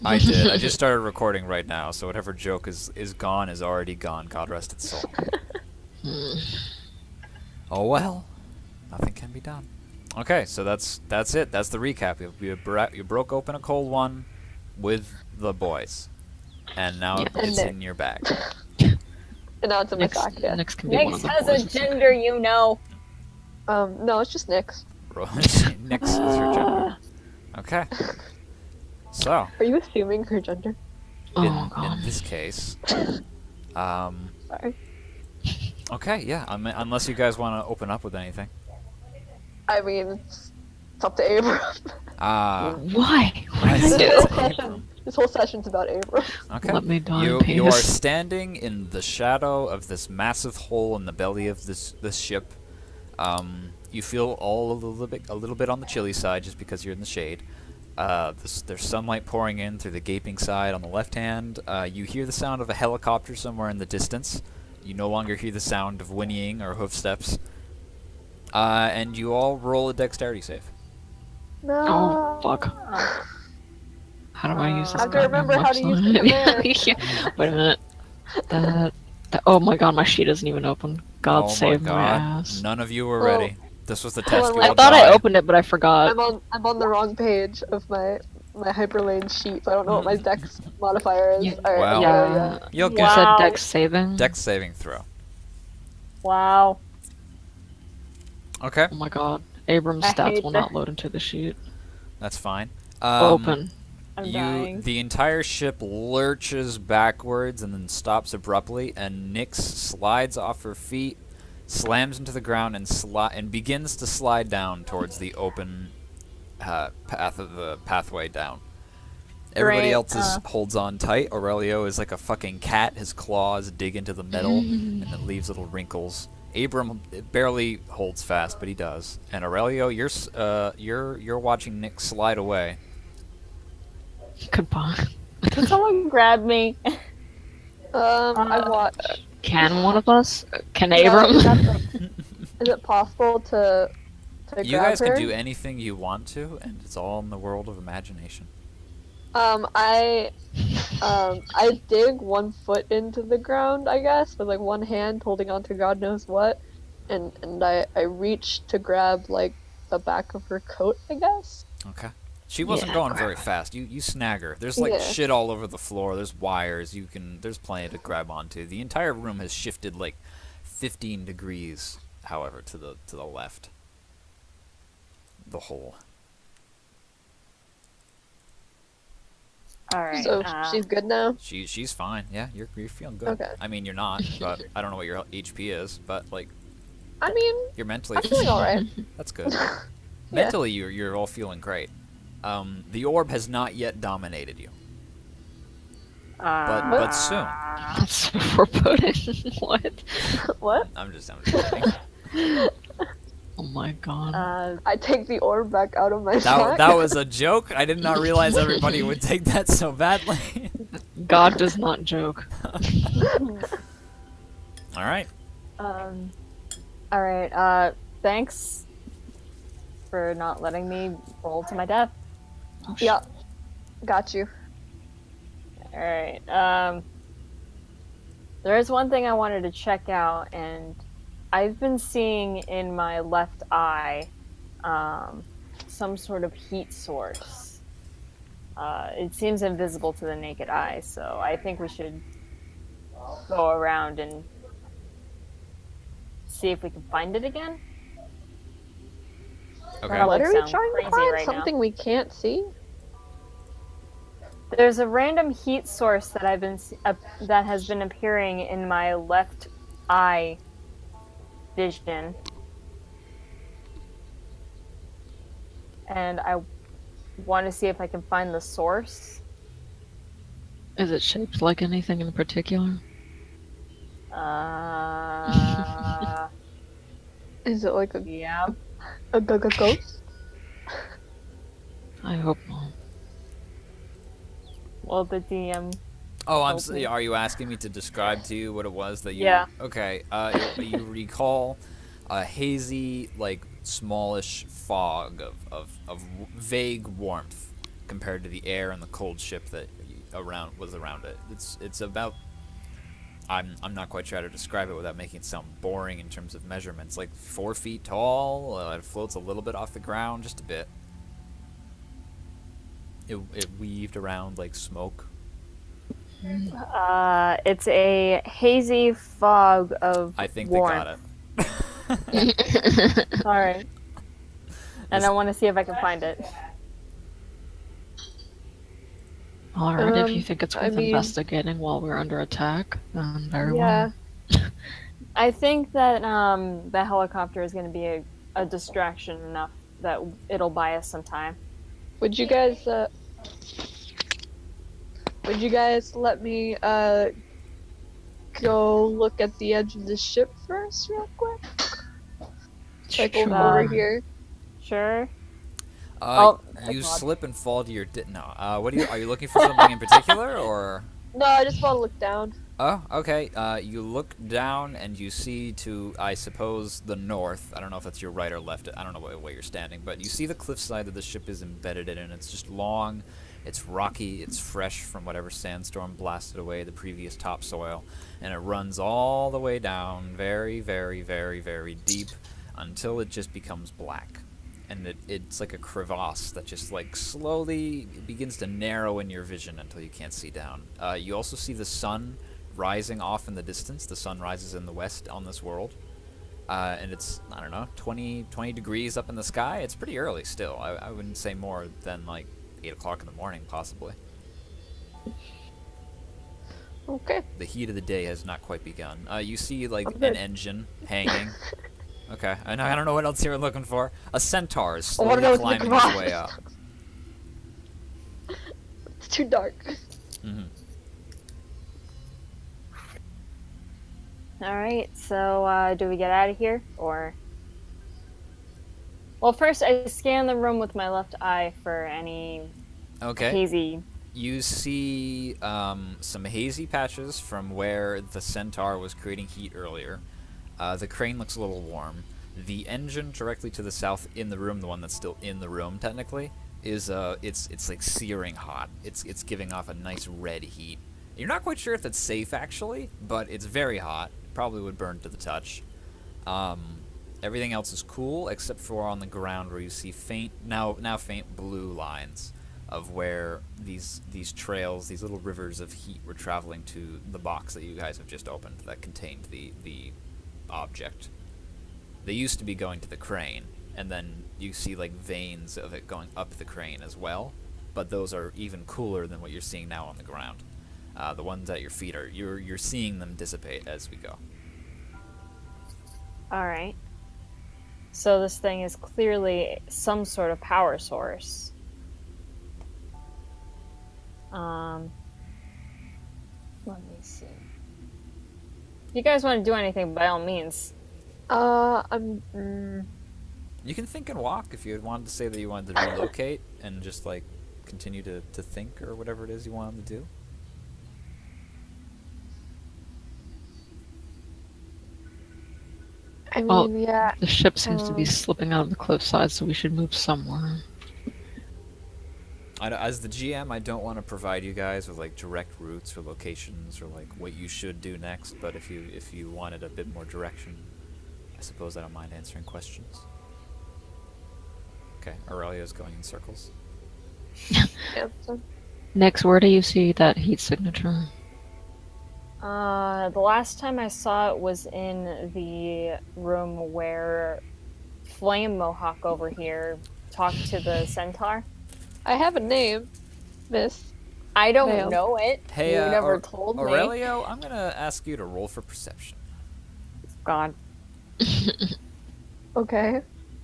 I did. I just started recording right now, so whatever joke is gone is already gone. God rest its soul. Oh well, nothing can be done. Okay, so that's it. That's the recap. You broke open a cold one with the boys, and now Yeah. it's And in your bag. And now it's in my Next, sack, yeah. next can be one Nyx of the has boys. a gender, you know. No, it's just Nyx. Nix is your gender. Okay. So, Are you assuming her gender? Oh god. in this case, Sorry. okay, yeah. Unless you guys want to open up with anything. I mean, it's up to Abram. Why? What I did see. I this, do? whole session, this whole session's about Abram. Okay. Let me die, You are penis. standing in the shadow of this massive hole in the belly of this ship. You feel all a little bit on the chilly side just because you're in the shade. There's sunlight pouring in through the gaping side on the left hand. You hear the sound of a helicopter somewhere in the distance. You no longer hear the sound of whinnying or hoof steps. And you all roll a dexterity save. No. Oh fuck. How do I use this? I have to remember how to use the command. Yeah. Wait a minute. Oh my god, my sheet isn't even open. God Oh save my my god. ass. None of you were Well, ready. This was the hold test. on, You wait. all I thought I died. opened it, but I forgot. I'm on the wrong page of my hyperlane sheet, so I don't know what my dex modifier is. Yeah. Alright, Well, yeah. You'll You get said Wow. dex saving? dex saving throw. Wow. Okay, Oh my god. Abram's I stats hate will this. not load into the sheet. that's fine. Open. I'm dying. The entire ship lurches backwards and then stops abruptly, and Nyx slides off her feet, slams into the ground, and begins to slide down towards the open pathway down. Everybody Great, else holds on tight. Aurelio is like a fucking cat. His claws dig into the metal, and it leaves little wrinkles. Abram barely holds fast, but he does. And Aurelio, you're watching Nyx slide away. Goodbye. Can someone grab me? I watch. Can one of us? Can Yeah, Abram? is it possible to You grab guys her? can do anything you want to, and it's all in the world of imagination. I dig 1 foot into the ground, I guess, with like one hand holding onto God knows what, and I reach to grab like the back of her coat, I guess. Okay. She wasn't Yeah, going grab very it. fast. You snag her. There's like Yeah. shit all over the floor. There's wires. There's plenty to grab onto. The entire room has shifted like 15 degrees, however, to the left. The hole. Alright. So she's good now. She's fine. Yeah, you're feeling good. Okay. I mean, you're not, but I don't know what your HP is, but like I mean, you're mentally. I'm feeling alright. That's good. Yeah. Mentally, you're all feeling great. The orb has not yet dominated you, but soon. That's foreboding. What? What? I'm just kidding. Oh my god. I take the orb back out of my sack. That was a joke. I did not realize everybody would take that so badly. God does not joke. All right. Alright, thanks for not letting me roll to my death. Oh, Yeah, got you. Alright, there is one thing I wanted to check out, and I've been seeing in my left eye some sort of heat source. It seems invisible to the naked eye, so I think we should go around and see if we can find it again. Okay. Probably What are we sound trying to crazy find? right now. Something we can't see? There's a random heat source that that has been appearing in my left eye vision, and I want to see if I can find the source. Is it shaped like anything in particular? Is it like Yeah. a ghost? I hope not. Well, the DM. Oh, Okay. are you asking me to describe to you what it was that you? Yeah. Okay. You recall a hazy, like smallish fog of vague warmth compared to the air and the cold ship that was around it. It's about, I'm not quite sure how to describe it without making it sound boring in terms of measurements. Like 4 feet tall. It floats a little bit off the ground, just a bit. It weaved around like smoke. It's a hazy fog of I think warmth. they got it. All right. And I want to see if I can find it. Alright, if you think it's I worth mean- investigating while we're under attack, then very Yeah. well. I think that the helicopter is going to be a distraction enough that it'll buy us some time. Would you guys let me go look at the edge of the ship first real quick? Like over Sure. here. Sure. You God. slip and fall to your no. What are you looking for something in particular, or? No, I just want to look down. Oh, okay. You look down and you see to, I suppose, the north. I don't know if that's your right or left. I don't know what way you're standing, but you see the cliffside that the ship is embedded in, and it's just long, it's rocky, it's fresh from whatever sandstorm blasted away the previous topsoil, and it runs all the way down very, very, very, very deep until it just becomes black. And it's like a crevasse that just like slowly begins to narrow in your vision until you can't see down. You also see the sun rising off in the distance. The sun rises in the west on this world. And it's, I don't know, 20 degrees up in the sky. It's pretty early still. I wouldn't say more than like 8 o'clock in the morning, possibly. Okay. The heat of the day has not quite begun. You see like Okay. an engine hanging. Okay, I don't know what else you're looking for. A centaur is I wanna slowly know what's climbing in the his garage. way up. It's too dark. Hmm. All right. So, do we get out of here or? Well, first I scan the room with my left eye for any Okay. hazy. You see some hazy patches from where the centaur was creating heat earlier. The crane looks a little warm. The engine directly to the south in the room, the one that's still in the room technically, is it's like searing hot. It's giving off a nice red heat. You're not quite sure if that's safe actually, but it's very hot. Probably would burn to the touch. Everything else is cool except for on the ground where you see faint blue lines of where these trails, these little rivers of heat were traveling to the box that you guys have just opened that contained the object. They used to be going to the crane, and then you see like veins of it going up the crane as well, but those are even cooler than what you're seeing now on the ground. The ones at your feet are you're seeing them dissipate as we go. All right. So this thing is clearly some sort of power source. Let me see. If you guys want to do anything, by all means. You can think and walk if you wanted to say that you wanted to relocate and just like continue to think or whatever it is you wanted to do. I mean, Well, yeah. The ship seems to be Um, slipping out of the cliffside, so we should move somewhere. As the GM, I don't want to provide you guys with like direct routes or locations or like what you should do next. But if you wanted a bit more direction, I suppose I don't mind answering questions. Okay, Aurelia's going in circles. Yeah, so- Next, where do you see that heat signature? The last time I saw it was in the room where Flame Mohawk over here talked to the centaur. I have a name, miss. I don't Ma'am. know it. Hey, you never told me. Aurelio, I'm gonna ask you to roll for perception. God. Okay.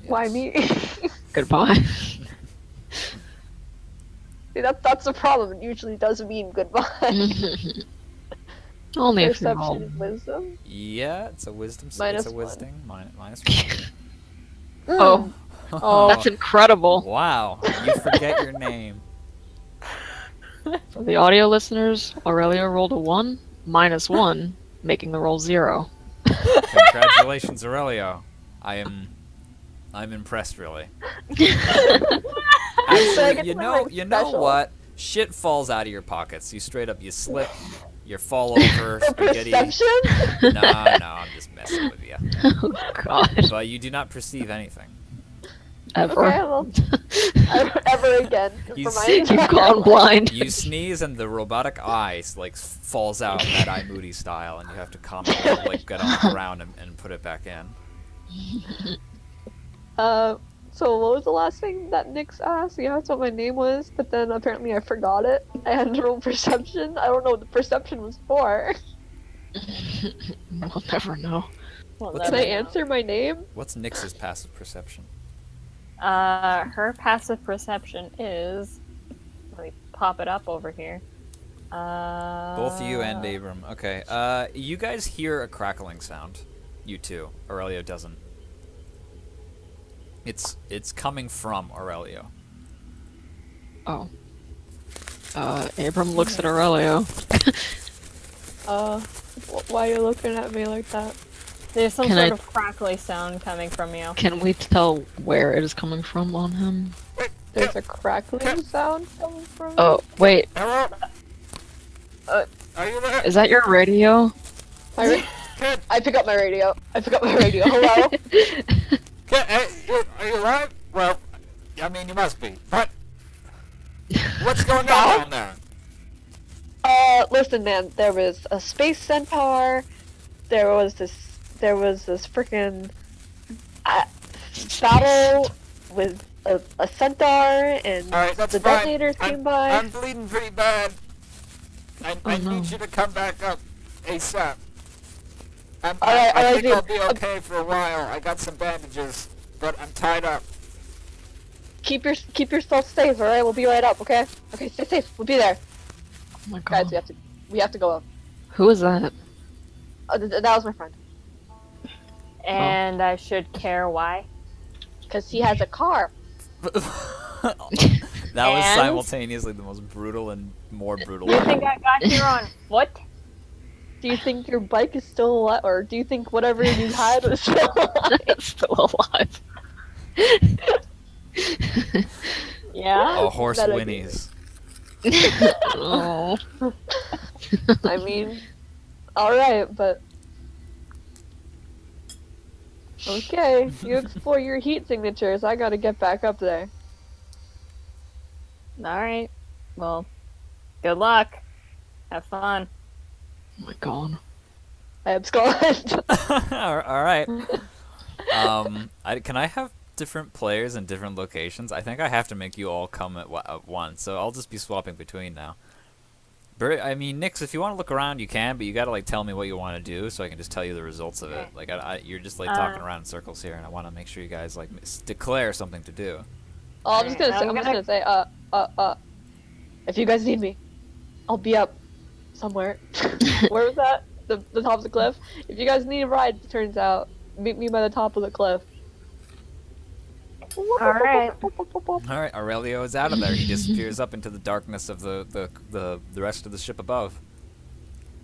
Why Yes. me? Goodbye. See, that's the problem. It usually doesn't mean goodbye. Only if you're Perception all... and wisdom. Yeah, it's a wisdom. Minus it's a one. wisdom. Minus one. Oh, Oh. that's incredible. Wow, you forget your name. For the audio listeners, Aurelio rolled a 1, -1, making the roll 0. Congratulations, Aurelio. I'm impressed, really. I get you to bring know, my you know special? what? Shit falls out of your pockets. You straight up, you slip, you fall over, spaghetti. Perception? No, I'm just messing with you. Oh God. But you do not perceive anything. Ever. Okay, well, ever again. You for my see- You've entire gone life. blind. You sneeze and the robotic eye like falls out that eye Moody style, and you have to calmly like get on the ground and put it back in. So what was the last thing that Nyx asked? He asked what my name was, but then apparently I forgot it. I had to roll perception. I don't know what the perception was for. We'll never know. Well, What's Can never I know. answer my name? What's Nyx's passive perception? Her passive perception is. Let me pop it up over here. Both you and Abram. Okay. You guys hear a crackling sound. You two. Aurelio doesn't. It's coming from Aurelio. Oh. Abram looks at Aurelio. Why are you looking at me like that? There's some Can sort I- of crackly sound coming from you. Can we tell where it is coming from on him? There's a crackling sound coming from me? Oh, wait. Hello? Are you there? Is that your radio? Kid, I pick up my radio. Hello? kid, hey, are you alive? Well, I mean, you must be. But what's going on down there? Listen, man. There was a space centaur. There was this freaking battle with a centaur, and All right, that's the fine. detonators came I'm, by. I'm bleeding pretty bad. I no. need you to come back up ASAP. All right, I think dude. I'll be okay for a while. I got some bandages, but I'm tied up. Keep yourself safe, all right? We'll be right up, okay? Okay, stay safe. We'll be there, Oh my God. guys. We have to go up. Who is that? That was my friend, And I should care why. cause he has a car. That was And? simultaneously the most brutal and more brutal. You think I got here on foot? Do you think your bike is still alive, or do you think whatever you had was still alive? It's still alive. Yeah. A horse That I whinnies. Oh. I mean, all right, but okay. You explore your heat signatures. I gotta get back up there. Alright. Well, good luck. Have fun. Oh my God. I abscond. All right. Can I have different players in different locations? I think I have to make you all come at once, so I'll just be swapping between now. I mean, Nyx, if you want to look around, you can, but you gotta like tell me what you want to do, so I can just tell you the results of it. Okay. Like, you're just like talking around in circles here, and I want to make sure you guys like declare something to do. Oh, I'm just gonna say. I'm I'm just gonna- gonna say. If you guys need me, I'll be up somewhere. Where was that? The top of the cliff. If you guys need a ride, it turns out, meet me by the top of the cliff. Alright. All right, Aurelio is out of there. He disappears up into the darkness of the rest of the ship above.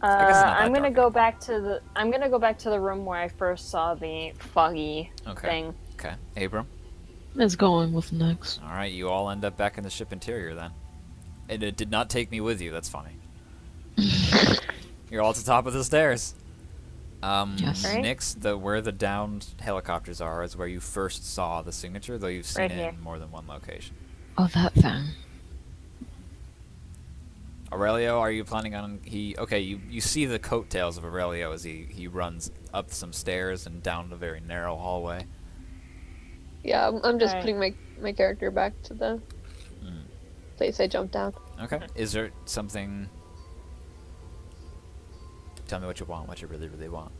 guess it's not that I'm gonna dark. go back to the. I'm gonna go back to the room where I first saw the foggy Okay. thing. Okay, Abram. It's going with next. All right, you all end up back in the ship interior then. And it did not take me with you. That's funny. You're all at the top of the stairs. Yes. Right. Nyx, where the downed helicopters are is where you first saw the signature, though you've seen Right it here. in more than one location. Oh, that thing. Aurelio, are you planning on you see the coattails of Aurelio as he runs up some stairs and down a very narrow hallway. Yeah, I'm just Alright. putting my character back to the place I jumped down. Okay. Is there something? Tell me what you want. What you really, really want.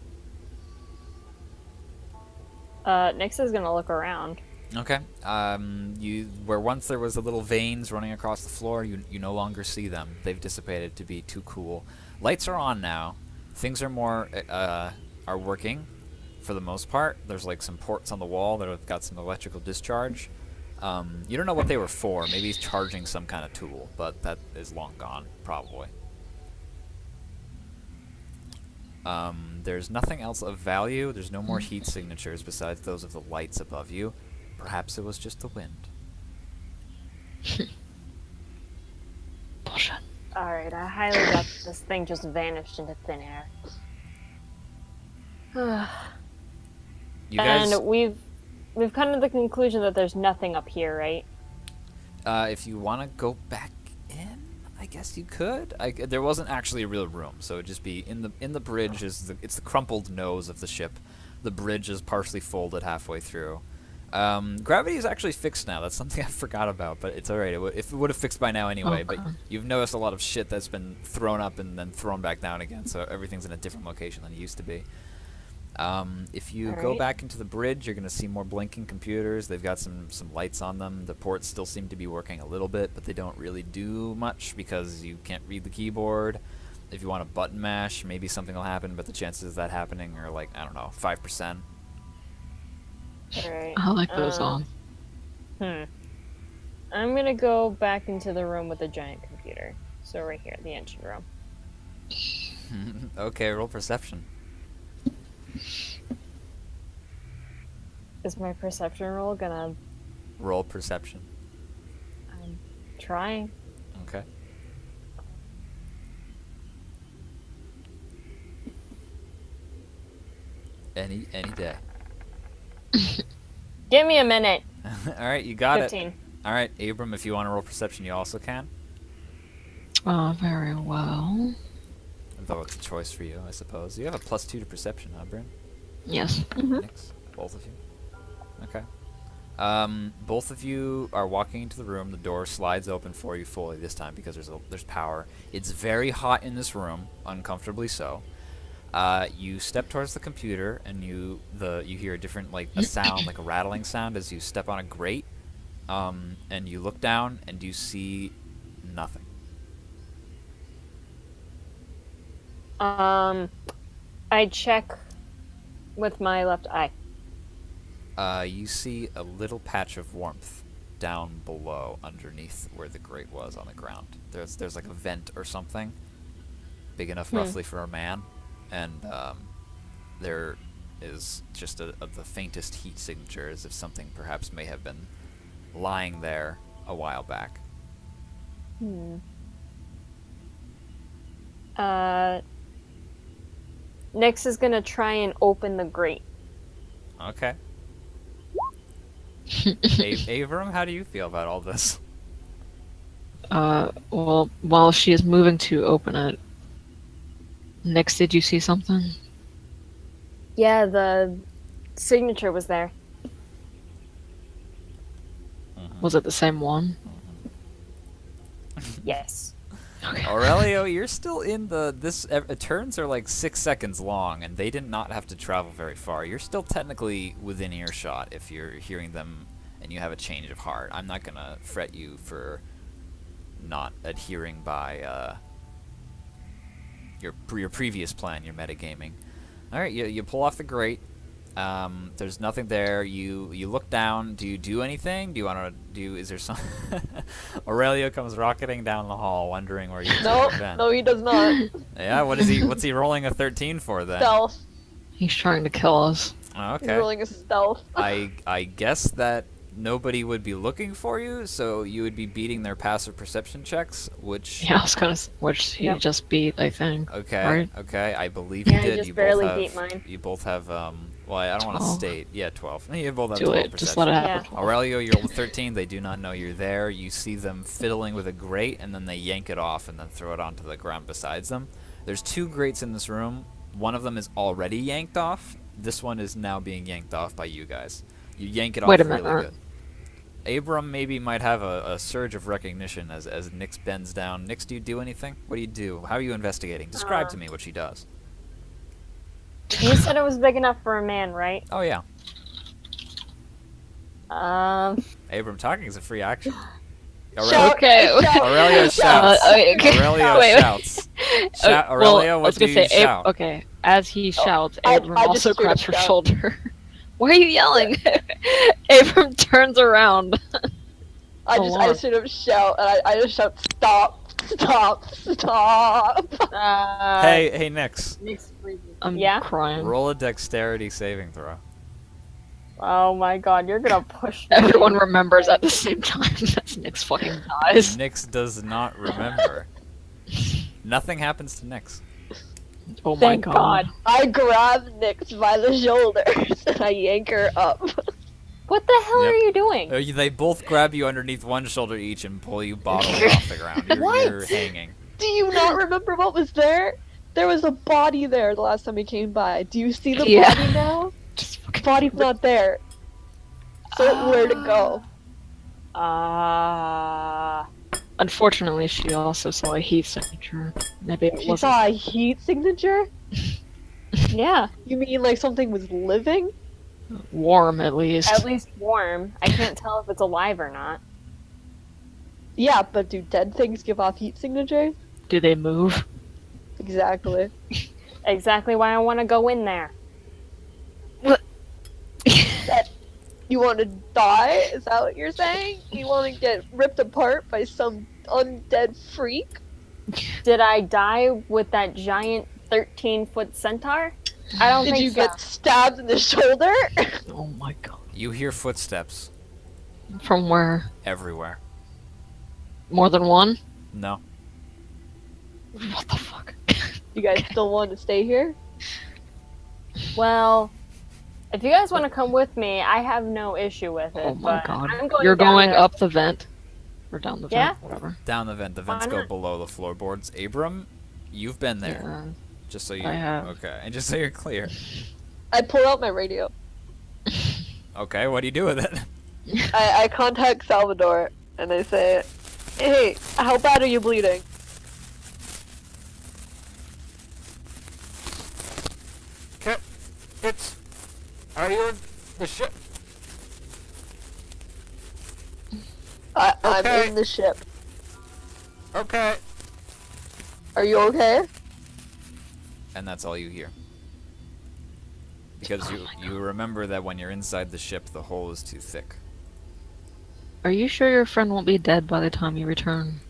Nyx is gonna look around. Okay. Where once there was the little veins running across the floor, you no longer see them. They've dissipated to be too cool. Lights are on now. Things are more are working, for the most part. There's like some ports on the wall that have got some electrical discharge. You don't know what they were for. Maybe he's charging some kind of tool, but that is long gone, probably. There's nothing else of value. There's no more heat signatures besides those of the lights above you. Perhaps it was just the wind. Bullshit. Alright, I highly doubt this thing just vanished into thin air. You guys, And we've come to the conclusion that there's nothing up here, right? if you want to go back in, I guess you could. There wasn't actually a real room, so it'd just be in the bridge. It's the crumpled nose of the ship. The bridge is partially folded halfway through. Gravity is actually fixed now. That's something I forgot about, but it's alright. It would have fixed by now anyway. But Okay. you've noticed a lot of shit that's been thrown up and then thrown back down again, so everything's in a different location than it used to be. If you go Alright. back into the bridge, you're going to see more blinking computers. They've got some lights on them. The ports still seem to be working a little bit, but they don't really do much because you can't read the keyboard. If you want to button mash, maybe something will happen, but the chances of that happening are like, I don't know, 5%. Alright. I like those on. I'm gonna go back into the room with the giant computer. So right here, the engine room. Okay, roll perception. Is my perception roll gonna... Roll perception. I'm trying. Okay. Any day. Give me a minute. Alright, you got 15. it. Alright, Abram, if you want to roll perception, you also can. Oh, very well. Though it's a choice for you, I suppose. You have a +2 to perception, huh, Bryn? Yes. Thanks. Both of you. Okay. Both of you are walking into the room. The door slides open for you fully this time because there's power. It's very hot in this room, uncomfortably so. You step towards the computer and you hear a different a sound, like a rattling sound as you step on a grate. And you look down and you see nothing. I check with my left eye. You see a little patch of warmth down below, underneath where the grate was on the ground. There's like a vent or something, big enough roughly for a man, and there is just the faintest heat signature, as if something perhaps may have been lying there a while back. Nyx is gonna try and open the grate. Okay. Avram, how do you feel about all this? Well, while she is moving to open it, Nyx, did you see something? Yeah, the signature was there. Was it the same one? Yes. Okay. Aurelio, you're still in turns are like 6 seconds long, and they did not have to travel very far. You're still technically within earshot if you're hearing them and you have a change of heart. I'm not gonna fret you for not adhering by your previous plan, your metagaming. Alright, you pull off the grate. There's nothing there. You look down. Do you do anything? Do you want to do? Is there some? Aurelio comes rocketing down the hall, wondering where you've been. No, he does not. Yeah, what's he rolling a 13 for then? Stealth. He's trying to kill us. Oh, He's okay. rolling a stealth. I guess that nobody would be looking for you, so you would be beating their passive perception checks, which. Yeah, I was gonna. Which he Yep. just beat, I think. Okay. Right? Okay, I believe Yeah, you I did. just You barely both have. beat mine. You both have. Well, I don't want to 12. state. Yeah, 12. You both have Do 12 it. perception. Just let it happen. Yeah. Aurelio, you rolled a 13. They do not know you're there. You see them fiddling with a grate, and then they yank it off and then throw it onto the ground besides them. There's 2 grates in this room. One of them is already yanked off. This one is now being yanked off by you guys. You yank it off Wait a really minute. good. Abram maybe might have a surge of recognition as Nyx bends down. Nyx, do you do anything? What do you do? How are you investigating? Describe to me what she does. You said it was big enough for a man, right? Oh, yeah. Abram, talking is a free action. Shout, Okay. shout, Aurelio shout. shouts. Okay. Aurelio Wait, wait. shouts. Aurelio, I what was do gonna you say, shout? okay, as he shouts, I Abram just also straight grabs up her shout. shoulder. Why are you yelling? Abram turns around. I Alarm. straight up shout, and I just shout, stop, stop, stop. Hey, Nyx. Nyx freezes. I'm Yeah? crying. Roll a dexterity saving throw. Oh my god, you're gonna push me. Everyone remembers at the same time that Nyx fucking dies. Nyx does not remember. Nothing happens to Nyx. Oh my Thank god. God. I grab Nyx by the shoulders and I yank her up. What the hell Yep. are you doing? They both grab you underneath one shoulder each and pull you bodily off the ground. You're hanging. Do you not remember what was there? There was a body there the last time we came by. Do you see the Yeah. body now? Just fucking Body's not there. So where to go? Unfortunately, she also saw a heat signature. Maybe it She wasn't. saw a heat signature? Yeah, You mean like something was living? Warm, at least. at least warm. I can't tell if it's alive or not. Yeah, but do dead things give off heat signatures? Do they move? Exactly. Exactly why I want to go in there. You want to die? Is that what you're saying? You want to get ripped apart by some undead freak? Did I die with that giant 13-foot centaur? I don't Did think you so. get stabbed in the shoulder? Oh my god. You hear footsteps From where? everywhere. More than one? No. What the fuck? You guys still want to stay here? Well, if you guys want to come with me, I have no issue with it. Oh my but god. I'm going You're down going there. up the vent? Or down the Yeah. vent? Whatever. Down the vent. The vents Why go not? below the floorboards. Abram, you've been there. Yeah. Just so you. I have. Okay, and just so you're clear. I pull out my radio. Okay, what do you do with it? I contact Salvador and I say, "Hey, how bad are you bleeding?" Are you in the ship? I'm Okay. in the ship. Okay. Are you okay? And that's all you hear. Because you remember that when you're inside the ship, the hole is too thick. Are you sure your friend won't be dead by the time you return?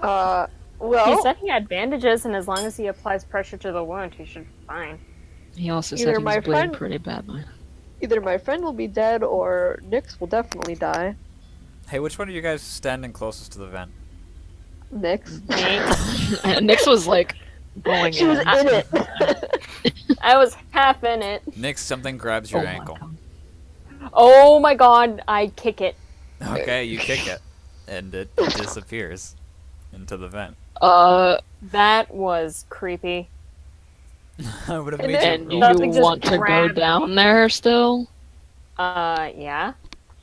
Well, He said he had bandages, and as long as he applies pressure to the wound, he should be fine. He also Either said he was my bleeding friend- pretty badly. either my friend will be dead or Nyx will definitely die. Hey, which one of you guys is standing closest to the vent? Nyx. And Nyx was like going She was in it. I was half in it. Nick, something grabs your Oh my ankle. God. Oh my god, I kick it. Okay, you kick it, and it disappears into the vent. That was creepy. I would have And made And you you roll. Something just want to go grabbed down there still? Yeah.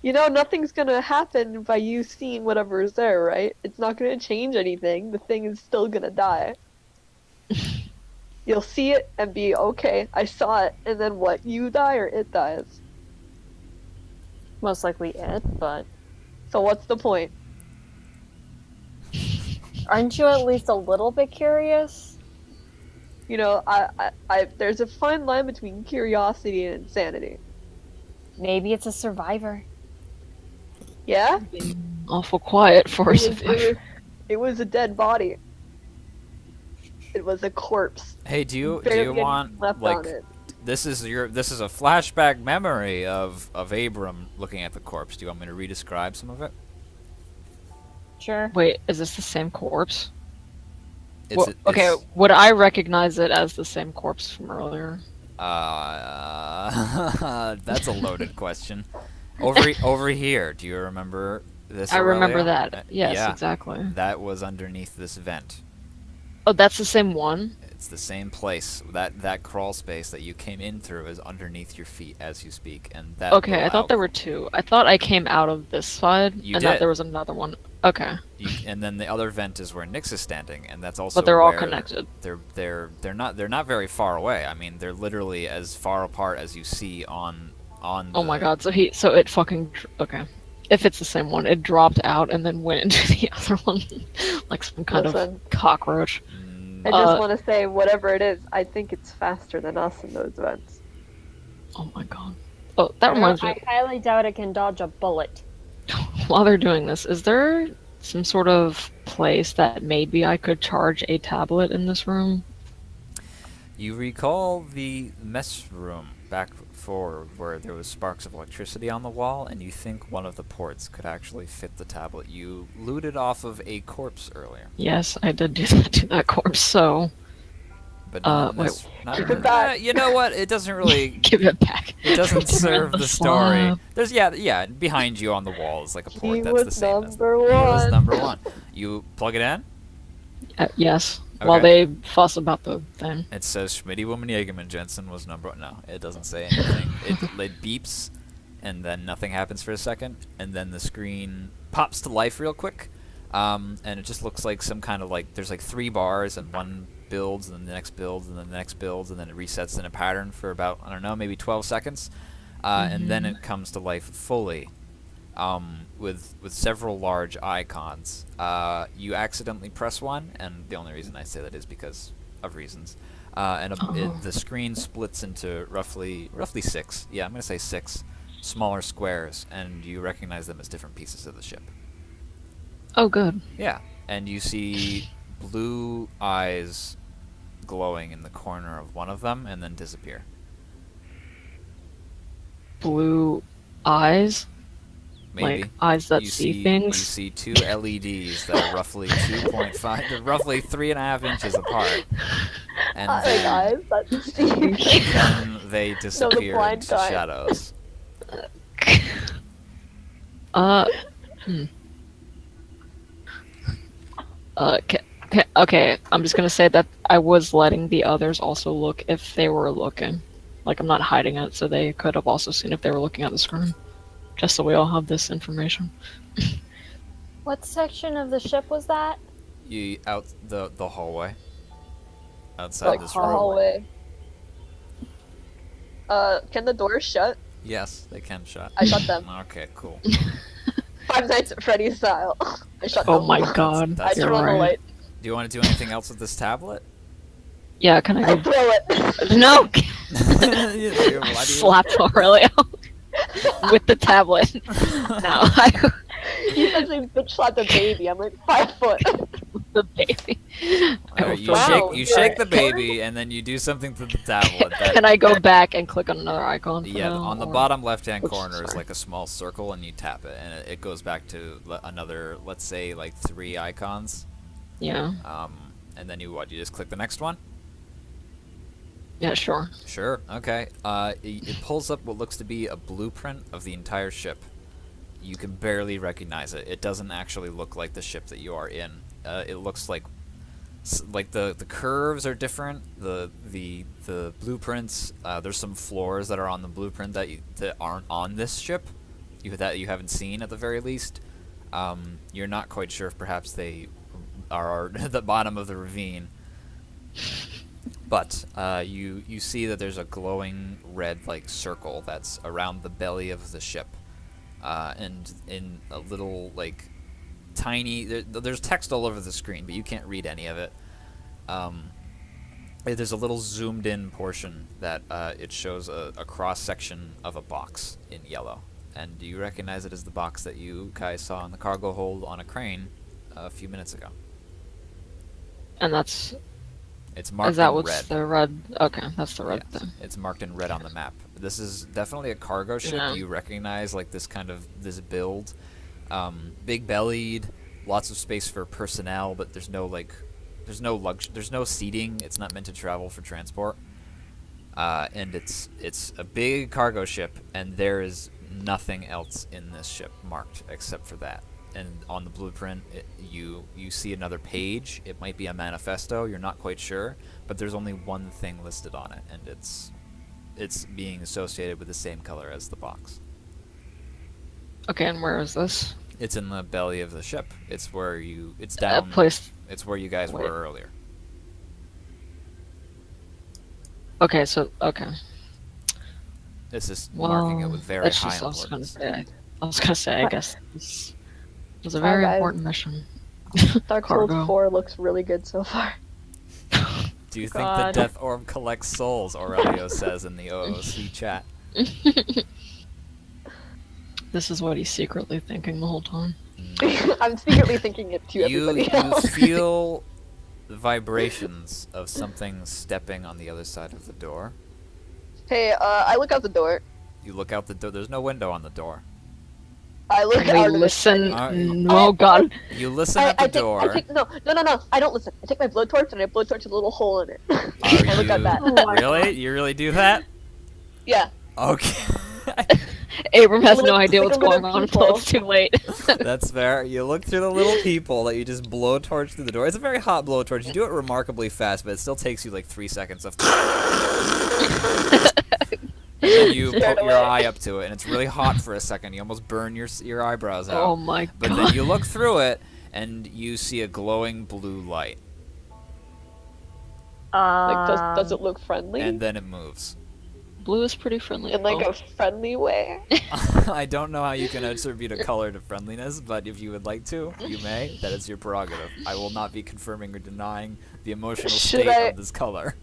You know, nothing's gonna happen by you seeing whatever is there, right? It's not gonna change anything. The thing is still gonna die. You'll see it and be, okay, I saw it, and then what? You die or it dies? Most likely it, but So what's the point? aren't you at least a little bit curious? You know, there's a fine line between curiosity and insanity. Maybe it's a survivor. Yeah? Awful quiet for a It was, survivor. it was a dead body. It was a corpse. Hey, do you Barely anything want left like on it. this is a flashback memory of Abram looking at the corpse. Do you want me to re-describe some of it? Sure. Wait, is this the same corpse? It's, Okay, it's- would I recognize it as the same corpse from earlier? That's a loaded question. Over here, do you remember this? I remember Aurelia? that. Yes, yeah, exactly. that was underneath this vent. Oh, that's the same one? It's the same place. That crawl space that you came in through is underneath your feet as you speak, and that. Okay, I little thought there were alcove- two. I thought I came out of this side, You and that did. there was another one. Okay, and then the other vent is where Nyx is standing, and that's also. but they're all where connected. They're not very far away. I mean, they're literally as far apart as you see on. Oh my god, so it fucking... Okay. If it's the same one, it dropped out and then went into the other one. Like some kind Listen. of cockroach. I just Uh, want to say, whatever it is, I think it's faster than us in those vents. Oh my god. Oh, that reminds I me. highly doubt it can dodge a bullet. While they're doing this, is there some sort of place that maybe I could charge a tablet in this room? You recall the mess room back forward where there was sparks of electricity on the wall, and you think one of the ports could actually fit the tablet. You looted off of a corpse earlier, Yes, I did do that to that corpse, so but not in wait, this. Not keep in it back. You know what? It doesn't really. give it back. It doesn't serve the story. slab. There's yeah. Behind you on the wall is like a port He that's the was same as. number He was one. number one. You plug it in. Yes, while Okay. they fuss about the thing. It says Schmitty Woman Jägerman Jensen was number one. No, it doesn't say anything. it beeps, and then nothing happens for a second, and then the screen pops to life real quick, and it just looks like some kind of like there's like 3 bars, and one builds, and then the next builds, and then the next builds, and then it resets in a pattern for about, I don't know, maybe 12 seconds, and then it comes to life fully. With several large icons. You accidentally press one, and the only reason I say that is because of reasons. And the screen splits into roughly 6. Yeah, I'm gonna say 6 smaller squares, and you recognize them as different pieces of the ship. Oh, good. Yeah, and you see blue eyes glowing in the corner of one of them, and then disappear. Blue eyes, Maybe. like eyes that You see things. You see 2 LEDs that are roughly 2.5, they're roughly 3.5 inches apart, and Like then, eyes, that's Steve. then they disappear blind into guy. shadows. Hmm. Okay, I'm just gonna say that I was letting the others also look if they were looking. Like, I'm not hiding it, so they could have also seen if they were looking at the screen. Just so we all have this information. What section of the ship was that? You out the hallway. Outside Like this room. hallway. Can the doors shut? Yes, they can shut. I shut them. Okay, cool. Five Nights at Freddy's style. I shut Oh them. my god, I That's you're turn on the right. light. Do you want to do anything else with this tablet? Yeah, can I I go? throw it. No! Why do you- Slapped Aurelio with the tablet. No, He says he bitch slapped a baby. I'm like 5 foot. the baby. Alright, you Wow, shake you're the baby, and then you do something to the tablet. Can I go back and click on another icon? For Yeah, now, on the or- bottom left-hand Oops, corner is sorry. like a small circle, and you tap it, and it goes back to another, let's say, like 3 icons. Yeah. And then you just click the next one? Yeah, sure. Sure, okay. It pulls up what looks to be a blueprint of the entire ship. You can barely recognize it. It doesn't actually look like the ship that you are in. It looks like the curves are different. The blueprints. There's some floors that are on the blueprint that aren't on this ship. That you haven't seen at the very least. You're not quite sure if perhaps they are at the bottom of the ravine. But you see that there's a glowing red like circle that's around the belly of the ship, and in a little like tiny. There's text all over the screen, but you can't read any of it. There's a little zoomed in portion that it shows a cross section of a box in yellow, and you recognize it as the box that you guys saw in the cargo hold on a crane a few minutes ago. And that's It's marked is that in what's red. the red? Okay, that's the red Yes, thing. it's marked in red on the map. This is definitely a cargo ship. Yeah. You recognize like this build, big bellied, lots of space for personnel, but there's no seating. It's not meant to travel for transport. And it's a big cargo ship, and there is nothing else in this ship marked except for that. And on the blueprint, you see another page. It might be a manifesto. You're not quite sure, but there's only one thing listed on it, and it's being associated with the same color as the box. Okay, and where is this? It's in the belly of the ship. It's where it's down. Place. It's where you guys Wait. were earlier. Okay, so okay. This is Well, marking it with very that's high just what I was gonna importance. say. I was gonna say. I guess this was a Hi, very guys. important mission. Dark Souls Cargo. 4 looks really good so far. Do you think the God. Death Orb collects souls? Aurelio says in the OOC chat. This is what he's secretly thinking the whole time. I'm secretly thinking it to You everybody else. feel the vibrations of something stepping on the other side of the door. Hey, I look out the door. You look out the door. There's no window on the door. I look Can we out of listen? Alright. Oh god. You listen at the door. I take no. I don't listen. I take my blowtorch and I blowtorch a little hole in it. Are I look at you- that. Oh my Really? You really do that? Yeah. Okay. Abram has Little- no idea like what's a little going on until peephole. it's too late. That's fair. You look through the little peephole that you just blowtorch through the door. It's a very hot blowtorch. You do it remarkably fast, but it still takes you like 3 seconds of. And then you Scared put your away. eye up to it, and it's really hot for a second. You almost burn your eyebrows out. Oh my But god. then you look through it, and you see a glowing blue light, Like, does it look friendly? and then it moves. Blue is pretty friendly. In like Oh. a friendly way? I don't know how you can attribute a color to friendliness, but if you would like to, you may. That is your prerogative. I will not be confirming or denying the emotional Should state I- of this color.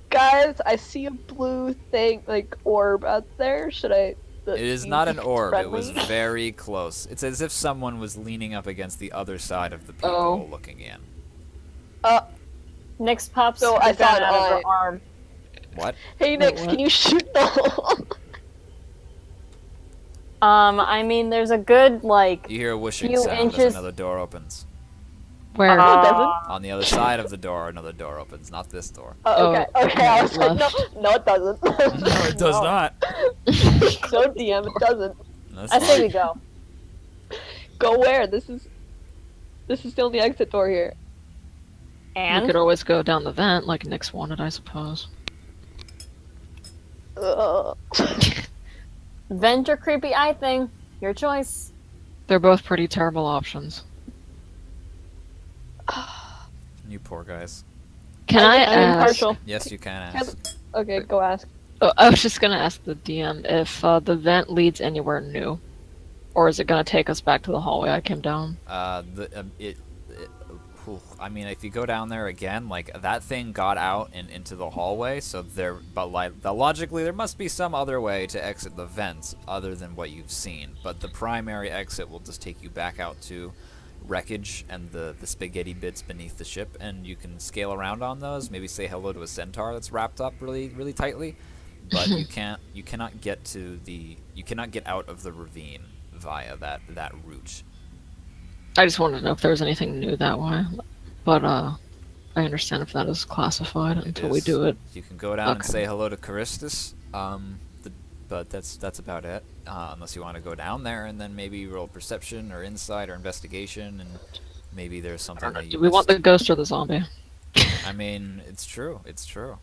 Guys, I see a blue thing, like orb out there. Should I? It is do you not an think it's orb. It was friendly? very close. It's as if someone was leaning up against the other side of the people Oh. looking in. Nyx pops So the I gun thought out of her I- arm. What? Hey, Wait, Nix, what? can you shoot the hole? I mean, there's a good like. You hear a whooshing Few sound inches- as another door opens. Where? No, it doesn't. On the other side of the door, another door opens, not this door. Oh, okay, Oh, okay. I was like, no, left. no, it doesn't. No, it does No. not. No, DM, it doesn't. That's I say fine. we go. Go where? This is the only exit door here. You And could always go down the vent like Nyx wanted, I suppose. Ugh. vent or creepy eye thing, your choice. They're both pretty terrible options. You poor guys. Can I I'm ask? impartial. Yes, you can Can- ask. Okay, go ask. Oh, I was just gonna ask the DM if the vent leads anywhere new, or is it gonna take us back to the hallway I came down? I mean, if you go down there again, like that thing got out and into the hallway, so there. But like, logically, there must be some other way to exit the vents other than what you've seen. But the primary exit will just take you back out to wreckage and the spaghetti bits beneath the ship, and you can scale around on those. Maybe say hello to a centaur that's wrapped up really tightly. But you cannot get out of the ravine via that route. I just wanted to know if there was anything new that way, but I understand if that is classified It until we is. do it. You can go down and Okay. say hello to Charistus, but that's about it. Unless you want to go down there and then maybe roll perception or insight or investigation, and maybe there's something that you. Do we want missed. the ghost or the zombie? I mean, it's true. It's true.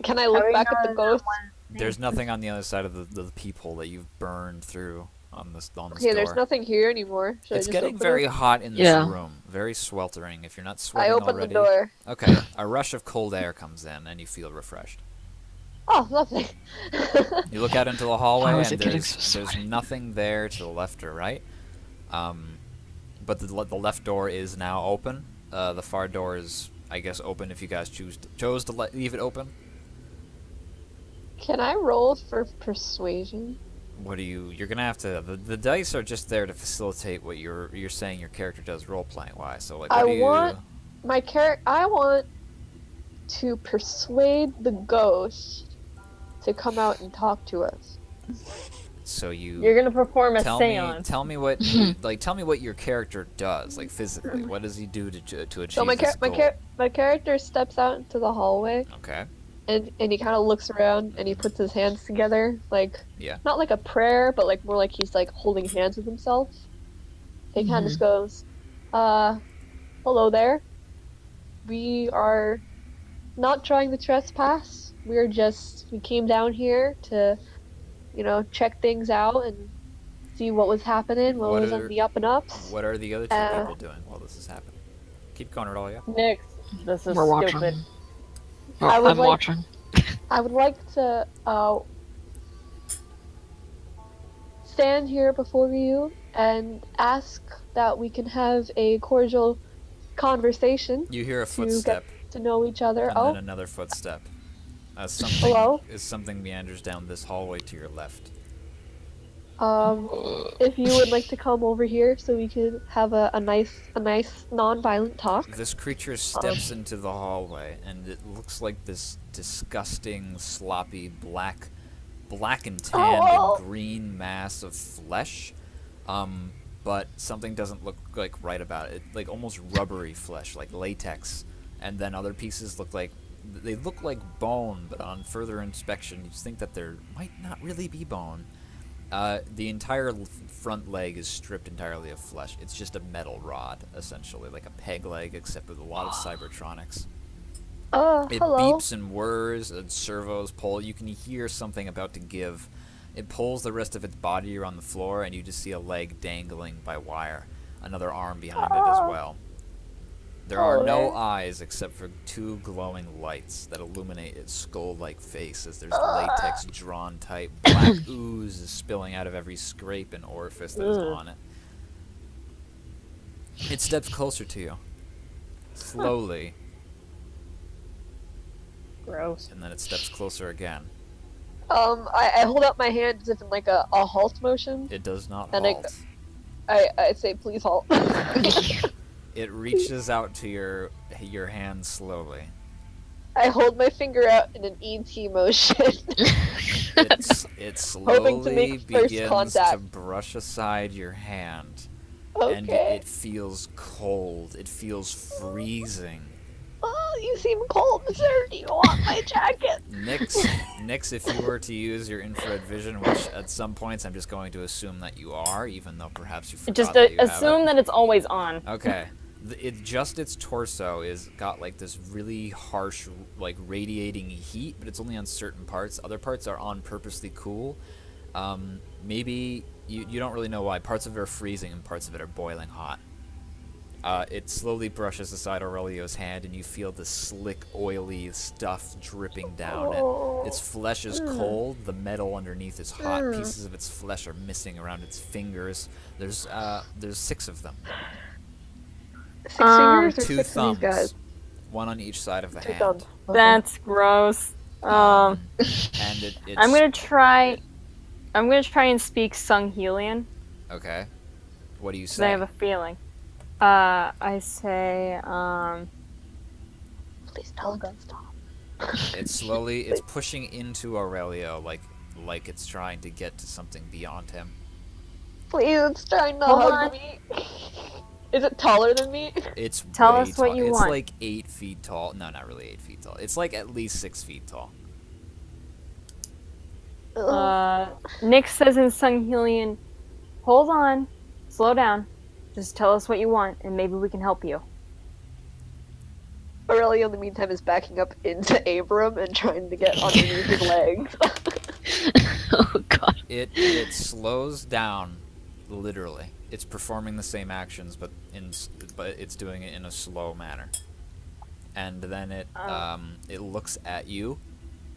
Can I look Are we back at the going ghost? There's nothing on the other side of the peephole that you've burned through on this Okay, door. there's nothing here anymore. Should It's I just getting open very it? hot in this Yeah. room. Very sweltering. If you're not I sweating open already. the door. Okay, a rush of cold air comes in, and you feel refreshed. Oh, lovely. You look out into the hallway, How is and it getting there's so sweaty? nothing there to the left or right. But the left door is now open. The far door is, I guess, open if you guys chose to leave it open. Can I roll for persuasion? What do you're gonna have to. The dice are just there to facilitate what you're saying your character does role playing wise. So like, what I do you? want I want to persuade the ghost to come out and talk to us. So You're gonna perform a tell seance. me what tell me what your character does, like physically. What does he do to achieve So my this goal? my character steps out into the hallway Okay. and he kind of looks around and he puts his hands together, like Yeah. not like a prayer, but like more like he's like holding hands with himself. He kind of just goes, hello there. We are not trying to trespass. We came down here to, check things out and see what was happening, what What was are- on the up and ups. What are the other two Uh, people doing while this is happening? Keep going, Rolia. Nyx, this is We're watching. stupid. Oh, I would I'm like- watching. I would like to stand here before you and ask that we can have a cordial conversation You hear a to footstep, get to know each other. and Oh, then another footstep. As something Hello? meanders down this hallway to your left. If you would like to come over here so we could have a nice non-violent talk. This creature steps into the hallway, and it looks like this disgusting, sloppy, black and tanned Oh. and green mass of flesh. But something doesn't look like right about it. Like almost rubbery flesh, like latex. And then other pieces look like bone, but on further inspection, you think that there might not really be bone. The entire front leg is stripped entirely of flesh. It's just a metal rod, essentially, like a peg leg, except with a lot of cybertronics. It Hello. beeps and whirs, and servos pull. You can hear something about to give. It pulls the rest of its body around the floor, and you just see a leg dangling by wire. Another arm behind it as well. There are no eyes except for two glowing lights that illuminate its skull-like face as there's latex drawn tight. Black ooze is spilling out of every scrape and orifice that is on it. It steps closer to you. Slowly. Gross. And then it steps closer again. I hold out my hand as if in like a halt motion. It does not And halt. I say, please halt. It reaches out to your hand slowly. I hold my finger out in an ET motion. It Hoping to slowly make first begins to contact. brush aside your hand. Okay. And it feels cold. It feels freezing. Oh, you seem cold, sir. Do you want my jacket? Nix, if you were to use your infrared vision, which at some points I'm just going to assume that you are, even though perhaps you forgot Just that you have assume it. that it's always on. Okay. Its torso is got like this really harsh, like radiating heat, but it's only on certain parts. Other parts are on purposely cool. Maybe you don't really know why. Parts of it are freezing and parts of it are boiling hot. It slowly brushes aside Aurelio's hand, and you feel the slick, oily stuff dripping down it. Its flesh is cold. The metal underneath is hot. Pieces of its flesh are missing around its fingers. There's 6 of them. 6 fingers or 2 6 of these guys? thumbs, one on each side of the 2 hand. thumbs. Okay. That's gross. And it's I'm gonna try and speak Sunghelian. Okay. What do you Because I say? have a feeling. I say, Please tell them stop. It's pushing into Aurelio like it's trying to get to something beyond him. Please, it's trying to Hold hug on. me. Is it taller than me? It's Tell way us what tall. you It's want. like 8 feet tall. No, not really 8 feet tall. It's like at least 6 feet tall. Nick says in Sunghelian, hold on, slow down, just tell us what you want, and maybe we can help you. Aurelio, in the meantime, is backing up into Abram and trying to get underneath his legs. Oh god. It slows down, literally. It's performing the same actions, but it's doing it in a slow manner. And then it looks at you,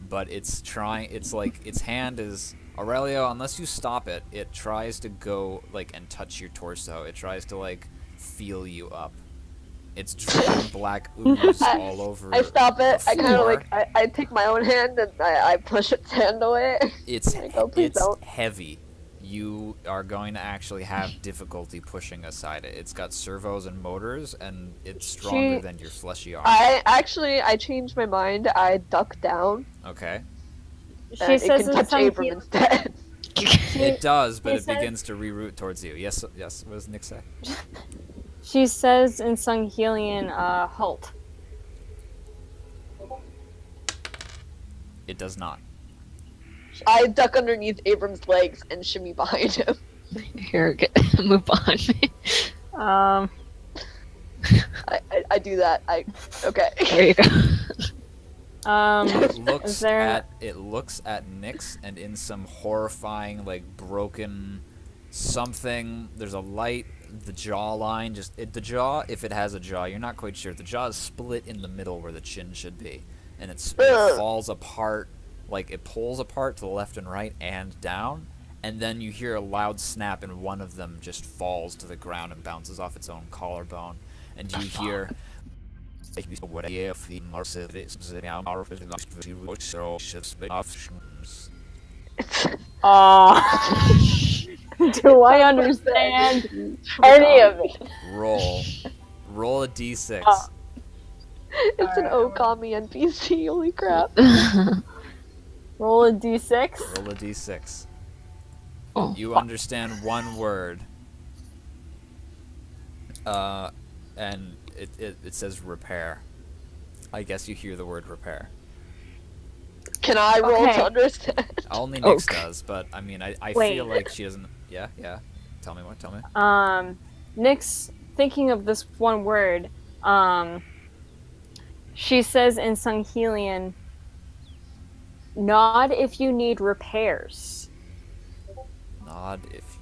but it's trying. It's like its hand is Aurelio. Unless you stop it, it tries to go like and touch your torso. It tries to like feel you up. It's dripping black ooze all over. I stop it. the I kind of floor. like I take my own hand and I push its hand away. It's I go, please it's don't. heavy. You are going to actually have difficulty pushing aside it. It's got servos and motors, and it's stronger than your fleshy arm. I changed my mind. I duck down. Okay. She And it says can in touch Abram Sunghelian, instead. It does, but He it said- begins to reroute towards you. Yes. What does Nick say? she says in Sunghelian, halt. It does not. I duck underneath Abram's legs and shimmy behind him. Here, move behind me. Um, I do that. Okay. There you go. It looks Is there- it looks at Nyx, and in some horrifying, like broken something. There's a light. The jawline, the jaw. If it has a jaw, you're not quite sure. The jaw is split in the middle where the chin should be, and it falls apart. Like it pulls apart to the left and right and down, and then you hear a loud snap, and one of them just falls to the ground and bounces off its own collarbone, and you hear. Do I understand any of it? Roll. Roll a d6. It's an Okami NPC, holy crap. Roll a d6. Roll a d6. Oh, You understand one word. And it says repair. I guess you hear the word repair. Can I roll Okay. to understand? Only Nyx Okay. does, but I mean, I Wait. feel like she doesn't. Yeah. Tell me. Nyx, thinking of this one word, she says in Sunghelian, nod if you need repairs. Nod if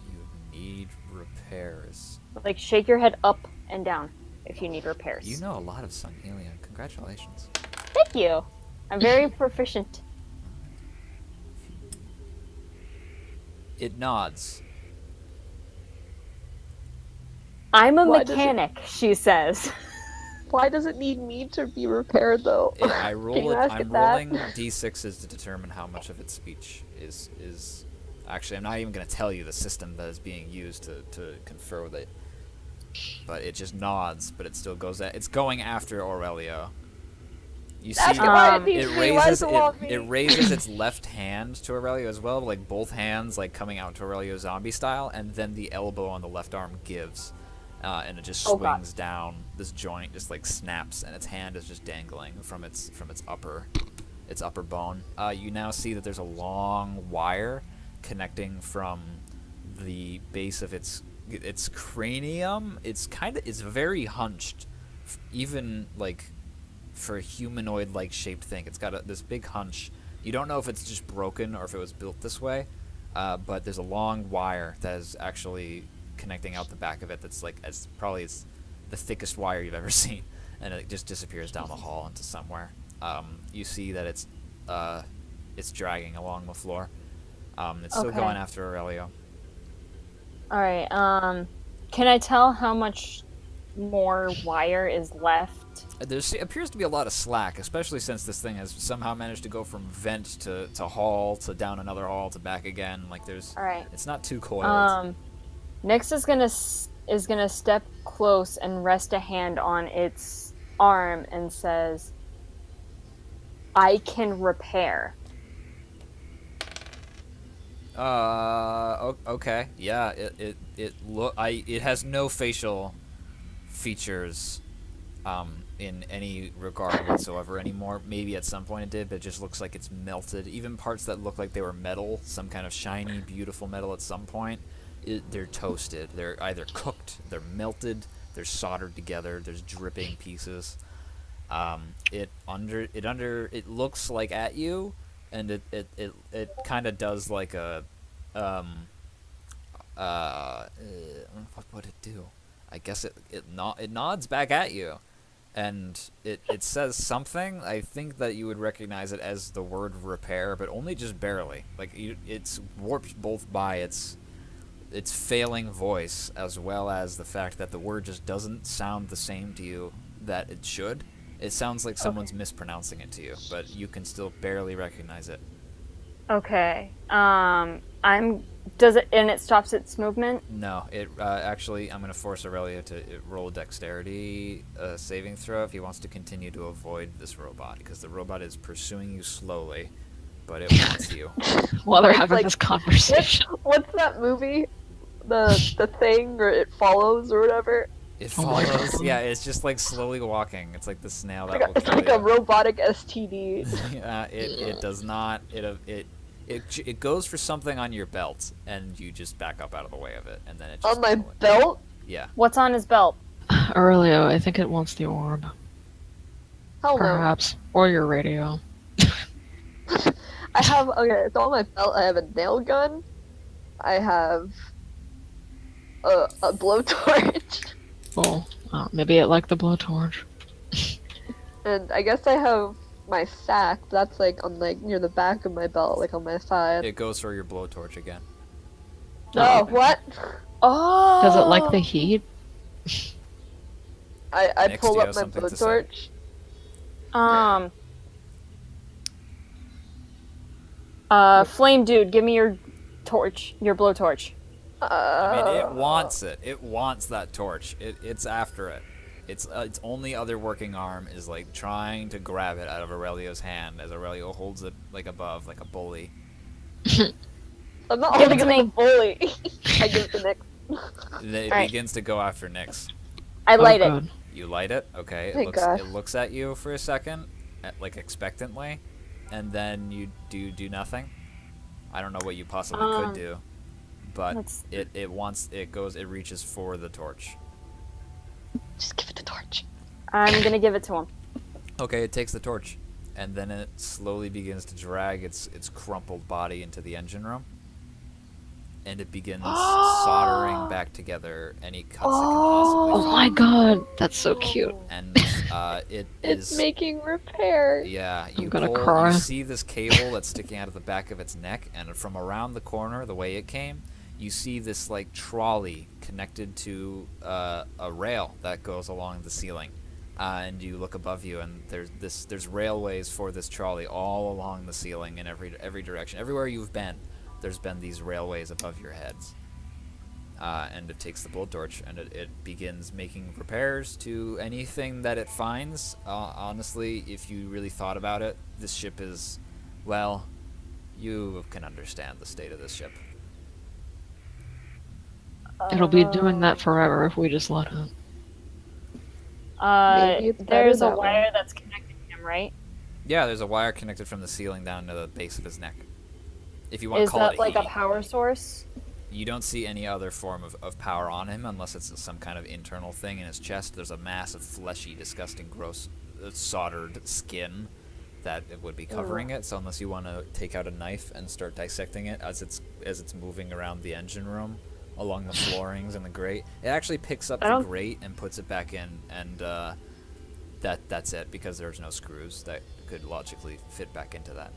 you need repairs. Like, shake your head up and down if you need repairs. You know a lot of Sunghelian. Congratulations. Thank you. I'm very proficient. It nods. I'm a Why does it- mechanic, she says. Why does it need me to be repaired though? I Can roll you it. ask I'm it that? rolling d6s to determine how much of its speech is. Actually, I'm not even going to tell you the system that is being used to confer with it. But it just nods, but it still goes. It's going after Aurelio. You see, Ask it why it it needs it me. Why raises does it want me? it raises its left hand to Aurelio as well, like both hands like coming out to Aurelio zombie style, and then the elbow on the left arm gives, and it just Oh, God. swings down. This joint just like snaps, and its hand is just dangling from its upper bone. You now see that there's a long wire connecting from the base of its cranium. It's very hunched, even like for a humanoid-like shaped thing. It's got this big hunch. You don't know if it's just broken or if it was built this way, but there's a long wire that is actually connecting out the back of it. That's like probably the thickest wire you've ever seen, and it just disappears down the hall into somewhere. You see that it's dragging along the floor. It's still Okay. going after Aurelio. Alright, can I tell how much more wire is left? There appears to be a lot of slack, especially since this thing has somehow managed to go from vent to hall to down another hall to back again. Like Alright. it's not too coiled. Nyx is gonna step close and rest a hand on its arm and says, I can repair. Okay, yeah. It has no facial features, in any regard whatsoever anymore. Maybe at some point it did, but it just looks like it's melted. Even parts that look like they were metal, some kind of shiny, beautiful metal at some point, they're toasted. They're either cooked, they're melted, they're soldered together. There's dripping pieces. It looks like at you, and it kind of does like a what would it do? I guess it nods back at you, and it says something. I think that you would recognize it as the word repair, but only just barely. Like it's warped both by its failing voice as well as the fact that the word just doesn't sound the same to you that it should. It sounds like someone's mispronouncing it to you, but you can still barely recognize it. Okay. It stops its movement? No, it actually, I'm going to force Aurelio to roll a dexterity saving throw if he wants to continue to avoid this robot, because the robot is pursuing you slowly, but it wants you. while they're It's having like- this conversation. What's that movie? The Thing, or It Follows, or whatever? It Oh my follows. God. Yeah, it's just like slowly walking. It's like the snail that will It's kill like you. a robotic STD. It does not. It goes for something on your belt, and you just back up out of the way of it, and then it just On my kills it. belt? Yeah. What's on his belt? Aurelio, I think it wants the orb. Hell no. Perhaps. Or your radio. I have, okay, it's on my belt. I have a nail gun. I have a blowtorch. Well, maybe it liked the blowtorch. And I guess I have my sack, but that's like on like near the back of my belt, like on my side. It goes for your blowtorch again. Oh, what? Oh! Does it like the heat? I Next, pull you up have my something to say. blowtorch. Flame dude, give me your torch, your blowtorch. I mean, it wants it. It wants that torch. It's after it. Its only other working arm is like trying to grab it out of Aurelio's hand as Aurelio holds it like above, like a bully. I'm not Give holding it to it like a me. bully. I give it to Nick. And it Alright. begins to go after Nyx. I light Oh, it. God. You light it. Okay. Thank God. It looks at you for a second, like expectantly, and then you do nothing. I don't know what you possibly could do, but let's- it reaches for the torch. Just give it the torch. I'm gonna give it to him. Okay, it takes the torch, and then it slowly begins to drag its crumpled body into the engine room, and it begins soldering back together any cuts it can possibly Oh my god, that's so cute. and it It's is making repairs. yeah. I'm You gonna pull, cry. you see this cable that's sticking out of the back of its neck, and from around the corner, the way it came, you see this like trolley connected to a rail that goes along the ceiling. And you look above you, and there's railways for this trolley all along the ceiling in every direction. Everywhere you've been, there's been these railways above your heads. And it takes the blowtorch, and it begins making repairs to anything that it finds. Honestly, if you really thought about it, this ship is, well, you can understand the state of this ship. It'll be doing that forever if we just let it. Maybe it's better There's a that way. wire that's connecting him, right? Yeah, there's a wire connected from the ceiling down to the base of his neck. If you want to Is call that it like a heat. power source? You don't see any other form of power on him unless it's some kind of internal thing in his chest. There's a massive, fleshy, disgusting, gross, soldered skin that it would be covering it. So unless you want to take out a knife and start dissecting it as it's moving around the engine room, along the floorings and the grate, it actually picks up I the don't- grate and puts it back in, and that's it because there's no screws that could logically fit back into that.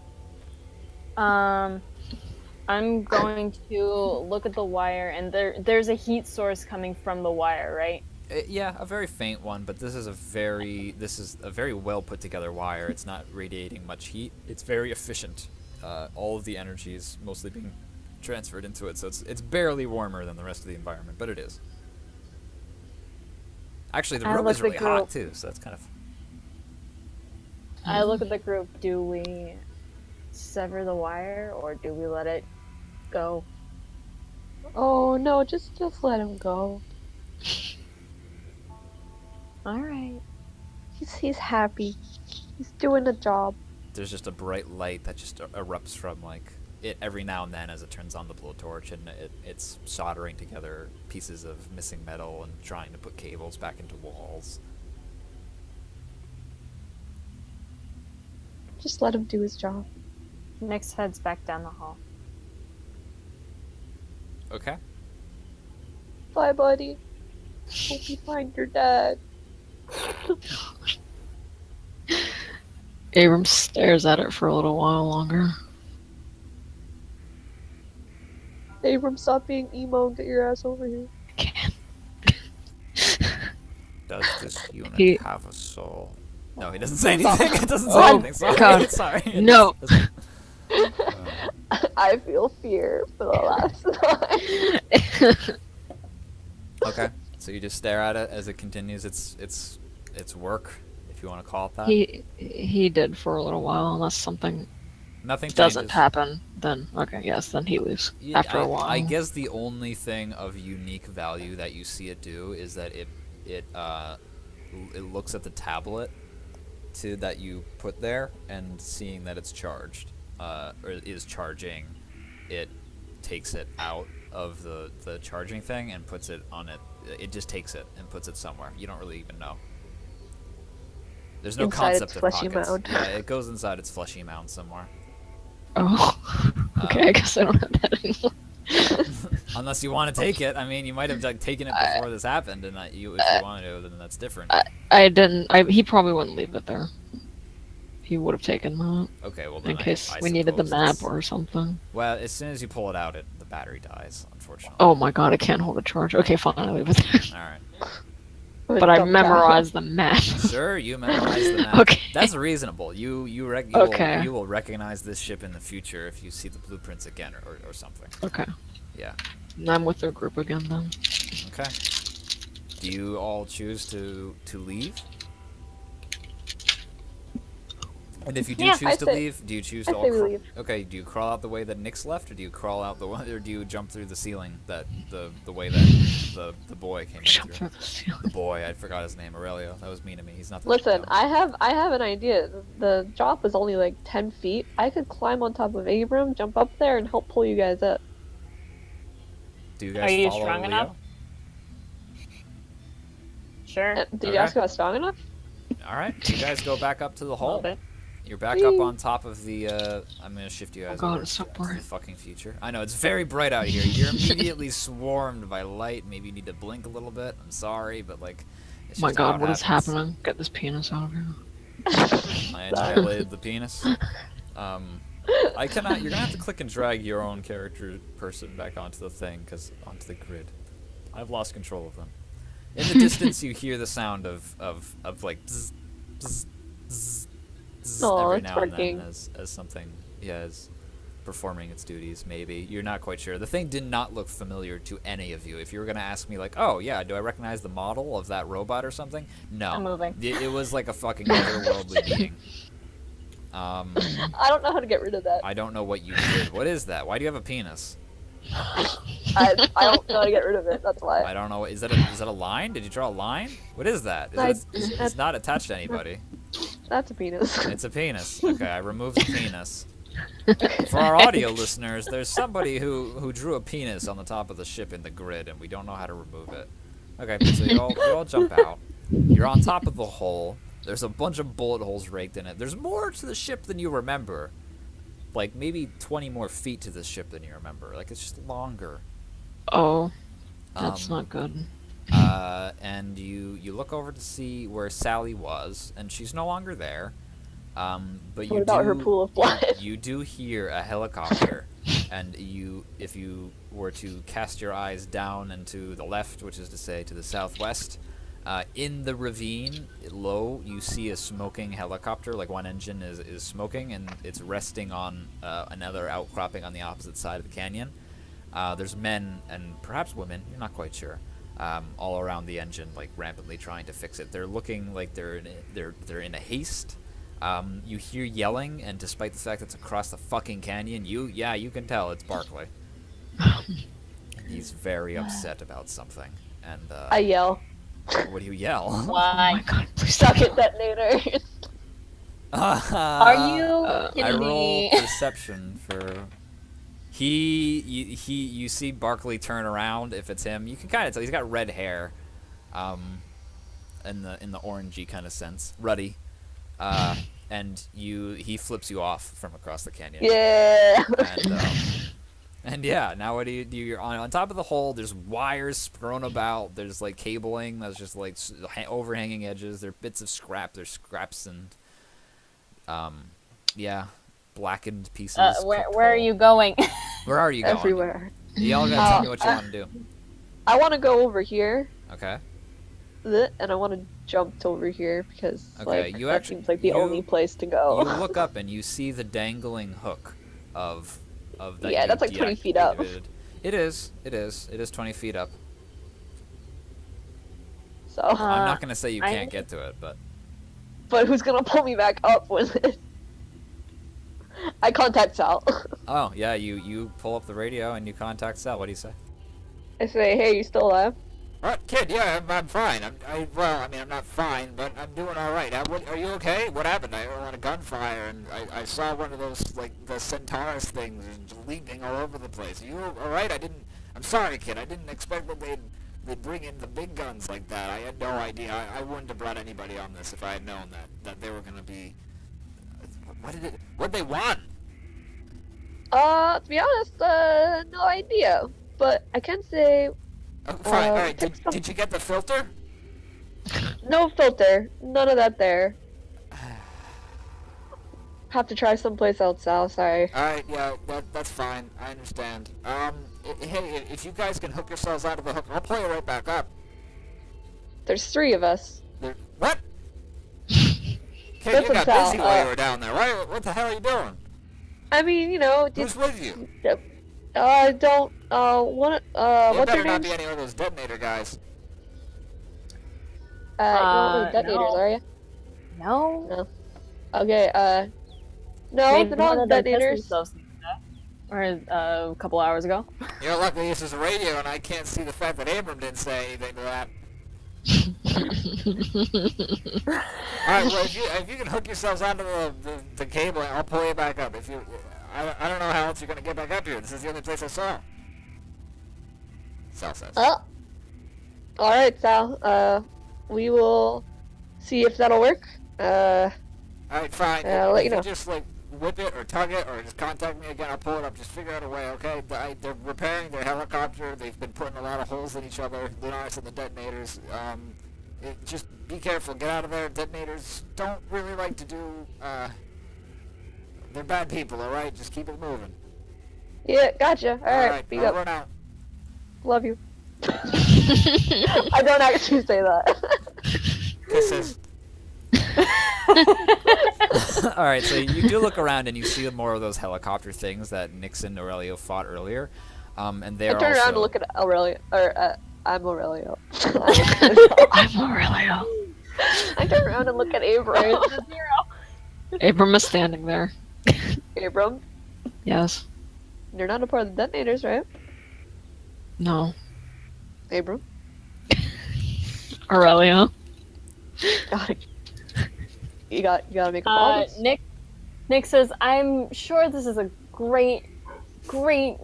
I'm going to look at the wire, and there's a heat source coming from the wire, right? Yeah, a very faint one, but this is a very well put together wire. It's not radiating much heat. It's very efficient. All of the energy is mostly being transferred into it, so it's barely warmer than the rest of the environment, but it is. Actually, the I room look is really the hot group. too, so that's kind of. I look at the group. Do we sever the wire, or do we let it go? Oh no, just let him go. All right. He's happy. He's doing a job. There's just a bright light that just erupts from like it every now and then as it turns on the blowtorch, and it's soldering together pieces of missing metal and trying to put cables back into walls. Just let him do his job. Nyx heads back down the hall. Okay. Bye, buddy. Hope you find your dad. Abram stares at it for a little while longer. Abram, stop being emo and get your ass over here. I can't. Does this unit He- have a soul? No, he doesn't say anything. It doesn't say Oh, anything. Sorry. God. Sorry. No. I feel fear for the last time. Okay. So you just stare at it as it continues its work, if you want to call it that. he did for a little while, unless something Nothing doesn't changes. happen, then okay, yes, then he leaves Yeah, after a while. I guess the only thing of unique value that you see it do is that it looks at the tablet that you put there, and seeing that it's charged or is charging, it takes it out of the charging thing and puts it on it. It just takes it and puts it somewhere. You don't really even know. There's no Inside concept its of fleshy pockets. mound. Yeah, it goes inside its fleshy mound somewhere. Oh, okay, I guess I don't have that anymore. Unless you want to take it. I mean, you might have like, taken it before this happened, and if you wanted to, then that's different. I didn't. He probably wouldn't leave it there. He would have taken that Okay, well then in case I we needed the suppose map it's- or something. Well, as soon as you pull it out, the battery dies, unfortunately. Oh my god, I can't hold a charge. Okay, fine, I leave it there. All right. But I memorized the map. Sure, you memorize the map. Okay. That's reasonable. Okay. You will recognize this ship in the future if you see the blueprints again or something. Okay. Yeah. I'm with their group again then. Okay. Do you all choose to leave? And if you do Yeah, choose to leave, do you choose to I all say we leave. Okay, do you crawl out the way that Nick's left, or do you crawl out the one, or do you jump through the ceiling that the way that the boy came in Jump through? through the ceiling. The boy, I forgot his name, Aurelio. That was mean to me. He's not. Listen, dumb. I have an idea. The drop is only like 10 feet. I could climb on top of Abram, jump up there, and help pull you guys up. Do you guys Are you follow strong Leo? enough? Sure. Did you Okay. ask if I was strong enough? All right, you guys go back up to the A hole. little bit. You're back up on top of the. I'm gonna shift you guys God, over it's so to bright. the fucking future. I know it's very bright out here. You're immediately swarmed by light. Maybe you need to blink a little bit. I'm sorry, but like. It's My just how God, it what is happens. happening? Get this penis out of here. I annihilated the penis. I cannot. You're gonna have to click and drag your own character person back onto the thing, onto the grid. I've lost control of them. In the distance, you hear the sound of like bzz, bzz, bzz, bzz Aw, every it's now and working. then as something, is performing its duties. Maybe you're not quite sure. The thing did not look familiar to any of you. If you were gonna ask me, like, oh yeah, do I recognize the model of that robot or something? No, I'm moving. It was like a fucking otherworldly being. I don't know how to get rid of that. I don't know what you did. What is that? Why do you have a penis? I don't know how to get rid of it. That's why. I don't know. Is that a line? Did you draw a line? What is that? It's not attached to anybody. That's a penis. It's a penis. Okay, I removed the penis. For our audio listeners, there's somebody who drew a penis on the top of the ship in the grid, and we don't know how to remove it. Okay, so you all jump out. You're on top of the hole. There's a bunch of bullet holes raked in it. There's more to the ship than you remember. Like maybe 20 more feet to the ship than you remember. Like it's just longer. Oh, that's Um, not good. And you look over to see where Sally was, and she's no longer there. But you What about her pool of blood? You do hear a helicopter, and if you were to cast your eyes down and to the left, which is to say to the southwest, in the ravine low, you see a smoking helicopter. Like one engine is smoking, and it's resting on another outcropping on the opposite side of the canyon. There's men and perhaps women, you're not quite sure, all around the engine, like rampantly trying to fix it. They're looking like they're in a haste. You hear yelling, and despite the fact that it's across the fucking canyon, you can tell it's Barkley. He's very upset about something. And I yell. what do you yell? Oh Why? my God, please Suck it, detonator. Are you I kidding roll me? perception for. You see Barkley turn around. If it's him, you can kind of tell he's got red hair, in the orangey kind of sense, ruddy, and he flips you off from across the canyon. Yeah. And yeah, now what do? You're on top of the hole. There's wires thrown about. There's like cabling that's just like overhanging edges. There are bits of scrap. There's scraps and blackened pieces. Where are you going? Where are you going? Everywhere. You all gotta tell me what you want to do. I want to go over here, Okay. and I want to jump to over here because Okay, like you that actually- seems like the you- only place to go. You look up and you see the dangling hook of that. Yeah, you that's like 20 feet up. deactivated. It is 20 feet up. So, I'm not gonna say you I- can't get to it, but but who's gonna pull me back up with it? I contact Sal. oh yeah, you pull up the radio and you contact Sal. What do you say? I say, hey, you still alive? What, kid? Yeah, I'm fine. I'm not fine, but I'm doing all right. Are you okay? What happened? I heard a lot of gunfire, and I saw one of those, like, the Centaurus things leaping all over the place. Are you all right? I'm sorry, kid. I didn't expect that they'd bring in the big guns like that. I had no idea. I wouldn't have brought anybody on this if I had known that they were going to be... What'd they want? To be honest, no idea. But I can say, Oh, fine. All right. take some- Did you get the filter? no filter. None of that there. Have to try someplace else, Sal. Sorry. All right. Yeah, that's fine. I understand. Hey, if you guys can hook yourselves out of the hook, I'll pull you right back up. There's 3 of us. What? Kid, you Listen, got Sal, busy while you were down there, right? What the hell are you doing? I mean, Who's with you? I don't. What? It What's better your not name? be any of those detonator guys. You're not one of the detonators, No. are you? No. No. Okay. No, Maybe they're one not of them pissed detonators. themselves the other day. Or a couple hours ago. You're lucky this is a radio and I can't see the fact that Abram didn't say anything to that. Alright, well, if you can hook yourselves onto the cable, I'll pull you back up. If you, I don't know how else you're gonna get back up here. This is the only place I saw. Sal says. Oh. All right, Sal. We will see if that'll work. Alright, fine. I'll let If you know. just like whip it or tug it or just contact me again, I'll pull it up. Just figure out a way, okay? They're repairing their helicopter. They've been putting a lot of holes in each other. Lunaris and the detonators. Just be careful. Get out of there. Detonators don't really like to do. They're bad people. All right, just keep it moving. Yeah, gotcha. All right, be I'll up. run out. Love you. I don't actually say that. Kisses. Alright, so you do look around and you see more of those helicopter things that Nix and Aurelio fought earlier. And I they're turn also... around to look at Aurelio, or I'm Aurelio. I'm Aurelio. I turn around and look at Abram. Abram is standing there. Abram, Yes. you're not a part of the detonators, right? No. Abram. Aurelio. Got it. You gotta make a promise. Nick says, I'm sure this is a great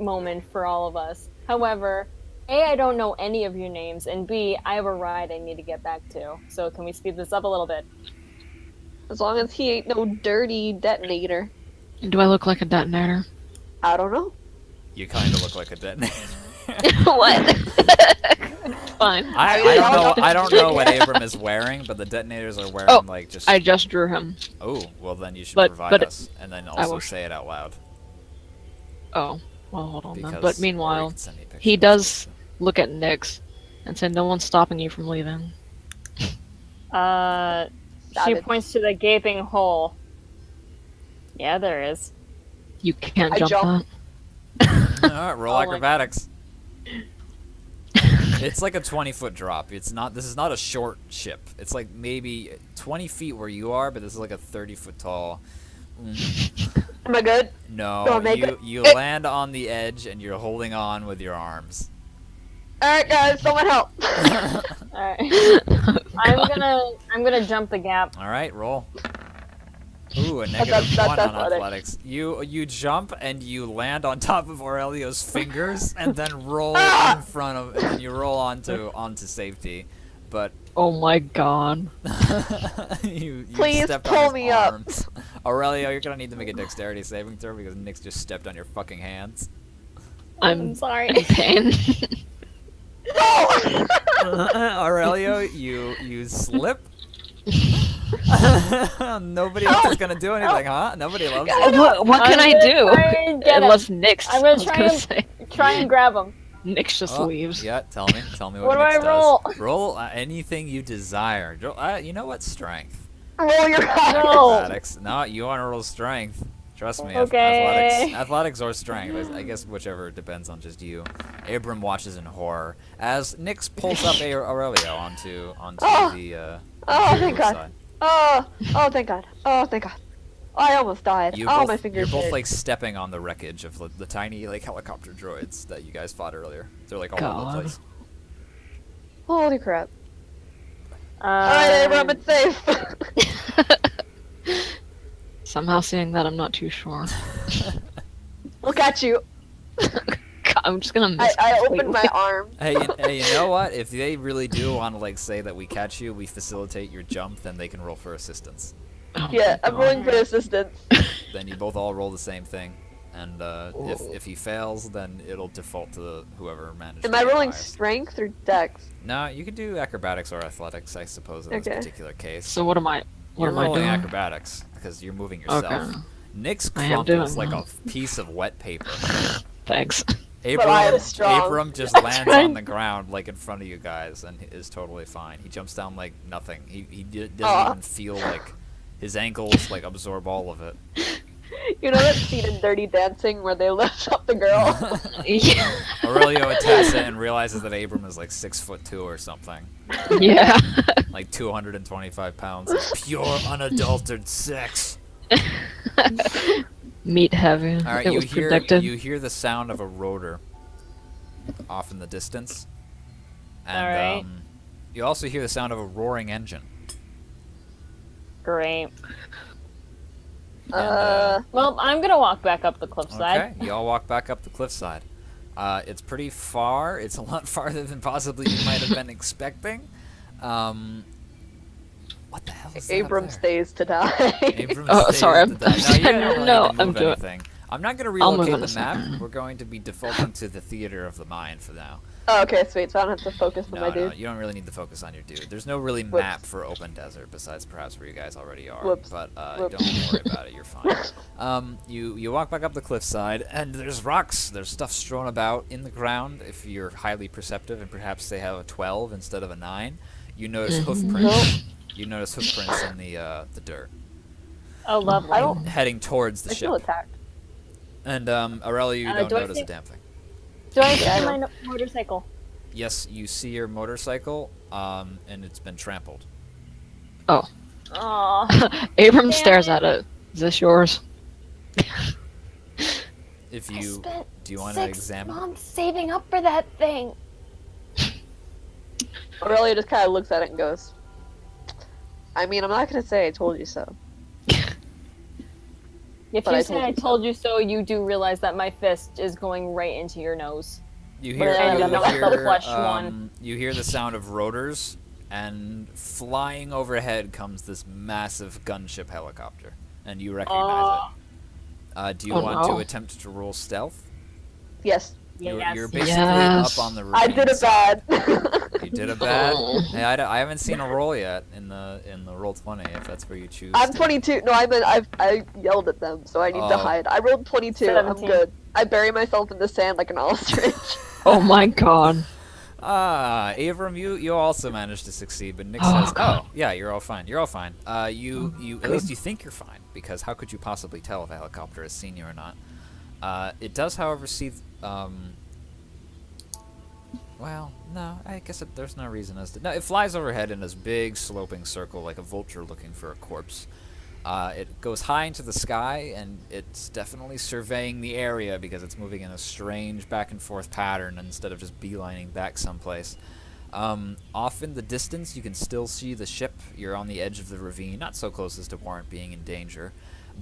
moment for all of us. However, A, I don't know any of your names, and B, I have a ride I need to get back to. So can we speed this up a little bit? As long as he ain't no dirty detonator. Do I look like a detonator? I don't know. You kind of look like a detonator. What? Fine. I don't know what Abram is wearing, but the detonators are wearing like just. I just drew him. Oh, well then you should But- provide but us, and then also will- say it out loud. Oh. Well, hold on then. Because But or you meanwhile, can send me he pictures. does look at Nyx and said, "No one's stopping you from leaving." She Savage. points to the gaping hole. Yeah, there is. You can't I jump jump. that. Alright, roll Oh my acrobatics. It's like a 20-foot drop. It's not. This is not a short ship. It's like maybe 20 feet where you are, but this is like a 30-foot tall. Am I good? No, Don't make you it. land on the edge and you're holding on with your arms. Alright, guys, someone help. Alright. I'm gonna jump the gap. All right, roll. Ooh, a That's- negative that's one on athletic. athletics. You jump and you land on top of Aurelio's fingers and then roll Ah! in front of, and then you roll onto safety. But Oh my god. you Please stepped pull on his me up. arms. Aurelio, you're gonna need to make a dexterity saving throw because Nick's just stepped on your fucking hands. I'm sorry. in pain. No! Aurelio, you slip. Nobody else is gonna do anything, huh? Nobody loves you. what can I'm I gonna do? try and get him. Unless Nyx. I'm gonna I was try gonna and- say. Try and grab him. Nyx just Oh, leaves. Yeah, tell me what, What do Nyx I roll? does. Roll anything you desire. You know what? Strength. Roll your eyes. No. Athletics. No, you want to roll strength. Trust me. Okay. Athletics or strength. I guess whichever depends on just you. Abram watches in horror as Nyx pulls up Aurelio onto Oh. the. Oh, thank God. side. Oh, thank God. Oh, thank God. I almost died. You Oh, both, my fingers You're both hurt. like stepping on the wreckage of the tiny like helicopter droids that you guys fought earlier. They're like all over the God. place. Holy crap. Alright, Abram, it's safe. Somehow seeing that, I'm not too sure. Look at you. God, I'm just gonna miss. I completely. opened my arm. Hey, you know what? If they really do want to like say that we catch you, we facilitate your jump, then they can roll for assistance. Oh Yeah, my I'm God. rolling for assistance. Then you both all roll the same thing, and if he fails, then it'll default to whoever managed. Am I rolling strength or dex? No, you could do acrobatics or athletics, I suppose, in this Okay. particular case. So what am I? What You're am I rolling doing? acrobatics because you're moving yourself. Okay. Nick's I am crumples doing like that. a piece of wet paper. Thanks. I am strong. Abram just That's lands right. on the ground like in front of you guys and is totally fine. He jumps down like nothing. He doesn't Aw. even feel like his ankles like absorb all of it. You know that scene in Dirty Dancing where they lift up the girl? Yeah. Aurelio attacks it and realizes that Abram is like 6'2" or something. Yeah. Like 225 pounds. Pure unadulterated sex. Meat heavy. Alright, It you was hear predicted. you hear the sound of a rotor off in the distance. And Alright. you also hear the sound of a roaring engine. Great. And, Well, I'm gonna walk back up the cliffside. okay, you all walk back up the cliffside. It's pretty far. It's a lot farther than possibly you might have been expecting. What the hell is that up Abram there? stays to die. Abram Oh, stays sorry, to die. No, you don't really No, need to I'm move doing- anything. I'm not going to I'll move relocate in a the map. second. We're going to be defaulting to the theater of the mind for now. Oh, okay, sweet. So I don't have to focus on No, my no, dude. you don't really need to focus on your dude. There's no really Whoops. map for open desert besides perhaps where you guys already are. Whoops. But Whoops. don't worry about it. You're fine. You walk back up the cliffside, and there's rocks. There's stuff strewn about in the ground. If you're highly perceptive, and perhaps they have a 12 instead of a 9, you notice hoofprints. You notice hoofprints in the dirt, Oh, lovely. I don't. heading towards the I feel ship. attacked. And Aurelio, you don't do I notice a see- damn thing. Do I see Yeah, I my know. motorcycle? Yes, you see your motorcycle, and it's been trampled. Oh. Aw. Abram Damn stares it. at it. Is this yours? If I you spent do, you want to 6 examine? months saving up for that thing. Aurelia just kind of looks at it and goes, I mean, I'm not going to say I told you so. If But you I say told I you so. told you so, you do realize that my fist is going right into your nose. You But hear, I you don't know what hear, the flesh one. you hear the sound of rotors, and flying overhead comes this massive gunship helicopter, and you recognize it. Do you Oh, want no. to attempt to roll stealth? Yes, You're Yes. basically Yes. up on the ravine I did it side. bad. You did a bad. Oh. Hey, I haven't seen a roll yet in the roll 20. If that's where you choose. I'm to. 22. No, I yelled at them, so I need to Oh. hide. I rolled 22. 17. I'm good. I bury myself in the sand like an ostrich. Oh my god. Abram, you also managed to succeed, but Nick Oh, says, God. "Oh, yeah, you're all fine. You're all fine. You at good. least you think you're fine, because how could you possibly tell if a helicopter has seen you or not? It does, however, see. Well, no, I guess there's no reason as to. No, it flies overhead in this big sloping circle like a vulture looking for a corpse. It goes high into the sky, and it's definitely surveying the area because it's moving in a strange back and forth pattern instead of just beelining back someplace. Off in the distance, you can still see the ship. You're on the edge of the ravine, not so close as to warrant being in danger.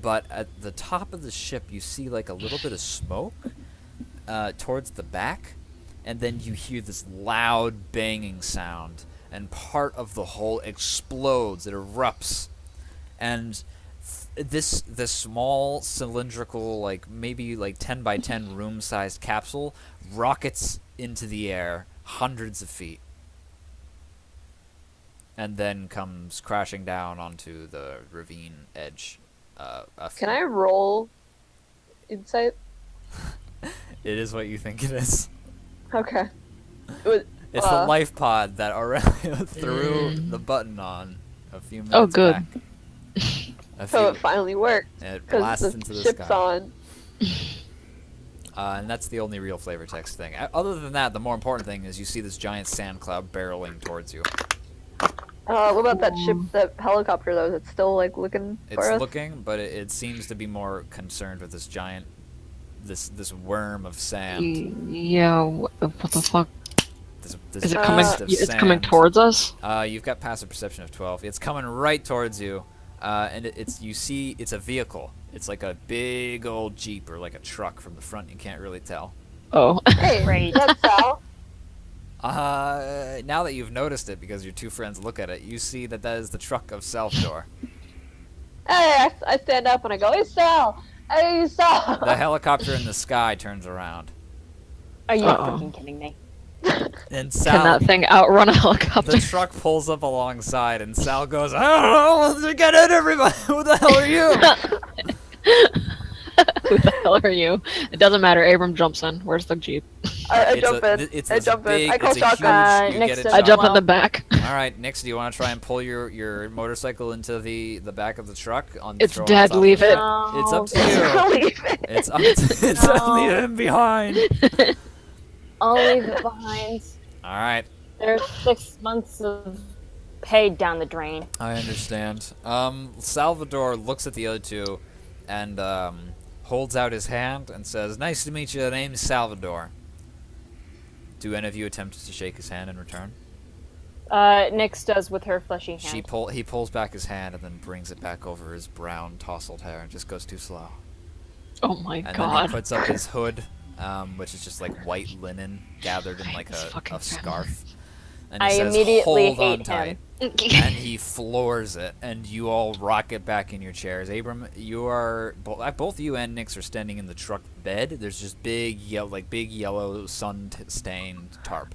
But at the top of the ship, you see like a little bit of smoke towards the back, and then you hear this loud banging sound, and part of the hull explodes. It erupts, and this small cylindrical, like maybe like 10 by 10 room-sized capsule rockets into the air hundreds of feet, and then comes crashing down onto the ravine edge. Can I roll insight? It is what you think it is. Okay. It was, It's the life pod that Aurelio threw the button on a few minutes Oh, good. back. so it finally worked. And it Because blasts the into the ship's sky. on. And that's the only real flavor text thing. Other than that, the more important thing is you see this giant sand cloud barreling towards you. What about that ship, that helicopter though? Is it still like looking It's for us? looking, but it seems to be more concerned with this giant, this worm of sand. Yeah, what the fuck? This Is it coming? mist of It's coming sand. towards us? You've got passive perception of 12. It's coming right towards you, and you see it's a vehicle. It's like a big old Jeep or like a truck from the front. You can't really tell. Oh. Hey, Great. that's Sal. Now that you've noticed it, because your two friends look at it, you see that is the truck of Salvador. Hey, I stand up and I go, hey Sal! Hey Sal! The helicopter in the sky turns around, Are you Uh-oh. freaking kidding me? and Can Sal. that thing outrun a helicopter? The truck pulls up alongside, and Sal goes, "I don't know, get in, everybody! Who the hell are you?" Who the hell are you? It doesn't matter. Abram jumps in. Where's the jeep? I jump in. It's I this jump in. big, I call it's a shotgun. huge. You Next get it. to- I jump in Well- the back. All right, Nix, do you want to try and pull your motorcycle into the back of the truck? It's throw on dead, top of leave it. No. It's up to you. Leave it. It's up to it's No. leave him behind. I'll leave it behind. All right, There's 6 months of pay down the drain. I understand. Salvador looks at the other two, and holds out his hand and says, "Nice to meet you. The name's Salvador." Do any of you attempt to shake his hand in return? Nyx does with her fleshy hand. He pulls back his hand and then brings it back over his brown tousled hair and just goes too slow. Oh my And then he god. puts up his hood, which is just like white linen gathered in I hate like this fucking a scarf. And I he says, immediately "Hold on hate tight." him. And he floors it, and you all rocket back in your chairs. Abram, you are both you and Nyx are standing in the truck bed. There's just big yellow sun-stained tarp,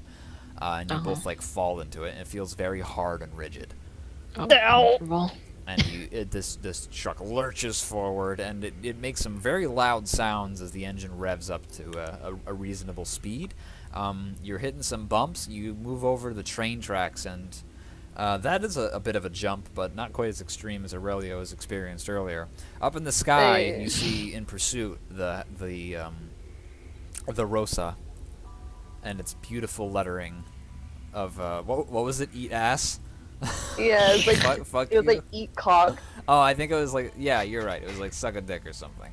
and you both like fall into it, and it feels very hard and rigid. Oh, comfortable. And this truck lurches forward, and it makes some very loud sounds as the engine revs up to a reasonable speed. You're hitting some bumps. You move over the train tracks, and that is a bit of a jump, but not quite as extreme as Aurelio has experienced earlier. Up in the sky, Hey. you see in pursuit the Rosa, and its beautiful lettering of what was it? Eat ass. Yeah, it's like fuck it was you. like eat cock. Oh, I think it was like, yeah, you're right. It was like suck a dick or something.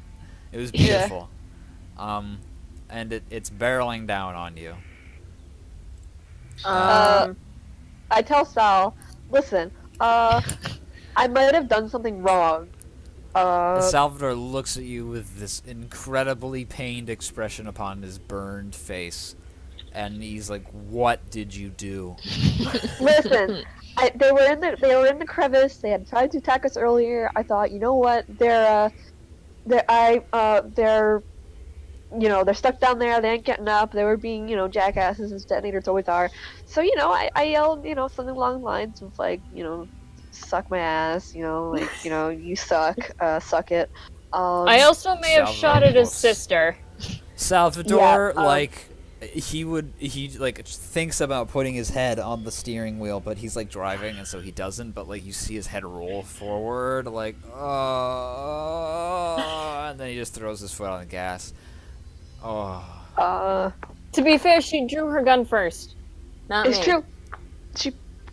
It was beautiful. And it's barreling down on you. I tell Sal, listen, I might have done something wrong. Salvador looks at you with this incredibly pained expression upon his burned face. And he's like, "What did you do?" Listen, they were in the crevice. They had tried to attack us earlier. I thought, you know what? They're stuck down there. They ain't getting up. They were being, jackasses as detonators always are. So, I yelled, something along the lines of like, suck my ass. You suck. Suck it. I also may have Salvador shot at his looks- sister. Salvador, Yeah, he thinks about putting his head on the steering wheel, but he's like driving, and so he doesn't. But like you see his head roll forward, like and then he just throws his foot on the gas. Oh, To be fair, she drew her gun first. Not it's me. true.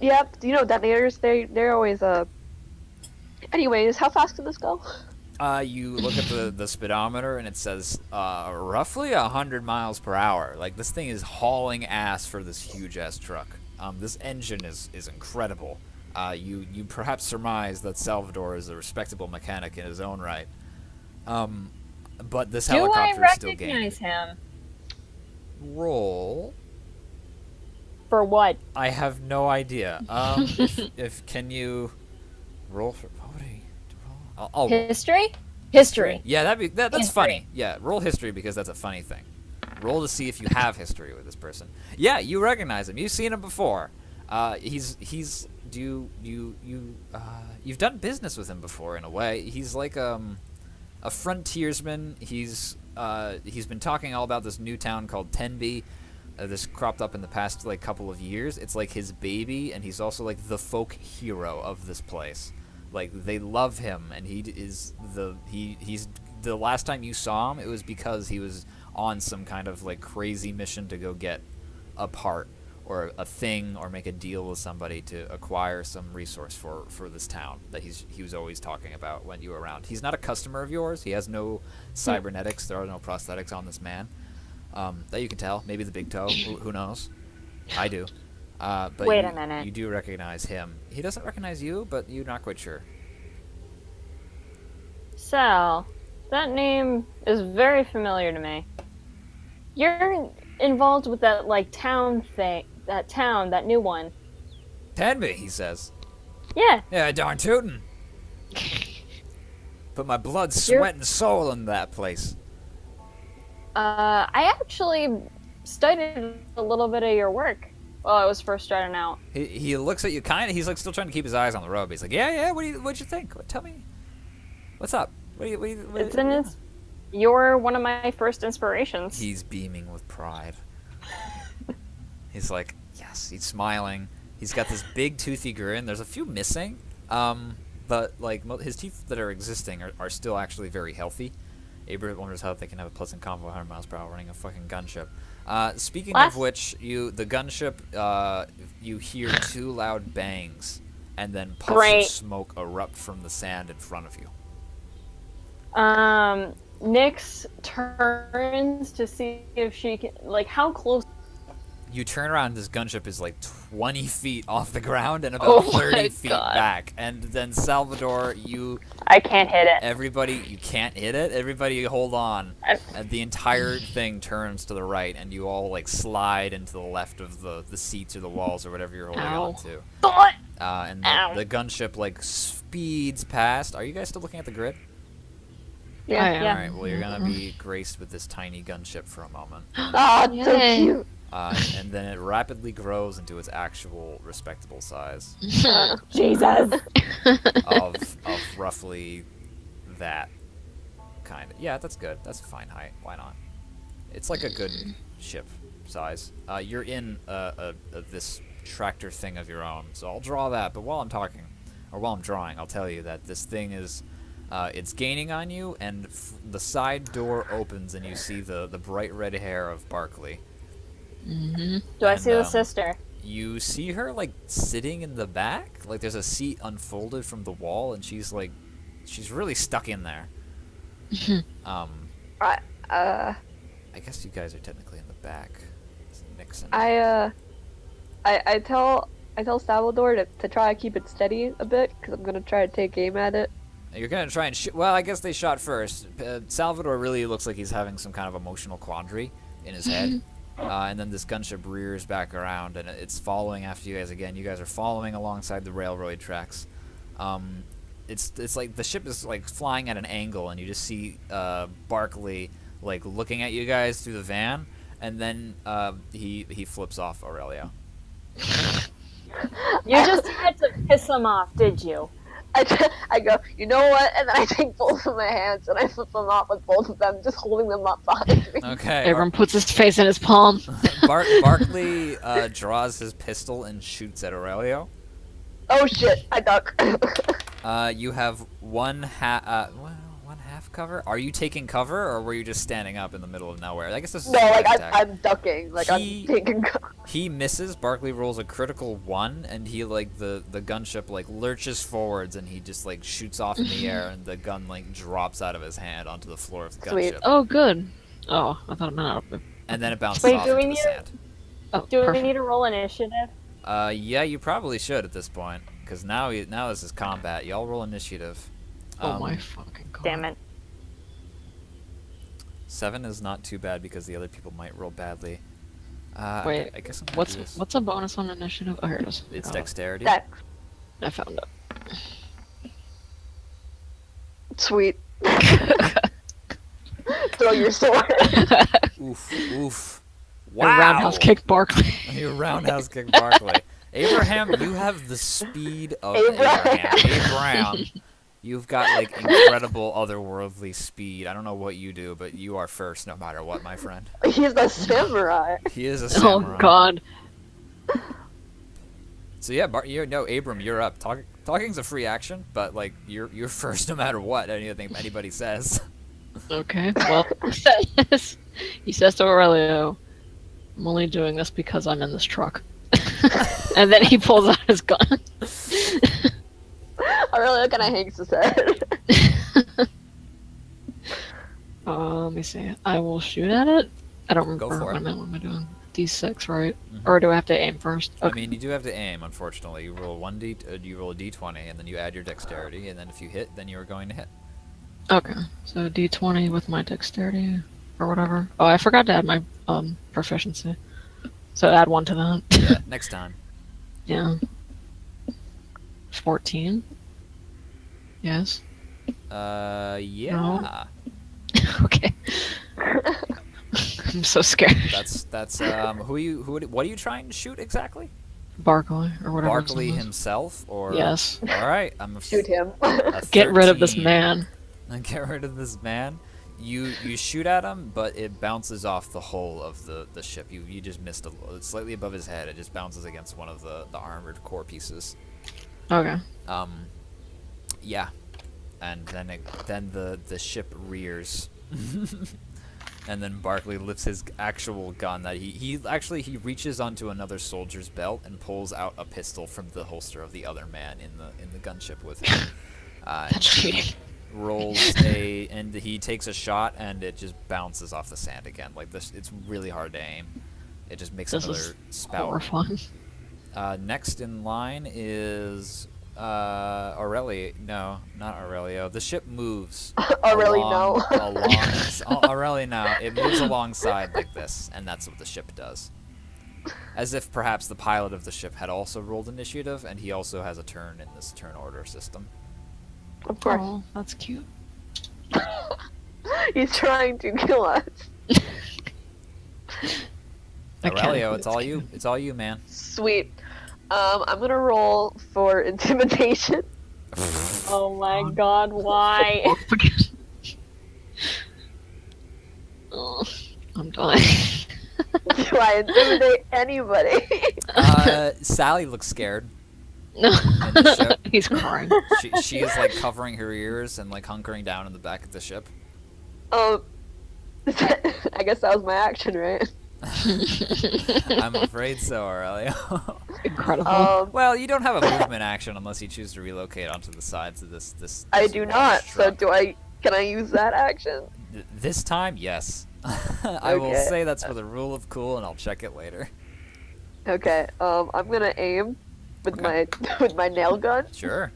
Yep. Detonators. They're always Anyways, how fast can this go? you look at the speedometer, and it says roughly 100 miles per hour. Like this thing is hauling ass for this huge ass truck. This engine is incredible. You perhaps surmise that Salvador is a respectable mechanic in his own right. But this Do I helicopter is still gaining. recognize him? Roll. For what? I have no idea. if can you roll for what would I roll? I'll roll. History? History. Yeah, that's History. funny. Yeah, roll history because that's a funny thing. Roll to see if you have history with this person. Yeah, you recognize him. You've seen him before. You've done business with him before in a way. He's like a frontiersman. He's been talking all about this new town called Tenby. This cropped up in the past like couple of years. It's like his baby, and he's also like the folk hero of this place. Like they love him, and he's the last time you saw him, it was because he was on some kind of like crazy mission to go get a part or a thing or make a deal with somebody to acquire some resource for this town that he was always talking about when you were around. He's not a customer of yours. He has no cybernetics. There are no prosthetics on this man. That you can tell. Maybe the big toe. Who knows? I do. But Wait a minute. You do recognize him. He doesn't recognize you, but you're not quite sure. Sal, that name is very familiar to me. You're involved with that town thing. That new one. Tenby, he says. Yeah. Yeah, darn tootin'. Put my blood, sweat, and soul in that place. I actually studied a little bit of your work while I was first starting out. He looks at you kind of. He's like still trying to keep his eyes on the road. But he's like, yeah. What'd you think? Tell me. What's up? You're one of my first inspirations. He's beaming with pride. He's like, yes. He's smiling. He's got this big toothy grin. There's a few missing, but like his teeth that are existing are still actually very healthy. Abra wonders how they can have a pleasant convo 100 miles per hour running a fucking gunship. Speaking of which, the gunship, you hear 2 loud bangs, and then puffs Great. of smoke erupt from the sand in front of you. Nyx turns to see if she can, like, how close. You turn around, this gunship is like 20 feet off the ground and about Oh 30 my feet God. back. And then Salvador, I can't hit it. everybody, you can't hit it. Everybody hold on. And the entire thing turns to the right, and you all like slide into the left of the seats or the walls or whatever you're holding Ow. on to. Thought. And Ow. the gunship like speeds past. Are you guys still looking at the grid? Yeah. I am. Yeah. All right. Well, you're gonna be graced with this tiny gunship for a moment. Ah, so Yay. cute. And then it rapidly grows into its actual respectable size Jesus. of roughly that kind of. Yeah, that's good. That's a fine height. Why not? It's like a good ship size. You're in this tractor thing of your own, so I'll draw that. But while I'm talking, or while I'm drawing, I'll tell you that this thing is. It's gaining on you, and the side door opens, and you see the bright red hair of Barkley. Mm-hmm. Do I And, see the sister? You see her like sitting in the back, like there's a seat unfolded from the wall, and she's really stuck in there. I I guess you guys are technically in the back. It's Nixon. I tell Salvador to try to keep it steady a bit because I'm gonna try to take aim at it. You're gonna try and shoot. Well, I guess they shot first. Salvador really looks like he's having some kind of emotional quandary in his head. And then this gunship rears back around, and it's following after you guys again. You guys are following alongside the railroad tracks. It's like the ship is like flying at an angle, and you just see Barkley like looking at you guys through the van, and then he flips off Aurelio. You just had to piss him off, did you? I go, you know what? And then I take both of my hands and I flip them off with both of them, just holding them up behind me. Okay. Everyone puts his face in his palm. Barkley draws his pistol and shoots at Aurelio. Oh shit! I duck. You have one half cover. Are you taking cover, or were you just standing up in the middle of nowhere? I guess this is No, a like attack. I'm ducking. Like He- I'm taking. He misses. Barkley rolls a critical 1, and he like the gunship like lurches forwards, and he just like shoots off in the air, and the gun like drops out of his hand onto the floor of the Sweet. gunship, Oh, good. Oh, I thought it meant out of it. and then it bounces Wait, off do we into the need sand. Oh, Do perfect. we need to roll initiative? Yeah, you probably should at this point, because now this is combat. Y'all roll initiative. Oh my fucking god. Damn it. 7 is not too bad because the other people might roll badly. Wait, I guess I'm gonna What's do this. what's a bonus on initiative? Oh, here it is. It's Oh, dexterity. Dex. I found it. Sweet. Throw your sword. Oof, oof. A roundhouse kick Barkley. You roundhouse kick Barkley. Abraham, you have the speed of Abraham. Abraham. You've got like incredible otherworldly speed. I don't know what you do, but you are first no matter what, my friend. He's a samurai. He is a Oh samurai. god. So yeah, Abram, you're up. Talking's a free action, but like you're first no matter what anything anybody says. Okay. Well, he says to Aurelio, "I'm only doing this because I'm in this truck." And then he pulls out his gun. I really kind of hangs his head. Let me see. I will shoot at it. I don't Go remember for it. what am I doing. D6, right? Mhm. Or do I have to aim first? I mean, you do have to aim. Unfortunately, you roll you roll a d20, and then you add your dexterity, and then if you hit, then you're going to hit. Okay. So D20 with my dexterity or whatever. Oh, I forgot to add my proficiency. So add 1 to that. Yeah, next time. Yeah. 14. Yes. Yeah. Okay. I'm so scared. That's what are you trying to shoot exactly? Barkley or whatever. his Barkley name is. himself, or Yes. All right, I'm Shoot him. a Get rid of this 13. man. Get rid of this man. You shoot at him, but it bounces off the hull of the ship. You just missed slightly above his head. It just bounces against one of the armored core pieces. Okay. Yeah, and then the ship rears, and then Barkley lifts his actual gun that he reaches onto another soldier's belt and pulls out a pistol from the holster of the other man in the gunship with him. That's cheating. And he takes a shot and it just bounces off the sand again. Like this, it's really hard to aim. It just makes This another is spout. horrifying. Next in line is Aurelio. No, not Aurelio. The ship moves. Aurelio, no. Aurelio, no. It moves alongside like this, and that's what the ship does. As if perhaps the pilot of the ship had also rolled initiative, and he also has a turn in this turn order system. Of course. Oh, that's cute. He's trying to kill us. Aurelio, it's all you. It's all you, man. Sweet. I'm gonna roll for intimidation. Oh my god, why? Oh, I'm dying. Do I intimidate anybody? Sally looks scared. No, In the ship. he's crying. She is like covering her ears and like hunkering down in the back of the ship. I guess that was my action, right? I'm afraid so, Aurelio. Incredible. Well, you don't have a movement action unless you choose to relocate onto the sides of this I do large not. So truck. can I use that action? This time, yes. I will Okay. say that's for the rule of cool, and I'll check it later. Okay. I'm gonna aim with Okay. my nail gun. Sure.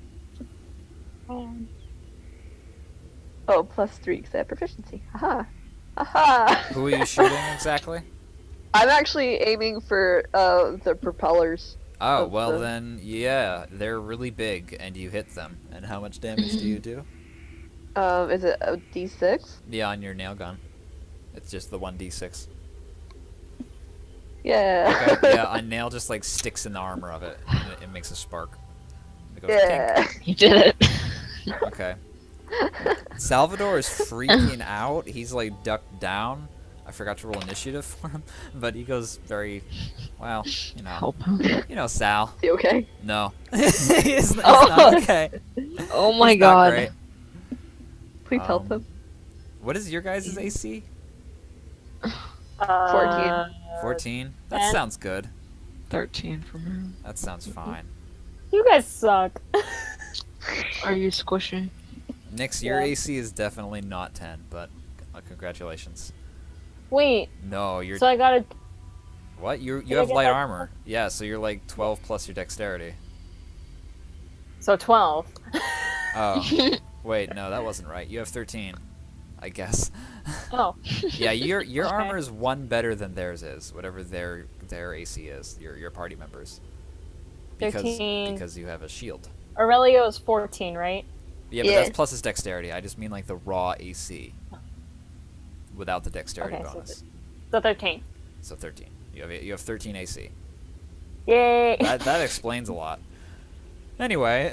Oh, +3 because I have proficiency. Haha. Haha. Who are you shooting exactly? I'm actually aiming for the propellers. Oh, Of well the- then, yeah, they're really big, and you hit them. And how much damage do you do? Is it a D6? Yeah, on your nail gun. It's just the 1d6. Yeah. Okay, yeah, a nail just like sticks in the armor of it, and it makes a spark. It goes Yeah. You did it. tink. Okay. Salvador is freaking out. He's like ducked down. I forgot to roll initiative for him, but he goes very, well, Help him. Sal. Is he okay? No, he's Oh. not okay. Oh my He's not god. great. Please help Um, him. What is your guys' AC? 14. 14. That 10. sounds good. 13 for me. That sounds fine. You guys suck. Are you squishy? Nix, your Yeah. AC is definitely not 10, but congratulations. Wait, No, you're so I gotta. what? You I have get light like- armor. Yeah, so you're like 12 plus your dexterity. So 12. Oh, wait, no, that wasn't right. You have 13, I guess. Oh. Yeah, your Okay. armor is one better than theirs is, whatever their AC is. Your party members. 13. Because you have a shield. Aurelio is 14, right? Yeah, but Yeah. that's plus his dexterity. I just mean like the raw AC. Without the dexterity Okay, so bonus. So 13. So 13. You have 13 AC. Yay! That explains a lot. Anyway,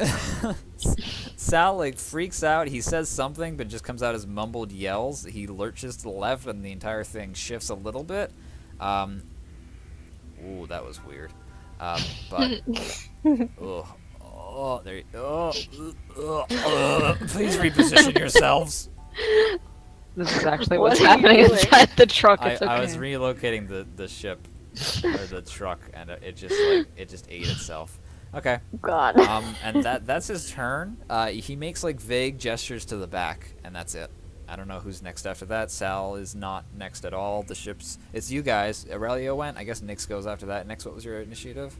Sal like freaks out. He says something, but just comes out as mumbled yells. He lurches to the left, and the entire thing shifts a little bit. Ooh, that was weird. But ugh. Oh, there. Please reposition yourselves. This is actually What what's are you happening doing? inside the truck. I, It's okay. I was relocating the ship or the truck, and it just ate itself. Okay. God. And that's his turn. He makes like vague gestures to the back, and that's it. I don't know who's next after that. Sal is not next at all. It's you guys. Aurelio went. I guess Nix goes after that. Nix, what was your initiative?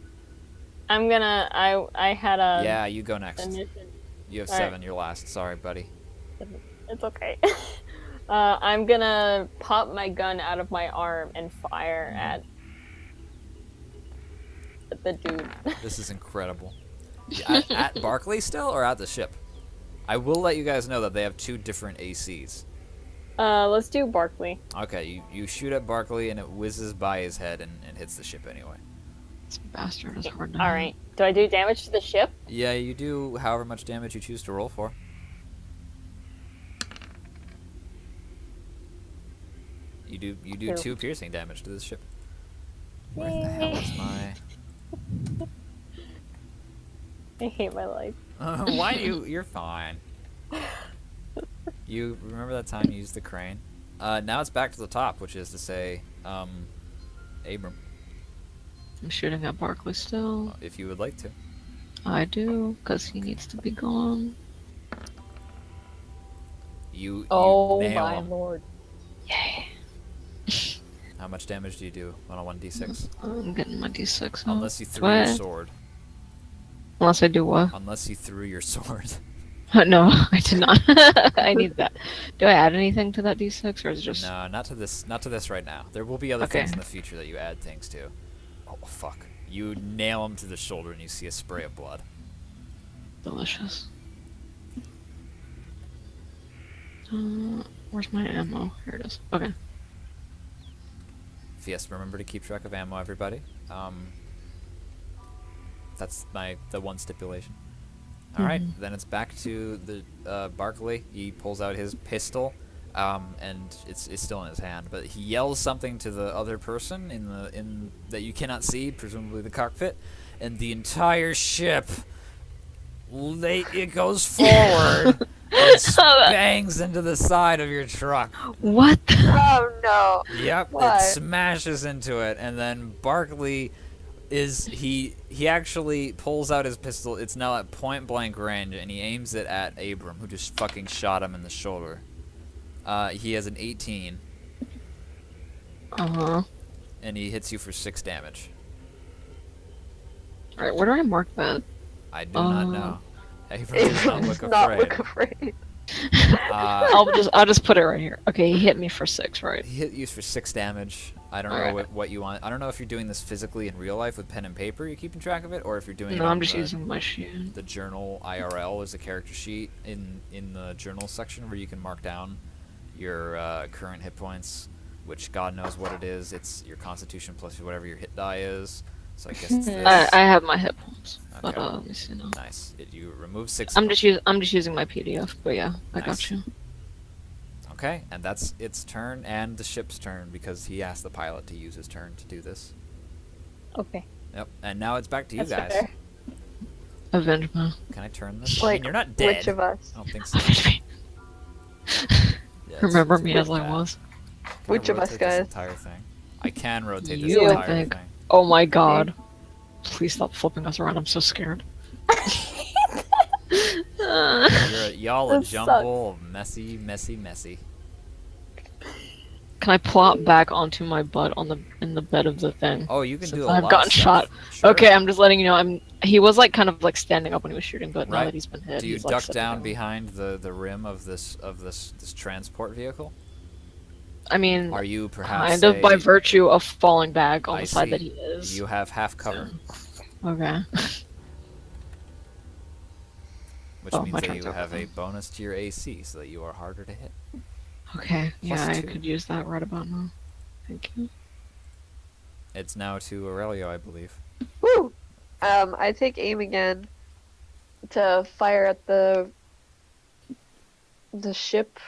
I'm gonna. I had a. Yeah, you go next. initiative. You have All right. 7. You're last. Sorry, buddy. It's okay. I'm gonna pop my gun out of my arm and fire at the dude. This is incredible. At Barkley still, or at the ship? I will let you guys know that they have 2 different ACs. Let's do Barkley. Okay, you shoot at Barkley, and it whizzes by his head and hits the ship anyway. This bastard is hard to All right. Do I do damage to the ship? Yeah, you do however much damage you choose to roll for. You do Cool. 2 piercing damage to this ship. Where the hell is my? I hate my life. Why do you? You're fine. You remember that time you used the crane? Now it's back to the top, which is to say, Abram, I'm shooting at Barkley still. if you would like to. I do, because he needs to be gone. You Oh nail my him. lord. Yay. How much damage do you do on a 1d6? I'm getting my d6 out. Unless you threw your What? sword. Unless I do what? Unless you threw your sword. No, I did not. I need that. Do I add anything to that d6, or is it just... No, not to this. Not to this right now. There will be other Okay. things in the future that you add things to. Oh fuck! You nail him to the shoulder, and you see a spray of blood. Delicious. Where's my ammo? Here it is. Okay. Yes, remember to keep track of ammo, everybody. That's the one stipulation. All right, then it's back to the Barkley. He pulls out his pistol, and it's still in his hand. But he yells something to the other person in that you cannot see, presumably the cockpit, and the entire ship. It goes forward and bangs into the side of your truck. What the... Oh no. Yep, Why? it smashes into it, and then Barkley he actually pulls out his pistol. It's now at point blank range, and he aims it at Abram, who just fucking shot him in the shoulder. He has an 18, Uh-huh. and he hits you for 6 damage. Alright, where do I mark that? I do not know. Abram does not look afraid. Look afraid. I'll just put it right here. Okay, he hit me for 6, right? He hit you for 6 damage. I don't know Alright. what you want. I don't know if you're doing this physically in real life with pen and paper, you're keeping track of it, or if you're doing it No, on I'm just the, using my shield. the journal IRL is a character sheet in the journal section where you can mark down your current hit points, which God knows what it is. It's your Constitution plus whatever your hit die is. So I guess it's this. I have my hit points, but Okay. let me see now. Nice. You remove 6. I'm just using my PDF, but yeah, I Nice. got you. Okay, and that's its turn and the ship's turn because he asked the pilot to use his turn to do this. Okay. Yep. And now it's back to you That's guys. fair. Avenge me. Can I turn this? I mean, Like, you're not dead. which of us? I don't think so. Avenge me. Yeah, Remember it's me as I was. Can I Which of us, rotate this guys? entire thing? I can rotate this You, I entire think. thing. Oh my god. Please stop flipping us around, I'm so scared. Y'all a This jumble of messy, messy, messy. Can I plop back onto my butt in the bed of the thing? Oh, you can Since do a I've lot gotten of stuff. shot. Sure. Okay, I'm just letting you know. He was like kind of like standing up when he was shooting, but now Right. that he's been hit, Do you he's like duck sitting down down. behind the rim of this transport vehicle? I mean, Are you perhaps kind of by a- virtue of falling back on I the side see. that he is. You have half cover, Okay. which Oh, means my that turn's you over have a then. bonus to your AC, so that you are harder to hit. Okay. Yeah, I 2. could use that right about now. Thank you. It's now to Aurelio, I believe. Woo! I take aim again to fire at the ship.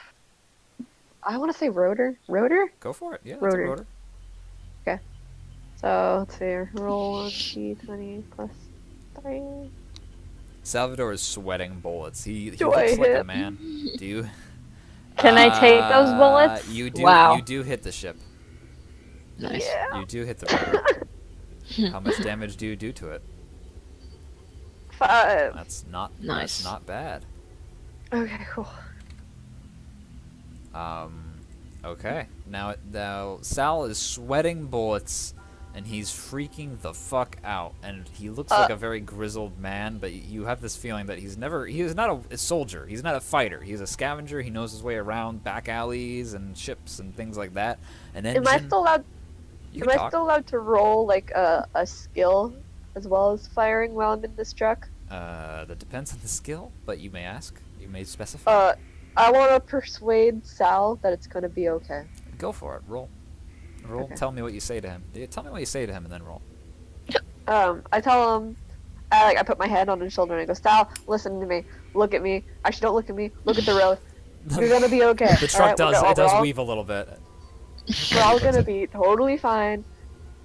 I want to say rotor. Rotor? Go for it. Yeah, that's Rotor. a rotor. So let's see. Roll 1d20 plus 3. Salvador is sweating bullets. He Do looks I like a hit? man. Do you? Can I take those bullets? You do. Wow. You do hit the ship. Nice. Yeah. You do hit the rotor. How much damage do you do to it? 5. That's not. Nice. That's not bad. Okay, cool. Okay. Now Sal is sweating bullets, and he's freaking the fuck out. And he looks like a very grizzled man, but you have this feeling that he is not a soldier. He's not a fighter. He's a scavenger. He knows his way around back alleys and ships and things like that. An engine. Am I still allowed? You Am can I talk. still allowed to roll like a skill as well as firing while I'm in this truck? That depends on the skill, but you may ask. You may specify. I want to persuade Sal that it's gonna be okay. Go for it. Roll. Roll. Okay. Tell me what you say to him. Tell me what you say to him, and then roll. I tell him, I put my hand on his shoulder and I go, Sal, listen to me, look at me. Actually, don't look at me. Look at the road. You're gonna be okay. The truck Alright, does we're it does all- weave a little bit. We're all gonna be totally fine.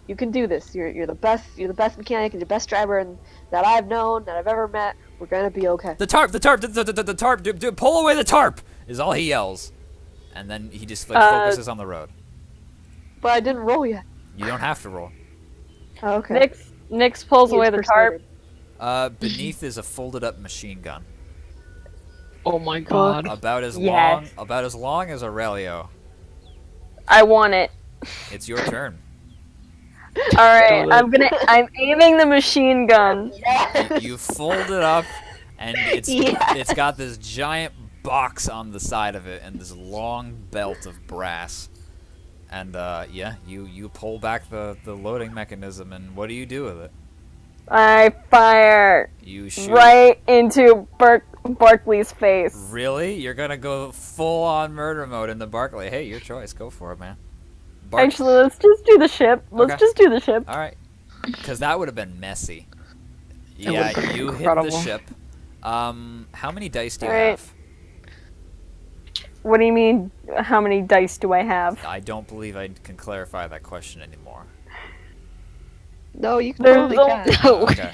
You can do this. You're the best. You're the best mechanic and the best driver that I've known, that I've ever met. We're gonna be okay. The tarp, the tarp, pull away the tarp, is all he yells. And then he just like focuses on the road. But I didn't roll yet. You don't have to roll. Oh, okay. Nix pulls He away is the tarp. persuaded. Beneath is a folded up machine gun. Oh my god. About as Yes. long as Aurelio. I want it. It's your turn. All right, Got it. I'm aiming the machine gun. You fold it up, and it's got this giant box on the side of it, and this long belt of brass. And yeah, you pull back the loading mechanism, and what do you do with it? I fire You shoot. right into Barkley's face. Really? You're gonna go full on murder mode in the Barkley? Hey, your choice. Go for it, man. Actually, let's just do the ship. Let's Okay. just do the ship. All right, because that would have been messy. It Yeah, would be you incredible. hit the ship. How many dice do you Alright. have? What do you mean? How many dice do I have? I don't believe I can clarify that question anymore. No, you can There's totally no- can. No. Okay.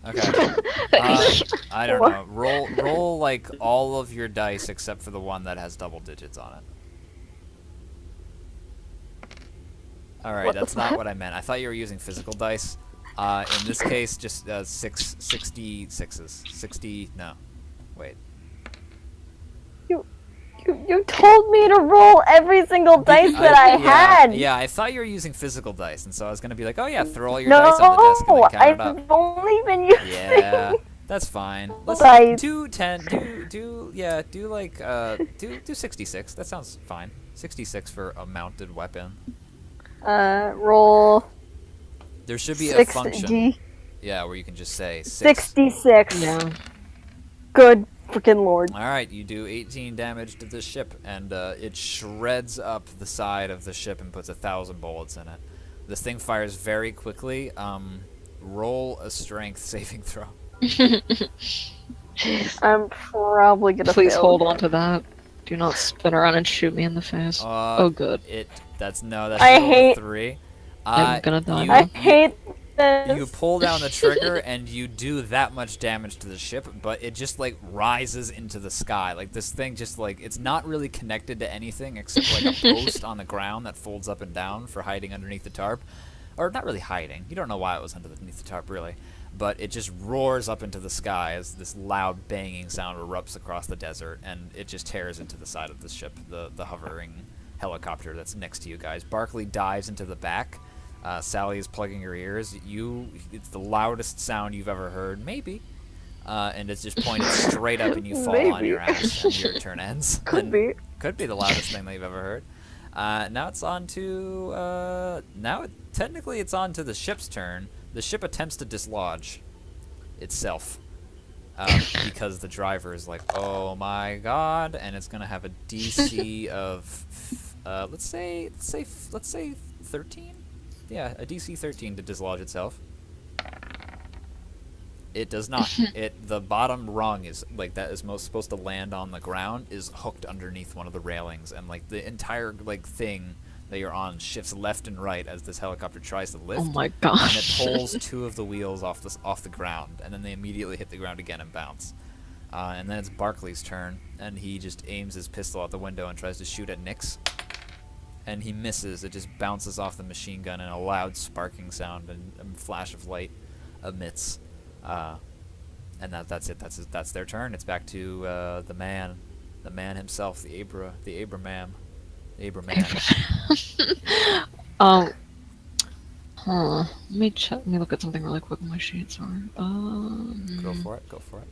Okay. I don't know. Roll like all of your dice except for the one that has double digits on it. All right, What the that's not fuck? what I meant. I thought you were using physical dice. In this case, just 66s. 60. No, wait. You told me to roll every single dice that I had. Yeah, I thought you were using physical dice, and so I was gonna be like, oh yeah, throw all your dice on the desk and No, then count it up. I've only been using. Yeah, that's fine. Let's Dice. do 10. Do 66. That sounds fine. 66 for a mounted weapon. Roll There should be a 6D. function. Yeah, where you can just say 6. 66. Yeah. Good freaking lord. All right, you do 18 damage to the ship, and it shreds up the side of the ship and puts 1,000 bullets in it. This thing fires very quickly. Roll a strength saving throw. I'm probably gonna Please fail. hold on to that. Do not spin around and shoot me in the face. Oh, good. That's I roll a hate- 3. I'm gonna die. You, I you- hate this. You pull down the trigger and you do that much damage to the ship, but it just like rises into the sky. Like this thing just like it's not really connected to anything except like a post on the ground that folds up and down for hiding underneath the tarp. Or not really hiding. You don't know why it was underneath the tarp really. But it just roars up into the sky as this loud banging sound erupts across the desert, and it just tears into the side of the ship, the hovering helicopter that's next to you guys. Barkley dives into the back. Sally is plugging her ears. It's the loudest sound you've ever heard, maybe. And it's just pointed straight up, and you fall on Maybe. your ass, and your turn ends. Could And be. Could be the loudest thing that you've ever heard. Now it's on to technically it's on to the ship's turn. The ship attempts to dislodge itself because the driver is like, "Oh my god!" and it's gonna have a DC of let's say 13. Yeah, a DC 13 to dislodge itself. It does not. The bottom rung is like that is most supposed to land on the ground is hooked underneath one of the railings, and like the entire like thing that you're on shifts left and right as this helicopter tries to lift. Oh my And it gosh. pulls 2 of the wheels off the ground, and then they immediately hit the ground again and bounce. And then it's Barkley's turn, and he just aims his pistol out the window and tries to shoot at Nix. And he misses. It just bounces off the machine gun, and a loud sparking sound and a flash of light emits. And that's it. That's their turn. It's back to the man himself, the Abraham. Huh. Let me check. Let me look at something really quick on my sheet. Sorry. Go for it. Go for it.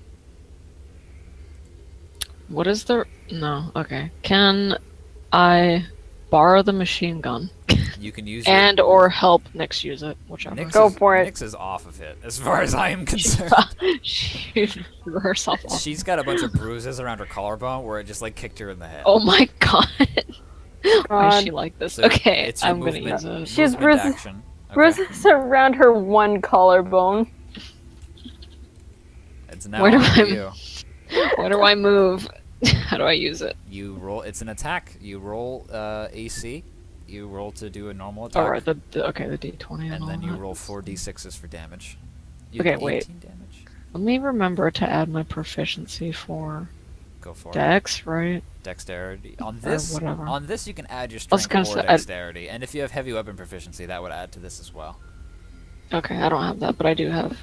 What is the? No. Okay. Can I borrow the machine gun You can use and or help Nix use it, whichever. Nix Go is, for it. Nix is off of it, as far as I am concerned. She threw herself off. She's got a bunch of bruises around her collarbone where it just like kicked her in the head. Oh my god. Why is she God. like this? So okay, it's your I'm gonna movement- use it. She has movement bruises- action. Okay. Bruises around her one collarbone. It's now Where do on to I- you. Where do I move? How do I use it? You roll. It's an attack. You roll AC. you roll to do a normal attack. All right. Okay, the D20 and all then you that. roll 4d6s for damage. You Okay, get wait. 18 damage. Let me remember to add my proficiency for Go for it. Dex, right? Dexterity. On Or this, whatever. on this you can add your was strength gonna or say, dexterity, and if you have heavy weapon proficiency, that would add to this as well. Okay, I don't have that, but I do have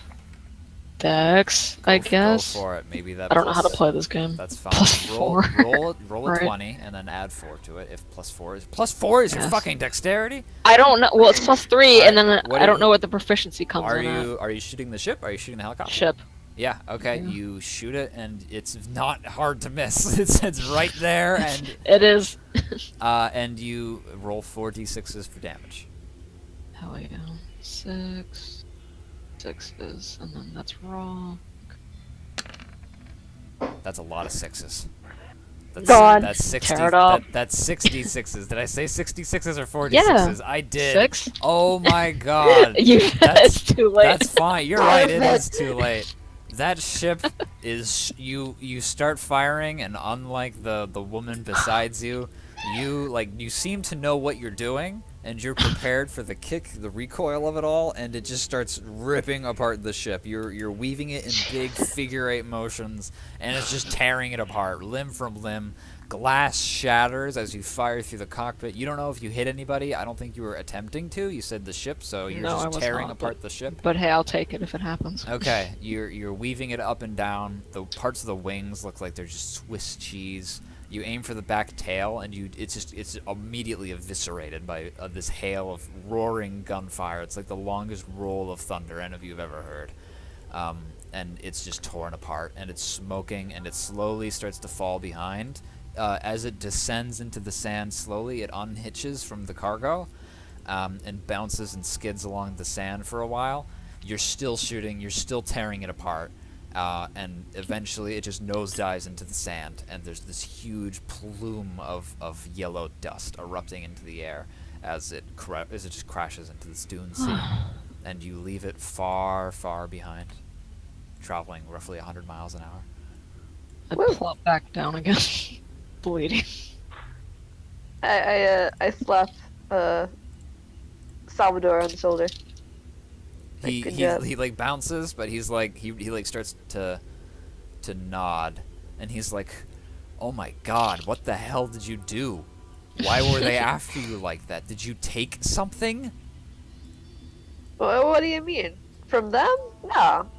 Dex, I Go guess. for it. Maybe that. I don't know how to plus- play this game. That's fine. Plus roll, 4. roll a Right. 20 and then add 4 to it. If plus 4 is your Yes. fucking dexterity. I don't know. Well, it's plus 3, and then What I are don't you- know what the proficiency comes Are in at. you shooting the ship? Are you shooting the helicopter? Ship. Yeah. Okay. Yeah. You shoot it, and it's not hard to miss. it's right there, and It is. and you roll 4d6s for damage. Hell yeah. 6. 6s, and then that's raw. That's a lot of 6s. That's, God. That's 60. Tear it up. That's 66s. Did I say 66s or 46s? Yeah. I did. 6? Oh my god. You That's- it's too late. That's fine. You're right. It is too late. That ship is you start firing, and unlike the woman besides you, you seem to know what you're doing, and you're prepared for the kick, the recoil of it all, and it just starts ripping apart the ship. You're weaving it in big figure 8 motions, and it's just tearing it apart, limb from limb. Glass shatters as you fire through the cockpit. You don't know if you hit anybody. I don't think you were attempting to. You said the ship, so you're No, I just was tearing not, apart the ship. But hey, I'll take it if it happens. Okay, you're weaving it up and down. The parts of the wings look like they're just Swiss cheese. You aim for the back tail, and it's immediately eviscerated by this hail of roaring gunfire. It's like the longest roll of thunder any of you have ever heard. And it's just torn apart, and it's smoking, and it slowly starts to fall behind. As it descends into the sand slowly, it unhitches from the cargo and bounces and skids along the sand for a while. You're still shooting, you're still tearing it apart, and eventually it just nosedives into the sand, and there's this huge plume of yellow dust erupting into the air as it just crashes into this dune sea, and you leave it far, far behind, traveling roughly 100 miles an hour. I plop back down again, bleeding. I slap Salvador on the shoulder. He Good job. he like bounces, but he's like he like starts to nod, and he's like, "Oh my God, what the hell did you do? Why were they after you like that? Did you take something?" Well, what do you mean? From them? No.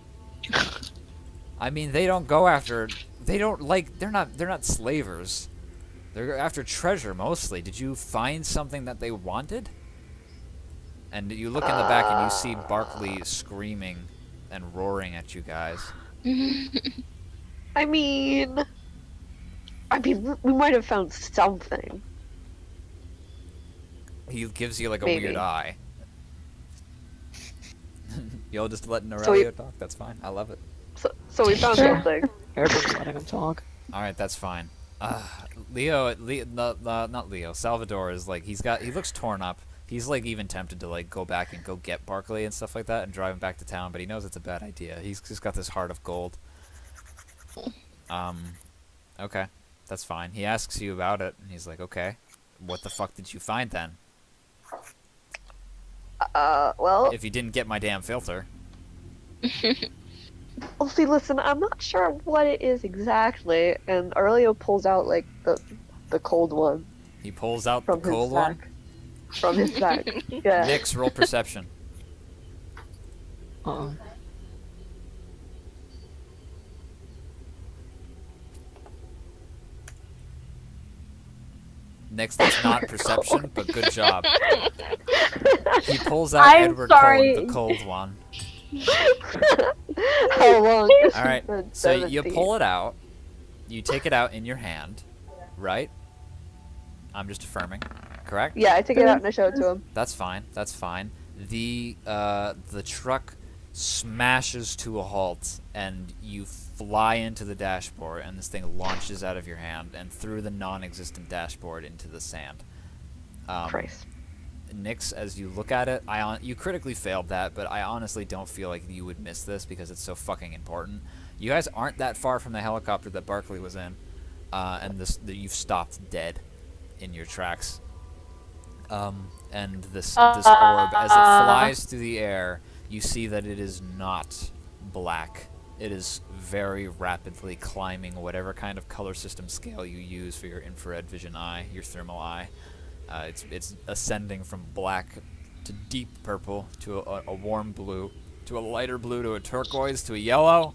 I mean, they don't go after. They don't like. They're not slavers. They're after treasure mostly. Did you find something that they wanted? And you look in the back and you see Barkley screaming and roaring at you guys. I mean, we might have found something. He gives you like a Maybe. weird eye. You'll just let So we- Norelio talk. That's fine. I love it. So we found Sure. something. Everyone's letting him talk. All right, that's fine. Not Leo. Salvador is like he looks torn up. He's like even tempted to like go back and go get Barkley and stuff like that and drive him back to town, but he knows it's a bad idea. He's just got this heart of gold. Okay, that's fine. He asks you about it, and he's like, okay, what the fuck did you find then? Well, If you didn't get my damn filter. well, see, listen, I'm not sure what it is exactly, and Aurelio pulls out like the cold one He pulls out from the cold his one. sack. From his sack. Yeah. Nix, roll perception. Uh-oh. Nix, that's not perception, but good job. He pulls out I'm Edward sorry. Cullen, the cold one. How long? All right, so you pull it out. You take it out in your hand, right? I'm just affirming, correct? Yeah, I take it out and I show it to him. That's fine. That's fine. The truck smashes to a halt, and you fly into the dashboard, and this thing launches out of your hand and through the non-existent dashboard into the sand. Christ. Nix, as you look at it, you critically failed that, but I honestly don't feel like you would miss this because it's so fucking important. You guys aren't that far from the helicopter that Barkley was in, and you've stopped dead in your tracks. And this orb, as it flies through the air, you see that it is not black. It is very rapidly climbing whatever kind of color system scale you use for your infrared vision eye, your thermal eye. It's ascending from black to deep purple to a warm blue to a lighter blue to a turquoise to a yellow.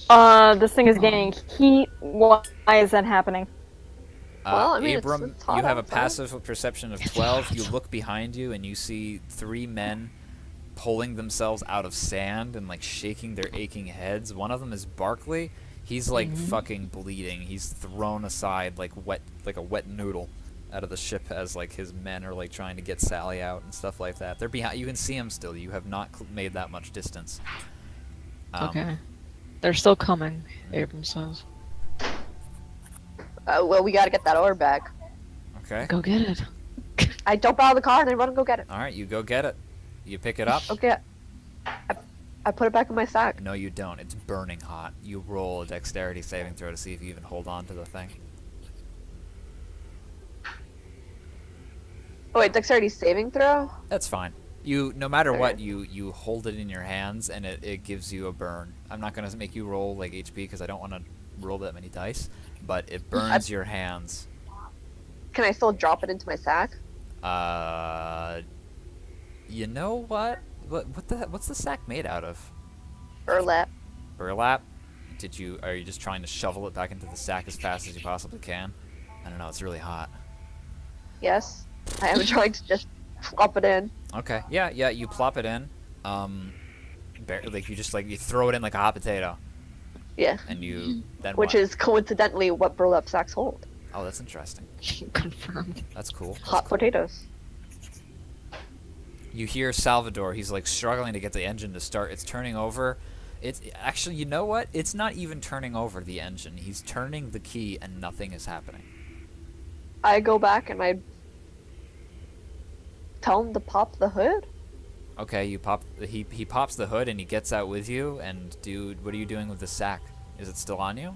This thing is gaining heat. Why is that happening? Well, I mean, Abram, it's hot you have a outside. passive perception of 12. You look behind you and you see 3 men pulling themselves out of sand and like shaking their aching heads. One of them is Barkley. He's like fucking bleeding. He's thrown aside like a wet noodle out of the ship as like his men are like trying to get Sally out and stuff like that. They're behind. You can see them still. You have not made that much distance. Okay. They're still coming, Abram says. Well, we gotta get that orb back. Okay. Go get it. I jump out of the car and I run and go get it. All right. You go get it. You pick it up. Okay. I put it back in my sack. No, you don't. It's burning hot. You roll a dexterity saving throw to see if you even hold on to the thing. Oh wait, dexterity saving throw? That's fine. No matter what, you hold it in your hands and it gives you a burn. I'm not gonna make you roll like HP because I don't want to roll that many dice, but it burns your hands. Can I still drop it into my sack? You know what? What's the sack made out of? Burlap. Burlap? Are you just trying to shovel it back into the sack as fast as you possibly can? I don't know. It's really hot. Yes. I am trying to just plop it in. Okay. Yeah. You plop it in. You throw it in like a hot potato. Yeah. And you then Which what? is coincidentally what burlap sacks hold. Oh, that's interesting. Confirmed. That's cool. That's Hot cool. potatoes. You hear Salvador. He's like struggling to get the engine to start. It's turning over. It's actually, you know what? It's not even turning over the engine. He's turning the key and nothing is happening. I go back and I tell him to pop the hood. Okay, you pop. He pops the hood and he gets out with you. And dude, what are you doing with the sack? Is it still on you?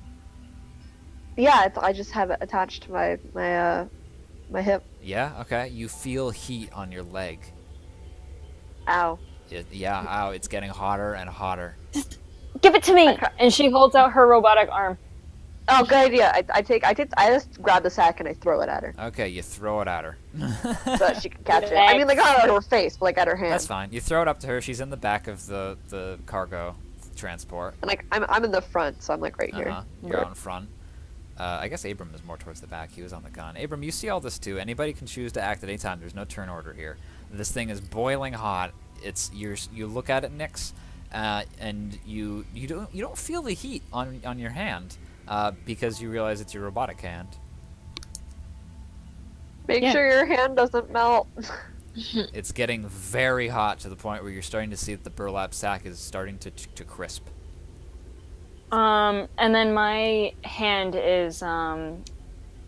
Yeah, I just have it attached to my hip. Yeah. Okay. You feel heat on your leg. Ow. Ow! It's getting hotter and hotter. Give it to me! Okay. And she holds out her robotic arm. Oh, good idea. I just grab the sack and I throw it at her Okay, you throw it at her. so that she can catch it. I mean, like not at her face, but like at her hand. That's fine. You throw it up to her. She's in the back of the cargo transport. And like I'm in the front, so I'm like right here. You're out in front. I guess Abram is more towards the back. He was on the gun. Abram, you see all this too. Anybody can choose to act at any time. There's no turn order here. This thing is boiling hot. You look at it, Nix, and you don't feel the heat on your hand because you realize it's your robotic hand. Make sure your hand doesn't melt. It's getting very hot to the point where you're starting to see that the burlap sack is starting to crisp. And then my hand is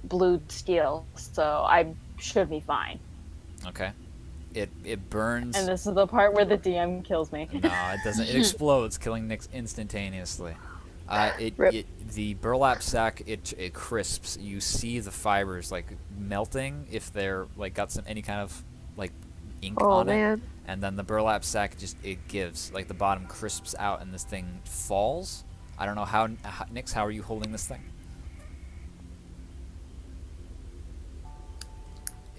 blued steel, so I should be fine. Okay. It burns. And this is the part where the DM kills me. No, it doesn't. It explodes, killing Nix instantaneously. The burlap sack it crisps. You see the fibers like melting if they're like got any kind of like ink on it, and then the burlap sack it gives like the bottom crisps out and this thing falls. I don't know how Nix, how are you holding this thing?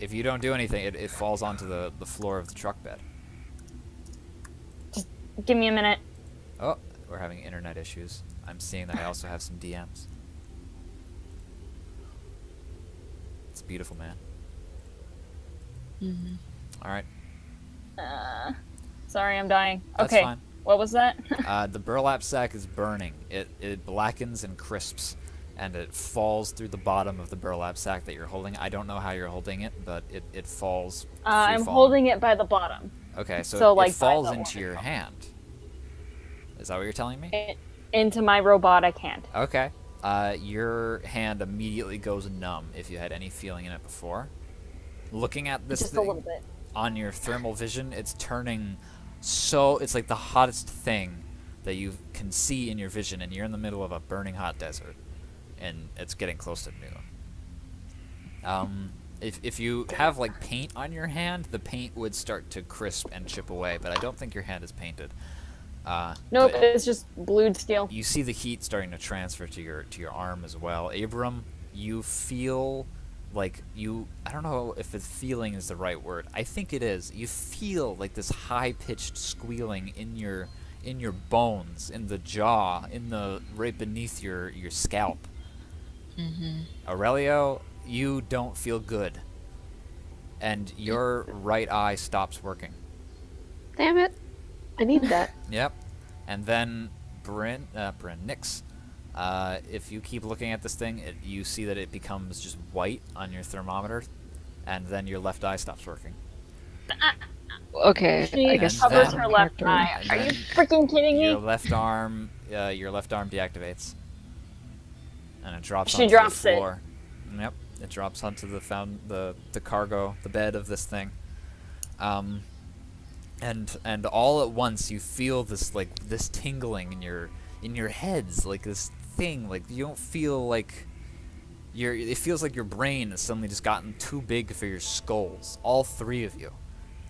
If you don't do anything, it falls onto the floor of the truck bed. Just give me a minute. Oh, we're having internet issues. I'm seeing that I also have some DMs. It's beautiful, man. Mm-hmm. All right. Sorry, I'm dying. That's Okay, fine. what was that? The burlap sack is burning. It blackens and crisps, and it falls through the bottom of the burlap sack that you're holding. I don't know how you're holding it, but it falls. I'm free-falling. holding it by the bottom. Okay, so So, it like, by falls the into your hand. Is that what you're telling me? Into my robotic hand. Okay. Your hand immediately goes numb if you had any feeling in it before. Looking at this Just thing a little bit. on your thermal vision, it's turning so... It's like the hottest thing that you can see in your vision, and you're in the middle of a burning hot desert, and it's getting close to noon. If you have like paint on your hand, the paint would start to crisp and chip away. But I don't think your hand is painted. Nope, But it's just blued steel. you see the heat starting to transfer to your arm as well. Abram, you feel like I don't know if feeling is the right word. I think it is. You feel like this high-pitched squealing in your bones, in the jaw, right beneath your scalp. Aurelio, you don't feel good. And your right eye stops working. Damn it. I need that. Yep. And then Nix, if you keep looking at this thing, you see that it becomes just white on your thermometer, and then your left eye stops working. Okay, She I guess covers that her left character- eye. And Are you then freaking kidding me? Your left arm deactivates, and it drops She onto drops the it. floor. Yep, it drops onto the cargo, the bed of this thing. And all at once you feel this tingling in your heads, like this thing, like you don't feel like it feels like your brain has suddenly just gotten too big for your skulls, all three of you.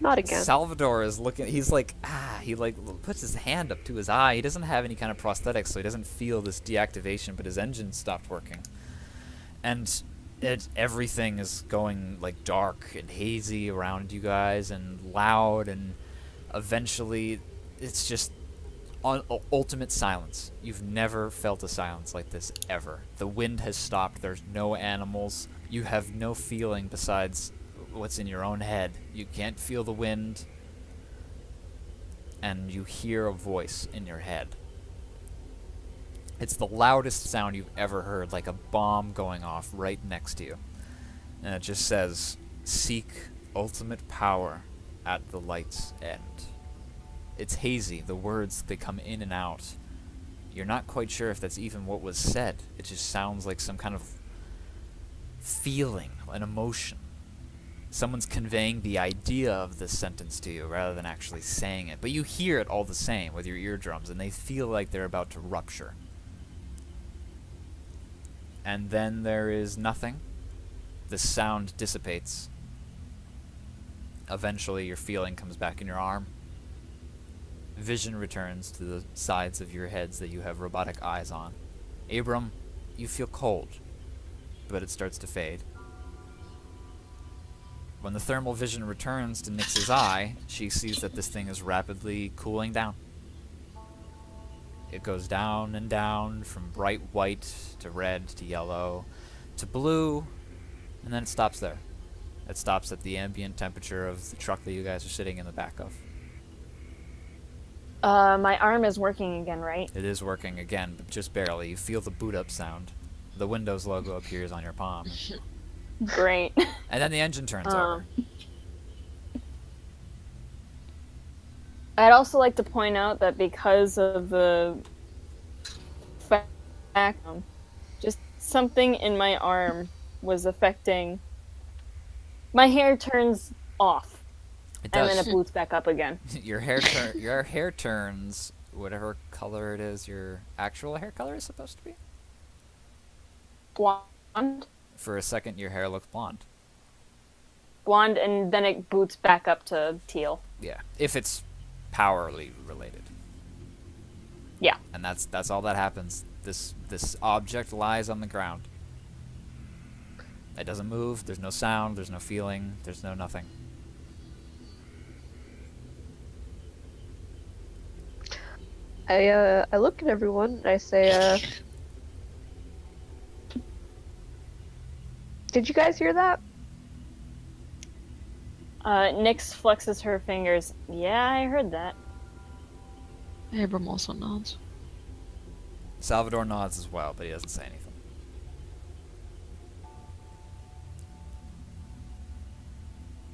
Not again. Salvador is looking, he's like, he like puts his hand up to his eye. He doesn't have any kind of prosthetics, so he doesn't feel this deactivation, but his engine stopped working. And everything is going like dark and hazy around you guys and loud, and eventually it's just ultimate silence. You've never felt a silence like this ever. The wind has stopped. There's no animals. You have no feeling besides what's in your own head. You can't feel the wind, and you hear a voice in your head. It's the loudest sound you've ever heard, like a bomb going off right next to you. And it just says, "Seek ultimate power at the light's end." It's hazy. The words, they come in and out. You're not quite sure if that's even what was said. It just sounds like some kind of feeling, an emotion. Someone's conveying the idea of this sentence to you rather than actually saying it. But you hear it all the same with your eardrums, and they feel like they're about to rupture. And then there is nothing. The sound dissipates. Eventually your feeling comes back in your arm. Vision returns to the sides of your heads that you have robotic eyes on. Abram, you feel cold, but it starts to fade. When the thermal vision returns to Nyx's eye, she sees that this thing is rapidly cooling down. It goes down and down from bright white to red to yellow to blue, and then it stops there. It stops at the ambient temperature of the truck that you guys are sitting in the back of. My arm is working again, right? It is working again, but just barely. You feel the boot up sound. The Windows logo appears on your palm. Great. And then the engine turns over. I'd also like to point out that because of the fact, just something in my arm was affecting. My hair turns off, It and does. then it boots back up again. Your hair turns whatever color it is your actual hair color is supposed to be. Blonde, For a second, your hair looks blonde. and then it boots back up to teal. Yeah, if it's powerly related. Yeah. And that's all that happens. This object lies on the ground. It doesn't move. There's no sound. There's no feeling. There's no nothing. I look at everyone and I say, did you guys hear that? Nyx flexes her fingers. Yeah, I heard that. Abram also nods. Salvador nods as well, but he doesn't say anything.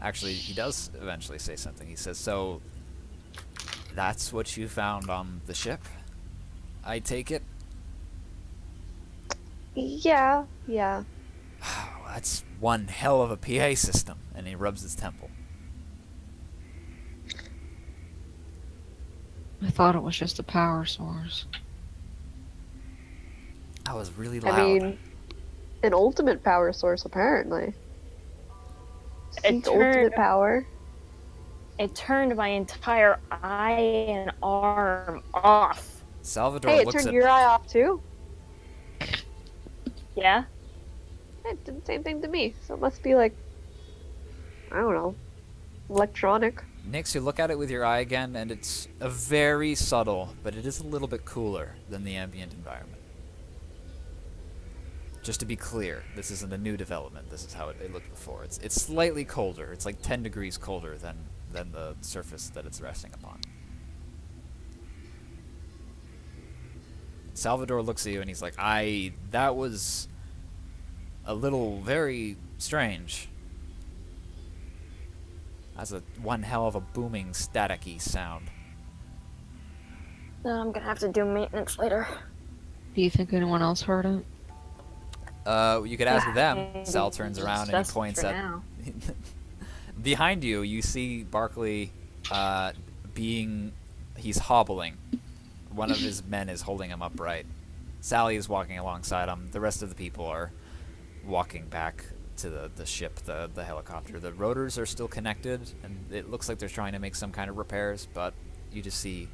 Actually, he does eventually say something. He says, "So, that's what you found on the ship? I take it?" Yeah. Oh, that's one hell of a PA system. And he rubs his temple. I thought it was just a power source. That was really loud. I mean, an ultimate power source, apparently. Seek ultimate power. It turned my entire eye and arm off. Salvador Hey, it looks turned at your eye off too. Yeah? It did the same thing to me. So it must be like, I don't know, electronic. Nix. You look at it with your eye again, and it's a very subtle, but it is a little bit cooler than the ambient environment. Just to be clear, this isn't a new development. This is how it looked before. It's slightly colder. It's like 10 degrees colder than the surface that it's resting upon. Salvador looks at you and he's like, that was a little very strange. That's one hell of a booming, staticky sound. I'm gonna have to do maintenance later. Do you think anyone else heard it? You could ask them. maybe Sal turns just around and he for points at... now. Behind you, you see Barkley he's hobbling. One of his men is holding him upright. Sally is walking alongside him. The rest of the people are walking back to the ship, the helicopter. The rotors are still connected, and it looks like they're trying to make some kind of repairs, but you just see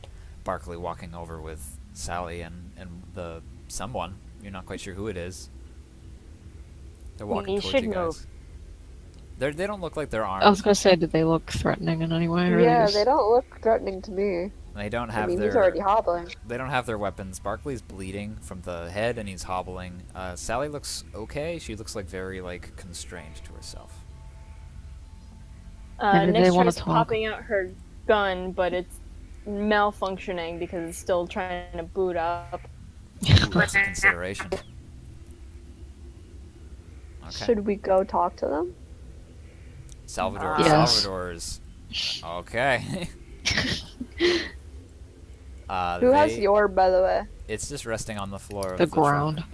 Barkley walking over with Sally and the someone. You're not quite sure who it is. They're walking You towards should you guys. move. They don't look like they're armed. I was gonna say, did they look threatening in any way? Or Yeah, just... they don't look threatening to me. They don't I have mean, their... he's already hobbling. They don't have their weapons. Barkley's bleeding from the head and he's hobbling. Sally looks okay. She looks like very constrained to herself. Maybe they Nyx wanna tries talk. popping out her gun, but it's malfunctioning because it's still trying to boot up. Ooh, that's a consideration. Okay. Should we go talk to them? Salvador. Yes. Salvador's okay. Who has the orb, by the way? It's just resting on the floor of The truck. ground.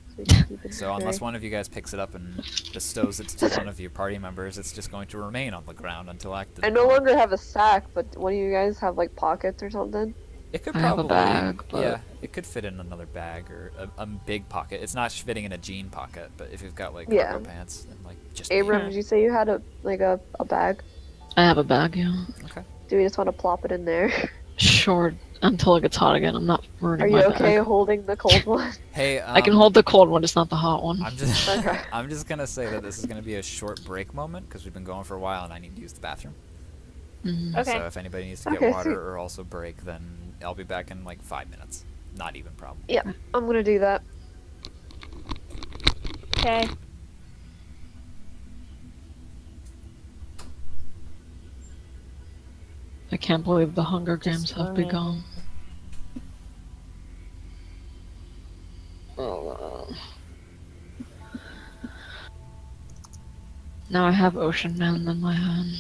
So we can keep it So unless straight. one of you guys picks it up and bestows it to one of your party members, it's just going to remain on the ground until acted I no upon. longer have a sack, but one of you guys have pockets or something? It could I have a probably, bag, but- yeah, it could fit in another bag or a big pocket. It's not fitting in a jean pocket, but if you've got cargo Yeah. pants, then just Abram, did you say you had a bag? I have a bag, yeah. Okay. Do we just want to plop it in there? Sure, until it gets hot again. I'm not ruining Are you my okay bag. holding the cold one? Hey, I can hold the cold one, just not the hot one. I'm just Okay. I'm just gonna say that this is gonna be a short break moment because we've been going for a while and I need to use the bathroom. Mhm. Okay. So if anybody needs to get Okay, water sweet. or also break, then I'll be back in 5 minutes. Not even probably. Yeah, I'm gonna do that. Okay. I can't believe the Hunger Games have learning. begun. Oh, now I have Ocean Man in my hand.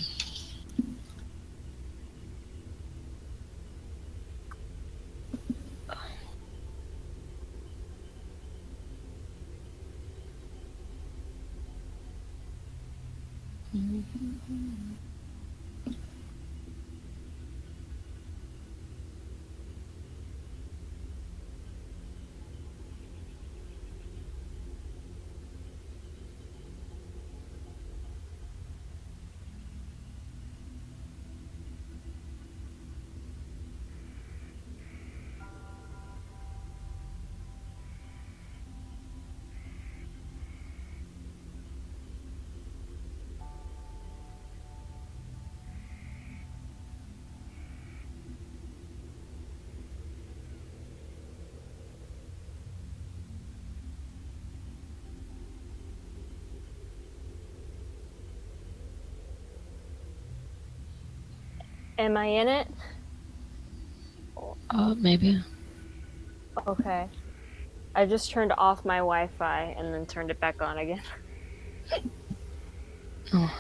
Am I in it? Maybe. Okay. I just turned off my Wi-Fi and then turned it back on again. Oh.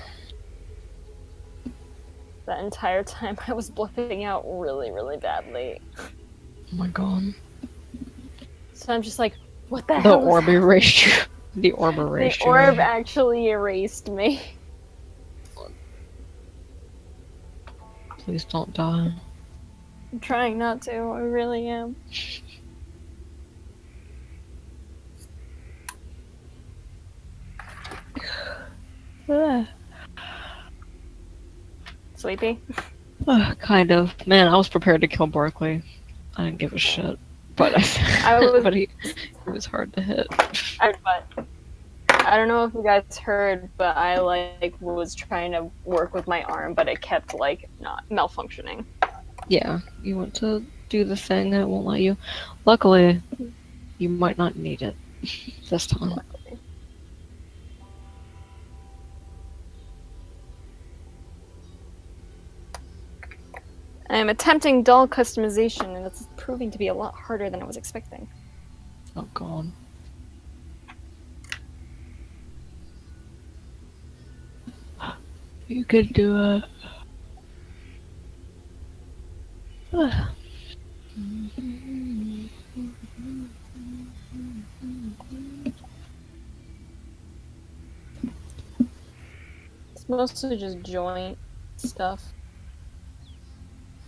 That entire time I was blipping out really, really badly. Oh my god. So I'm just like, what the The hell? orb erased you. The orb erased The you. orb actually erased me. Please don't die. I'm trying not to. I really am. Ugh. Sleepy? Kind of. Man, I was prepared to kill Barkley. I didn't give a shit. But I was, but he was hard to hit. but I don't know if you guys heard, but I like was trying to work with my arm, but it kept like not malfunctioning. Yeah, you went to do the thing and it won't let you. Luckily, you might not need it this time. I am attempting doll customization, and it's proving to be a lot harder than I was expecting. Oh god. You could do it. It's mostly just joint stuff.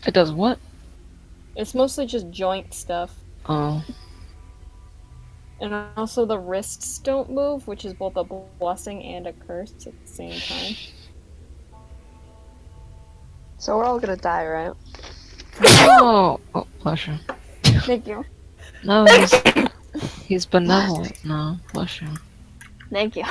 It does what? It's mostly just joint stuff. Oh. And also the wrists don't move, which is both a blessing and a curse at the same time. So we're all gonna die, right? Oh, oh, bless you. Thank you. No, he's benevolent. No, bless you. Thank you.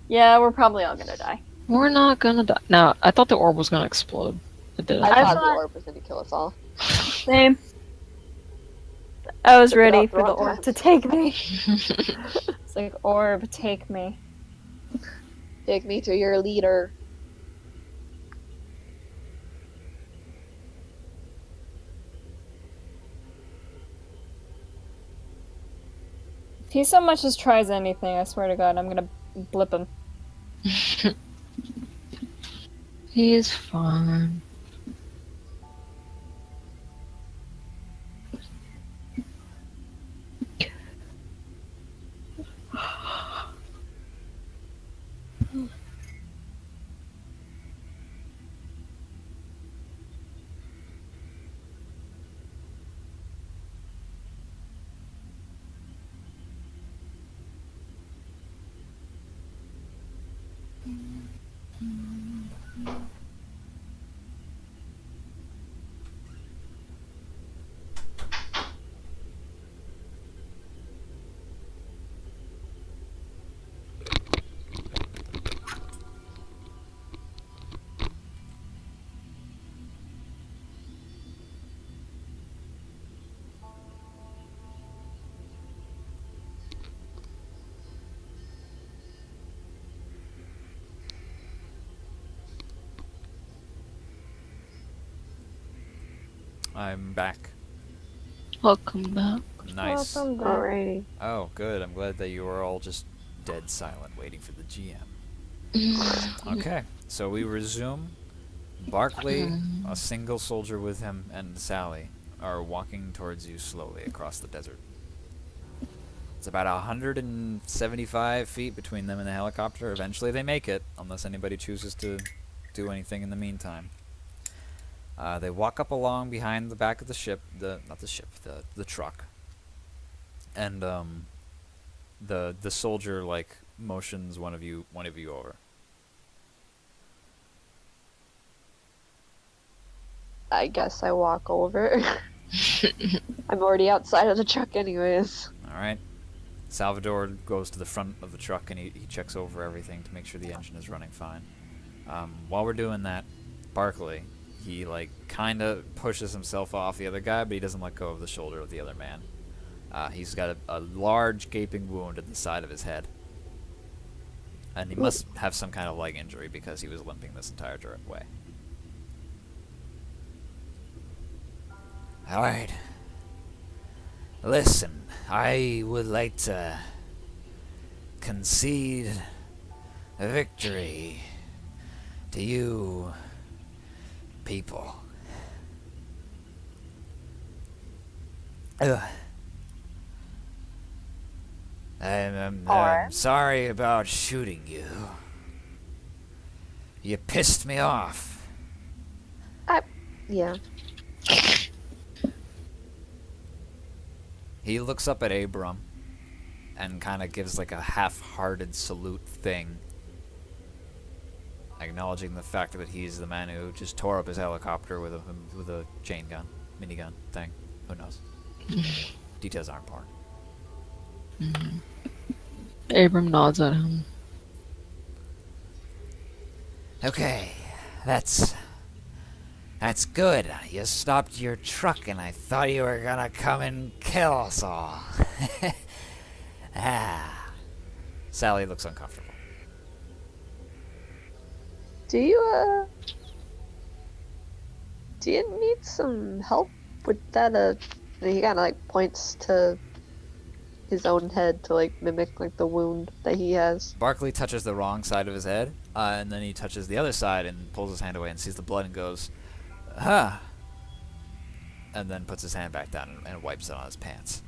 Yeah, we're probably all gonna die. We're not gonna die. No, I thought the orb was gonna explode. It didn't. I thought the thought- orb was gonna kill us all. Same. I was Took it ready off the for the wrong orb time. to take me. It's like, orb, take me. Take me to your leader. If he so much as tries anything, I swear to God, I'm gonna blip him. He's fine. I'm back. Welcome back. Nice. Welcome back. Alrighty. Oh, good. I'm glad that you were all just dead silent waiting for the GM. Okay, so we resume. Barkley, a single soldier with him, and Sally are walking towards you slowly across the desert. It's about 175 feet between them and the helicopter. Eventually they make it, unless anybody chooses to do anything in the meantime. They walk up along behind the back of the ship, the truck. And the soldier like motions one of you over. I guess I walk over. I'm already outside of the truck anyways. All right. Salvador goes to the front of the truck and he checks over everything to make sure the engine is running fine. While we're doing that, Barkley, he like kind of pushes himself off the other guy, but he doesn't let go of the shoulder of the other man. He's got a large gaping wound in the side of his head. And he must have some kind of leg injury because he was limping this entire way. Alright. Listen, I would like to concede a victory to you people. I'm sorry about shooting you. You pissed me off. Yeah. He looks up at Abram and kind of gives like a half-hearted salute thing. acknowledging the fact that he's the man who just tore up his helicopter with a chain gun, minigun thing. Who knows? Details aren't important. Abram nods at him. Okay, that's good. You stopped your truck, and I thought you were gonna come and kill us all. Sally looks uncomfortable. Do you need some help with that? And he kind of like points to his own head to like mimic like the wound that he has. Barkley touches the wrong side of his head, and then he touches the other side and pulls his hand away and sees the blood and goes, huh. And then puts his hand back down and wipes it on his pants.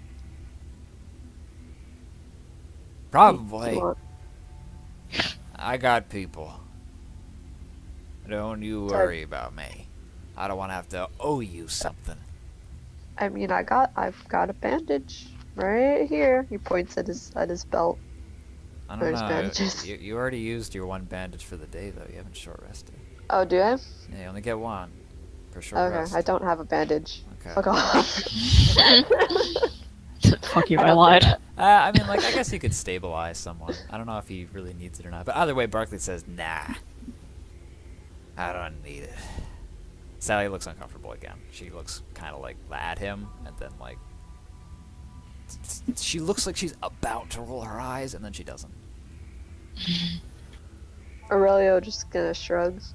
Probably. I got people. Don't you worry about me. I don't want to have to owe you something. I mean, I've got a bandage right here. He points at his belt. I Or don't his know. bandages. You already used your one bandage for the day, though. You haven't short rested. Oh, do I? Yeah, you only get one per short Okay, rest. I don't have a bandage. Okay. Fuck off. Fuck you, I lied. I mean, like, I guess you could stabilize someone. I don't know if he really needs it or not. But either way, Barkley says, nah. I don't need it. Sally looks uncomfortable again. She looks kind of like at him, and then like she looks like she's about to roll her eyes, and then she doesn't. Aurelio just kind of shrugs.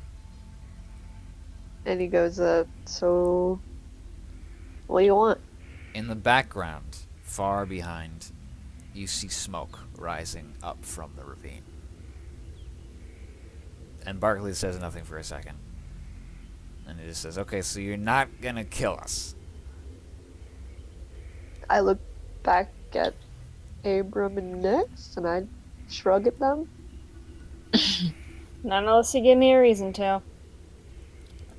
And he goes, so what do you want? In the background, far behind, you see smoke rising up from the ravine. And Barkley says nothing for a second. And he just says, okay, so you're not gonna kill us. I look back at Abram and Nix, and I shrug at them. Not unless you give me a reason to.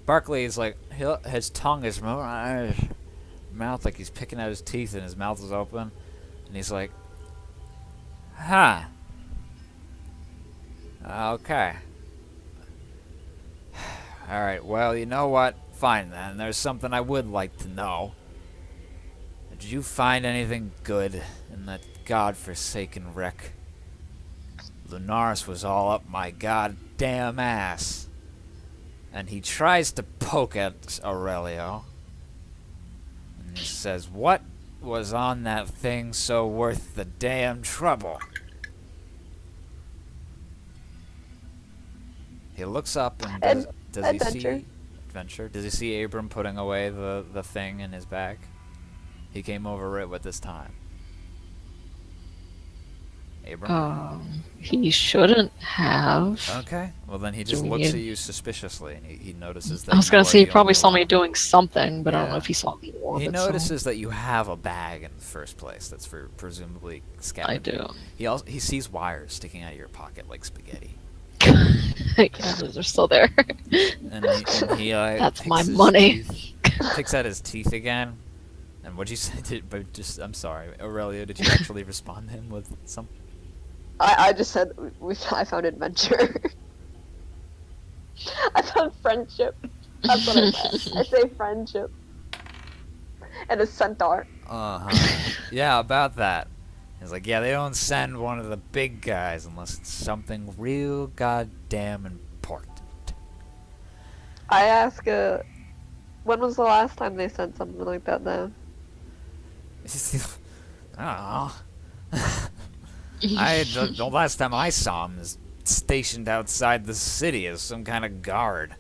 Barkley is like, his tongue is mouth like he's picking out his teeth, and his mouth is open. And he's like, huh. Okay. Alright, well, you know what? Fine then. There's something I would like to know. Did you find anything good in that godforsaken wreck? Lunaris was all up my goddamn ass. And he tries to poke at Aurelio. And he says, what was on that thing so worth the damn trouble? He looks up and does he see Adventure? Does he see Abram putting away the thing in his bag? He came over it with this time. Abram? He shouldn't have. Okay. Well, then he just Do we looks need- at you suspiciously, and he notices that I was you gonna are say he the probably only saw one. me doing something, but I don't Yeah. know if he saw me or He if it's someone. notices that you have a bag in the first place. That's for presumably I scavenging. do. He sees wires sticking out of your pocket like spaghetti, Yeah, those are still there. and he That's picks my his money. picks out his teeth again. And what'd you say? I'm sorry, Aurelio. Did you actually respond to him with some? I just said I found adventure. I found friendship. That's what I said. I say friendship. And a centaur. Yeah, about that. He's like, yeah, they don't send one of the big guys unless it's something real goddamn important. I ask, when was the last time they sent something like that then? I don't know. The last time I saw him is stationed outside the city as some kind of guard.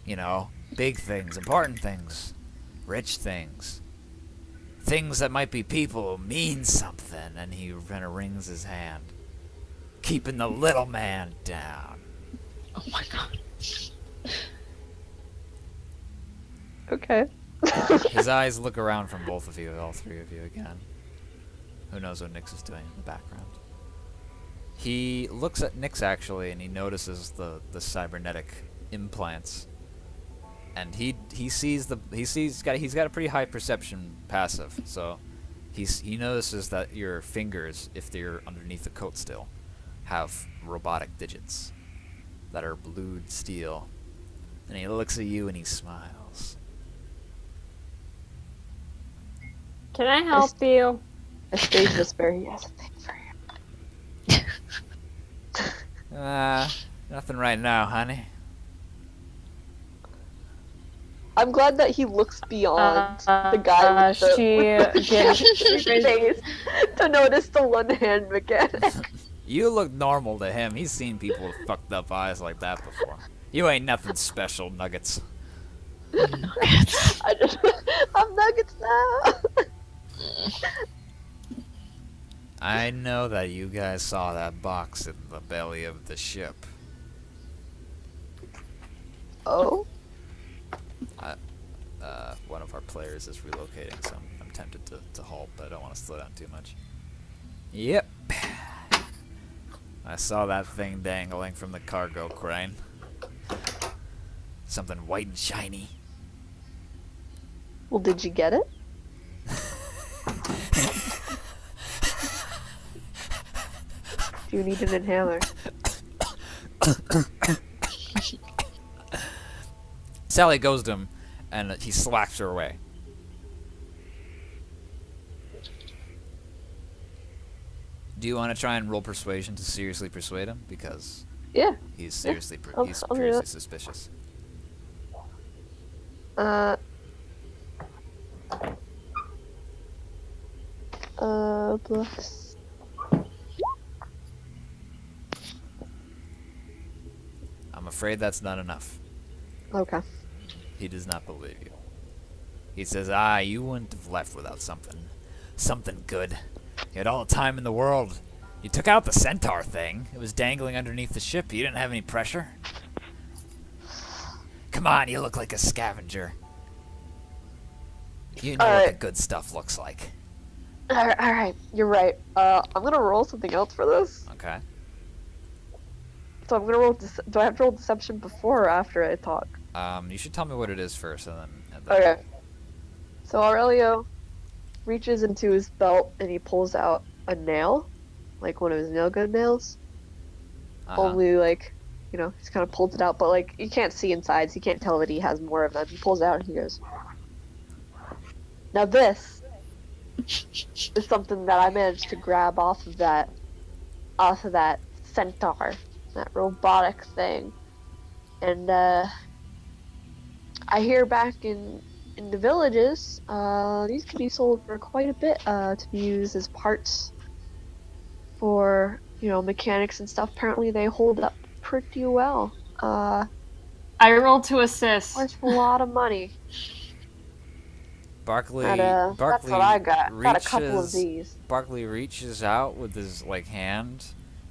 You know, big things, important things, rich things. Things that might be people who mean something, and he kind of wrings his hand. Keeping the little man down. Oh my god. Okay. His eyes look around from both of you, all three of you again. Who knows what Nyx is doing in the background. He looks at Nyx actually, and he notices the cybernetic implants. And he's got a pretty high perception passive, so he notices that your fingers, if they're underneath the coat still, have robotic digits. that are blued steel. And he looks at you and he smiles. Can I help you? I stage whisper. He has a thing for you. Nothing right now, honey. I'm glad that he looks beyond the guy with the face to notice the one hand mechanic. You look normal to him. He's seen people with fucked up eyes like that before. You ain't nothing special, Nuggets. Nuggets. I'm Nuggets now. I know that you guys saw that box in the belly of the ship. Oh? One of our players is relocating, so I'm tempted to halt, but I don't want to slow down too much. Yep. I saw that thing dangling from the cargo crane. Something white and shiny. Well, did you get it? Do you need an inhaler? Sally goes to him, and he slaps her away. Do you want to try and roll persuasion to seriously persuade him? Because Yeah. he's seriously, I'll he's do seriously that. suspicious. Plus. I'm afraid that's not enough. Okay. He does not believe you. He says, you wouldn't have left without something good. You had all the time in the world. You took out the centaur thing. It was dangling underneath the ship. You didn't have any pressure. Come on, you look like a scavenger. You know what the good stuff looks like. Alright, you're right. I'm gonna roll something else for this. Okay. So I'm gonna roll. Do I have to roll deception before or after I talk? You should tell me what it is first, and then Okay. So Aurelio reaches into his belt and he pulls out a nail, like one of his nail gun nails. Only like, he's kind of pulled it out, but like you can't see inside, so you can't tell that he has more of them. He pulls it out and he goes, "Now this is something that I managed to grab off of that centaur, that robotic thing, and I hear back in the villages, these can be sold for quite a bit to be used as parts for, mechanics and stuff. Apparently they hold up pretty well. I rolled to assist. Worth a lot of money. Barkley, That's what I got. Got a couple of these. Barkley reaches out with his hand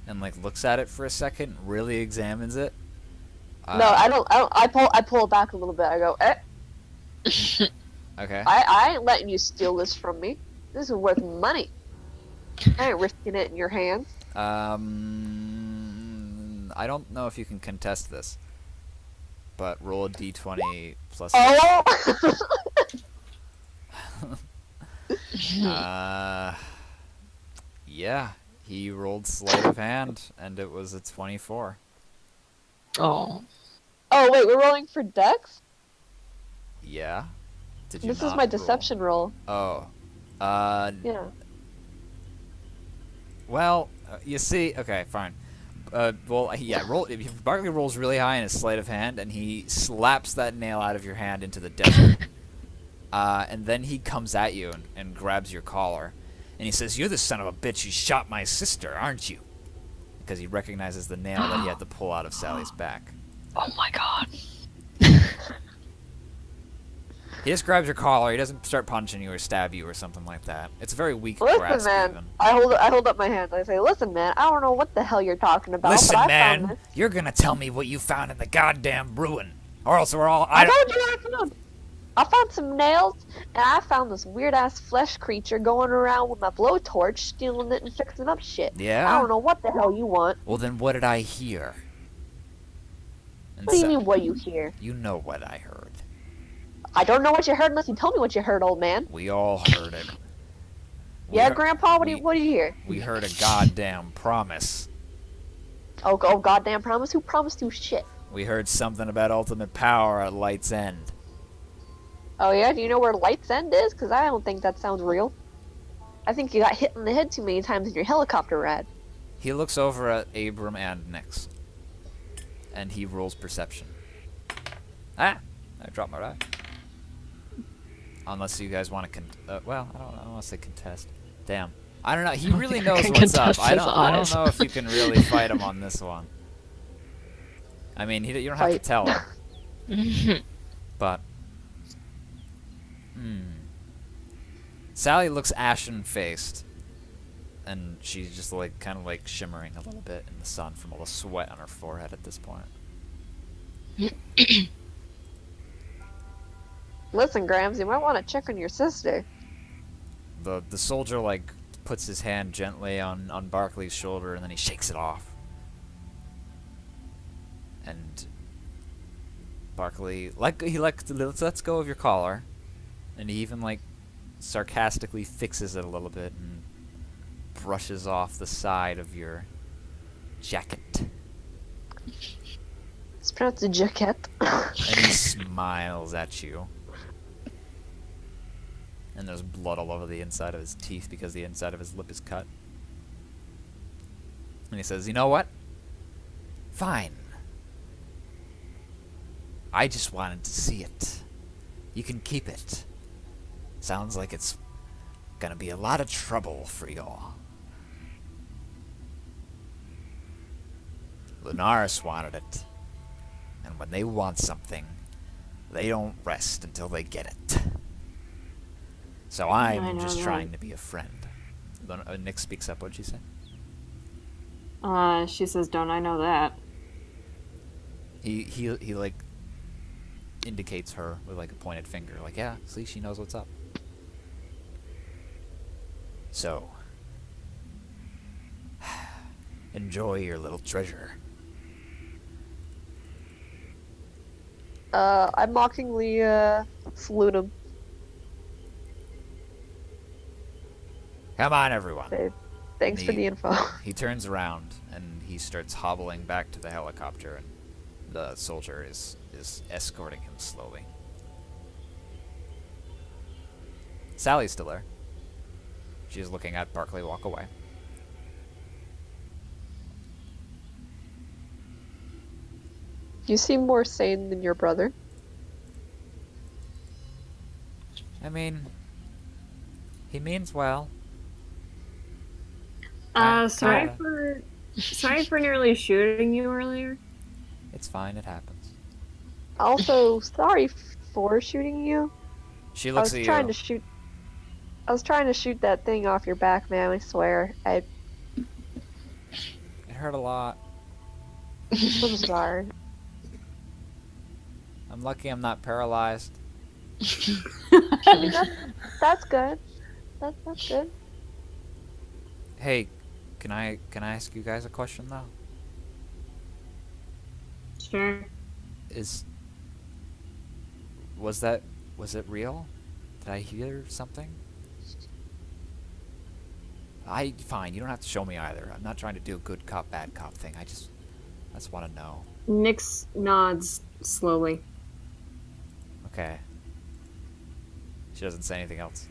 and looks at it for a second, really examines it. No, I don't. I pull it back a little bit. I go, Okay. I ain't letting you steal this from me. This is worth money. I ain't risking it in your hands. I don't know if you can contest this, but roll a d20 plus. Oh! Yeah, he rolled sleight of hand, and it was a 24. Oh. Oh, wait, we're rolling for Dex? Yeah. Did you This is not my roll? deception roll. Oh. Yeah. Well, you see, okay, fine. Well, yeah, if Barkley rolls really high in his sleight of hand, and he slaps that nail out of your hand into the desert. And then he comes at you and grabs your collar. And he says, "You're the son of a bitch who shot my sister, aren't you?" Because he recognizes the nail that he had to pull out of Sally's back. Oh my god. He just grabs your collar. He doesn't start punching you or stab you or something like that. It's a very weak Listen, grasp, man. even. I hold up my hand. I say, "Listen, man. I don't know what the hell you're talking about, Listen, but I man. found this." You're gonna tell me what you found in the goddamn ruin, or else we're all. I told you what I found. I found some nails, and I found this weird-ass flesh creature going around with my blowtorch, stealing it and fixing up shit. Yeah? I don't know what the hell you want. Well, then what did I hear? And What do you so- mean, what you hear? You know what I heard. I don't know what you heard unless you tell me what you heard, old man. We all heard it. We Yeah, heard- Grandpa, what do we- you hear? We heard a goddamn promise. Oh, goddamn promise? Who promised you shit? We heard something about ultimate power at Light's End. Oh yeah, do you know where Light's End is? Because I don't think that sounds real. I think you got hit in the head too many times in your helicopter ride. He looks over at Abram and Nyx. And he rolls perception. Ah! I dropped my die. Unless you guys want to well, I don't want to say contest. Damn. I don't know. He really knows can what's up. contest I his don't eyes. know if you can really fight him on this one. I mean, you don't have to Fight. tell him. But... Sally looks ashen-faced. And she's just like, kind of like shimmering a little bit in the sun from all the sweat on her forehead at this point. Listen, Grams, you might want to check on your sister. The soldier like puts his hand gently on Barkley's shoulder and then he shakes it off. And Barkley lets go of your collar, and he even like sarcastically fixes it a little bit and brushes off the side of your jacket. It's pronounced a jacket. And he smiles at you. And there's blood all over the inside of his teeth because the inside of his lip is cut. And he says, "You know what? Fine. I just wanted to see it. You can keep it. Sounds like it's gonna be a lot of trouble for y'all." Lunaris wanted it. And when they want something, they don't rest until they get it. So I I'm know just that. trying to be a friend. Nick speaks up. What'd she say? She says, "Don't I know that?" He like indicates her with like a pointed finger. Like, yeah, see, she knows what's up. So, enjoy your little treasure. I mockingly, salute him. Come on, everyone. Say, thanks for the info. He turns around and he starts hobbling back to the helicopter, and the soldier is escorting him slowly. Sally's still there. She's looking at Barkley walk away. You seem more sane than your brother. I mean, he means well. Sorry kinda. for nearly shooting you earlier. It's fine, it happens. Also, sorry for shooting you. She I looks was at trying you. to shoot. I was trying to shoot that thing off your back, man. I swear. It hurt a lot. I'm sorry. I'm lucky I'm not paralyzed. I mean, that's good. That's good. Hey, can I ask you guys a question though? Sure. Was it real? Did I hear something? Fine, you don't have to show me either. I'm not trying to do a good cop, bad cop thing. I just want to know. Nyx nods slowly. Okay. She doesn't say anything else.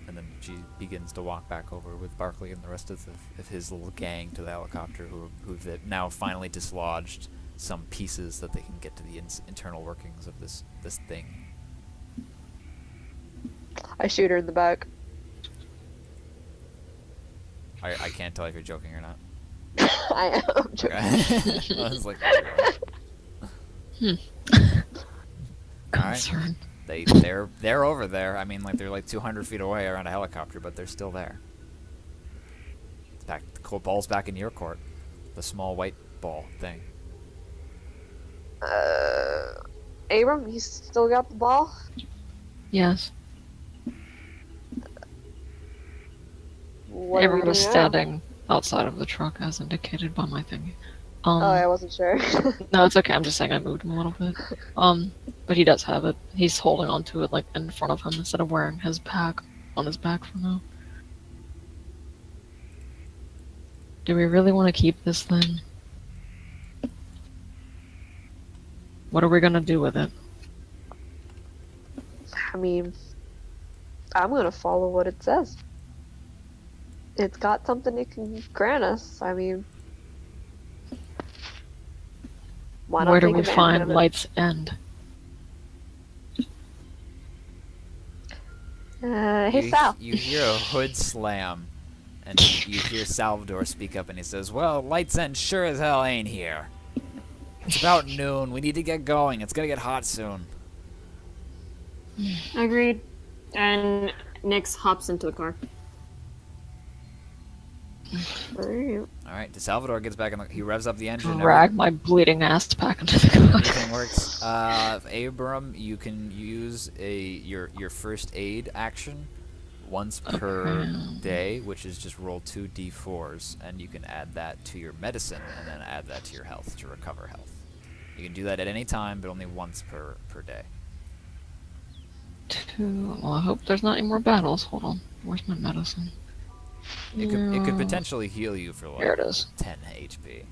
And then she begins to walk back over with Barkley and the rest of his little gang to the helicopter who've now finally dislodged some pieces that they can get to the internal workings of this thing. I shoot her in the back. I can't tell if you're joking or not. I am joking. Okay. I was like, alright. Concern. They're over there. I mean, like, they're like 200 feet away around a helicopter, but they're still there. It's back. The ball's back in your court. The small white ball thing. Abram, you still got the ball? Yes. What are we Everyone was doing now? standing outside of the truck as indicated by my thingy. Oh, I wasn't sure. No, it's okay. I'm just saying I moved him a little bit. But he does have it. He's holding onto it like in front of him instead of wearing his pack on his back for now. Do we really want to keep this thing? What are we gonna do with it? I mean, I'm gonna follow what it says. It's got something it can grant us. I mean, why not Where do take we advantage find of it? Light's End? Hey, Sal. You hear a hood slam, and you hear Salvador speak up, and he says, "Well, Light's End sure as hell ain't here. It's about noon. We need to get going. It's gonna get hot soon." Agreed. And Nyx hops into the car. Alright. All right, Salvador gets back in he revs up the engine. Drag my bleeding ass back into the car. Everything works. Abram, you can use your first aid action once per day, which is just roll 2 d4s, and you can add that to your medicine, and then add that to your health to recover health. You can do that at any time, but only once per day. 2. Well, I hope there's not any more battles. Hold on. Where's my medicine? It could potentially heal you for Here like it is. 10 HP.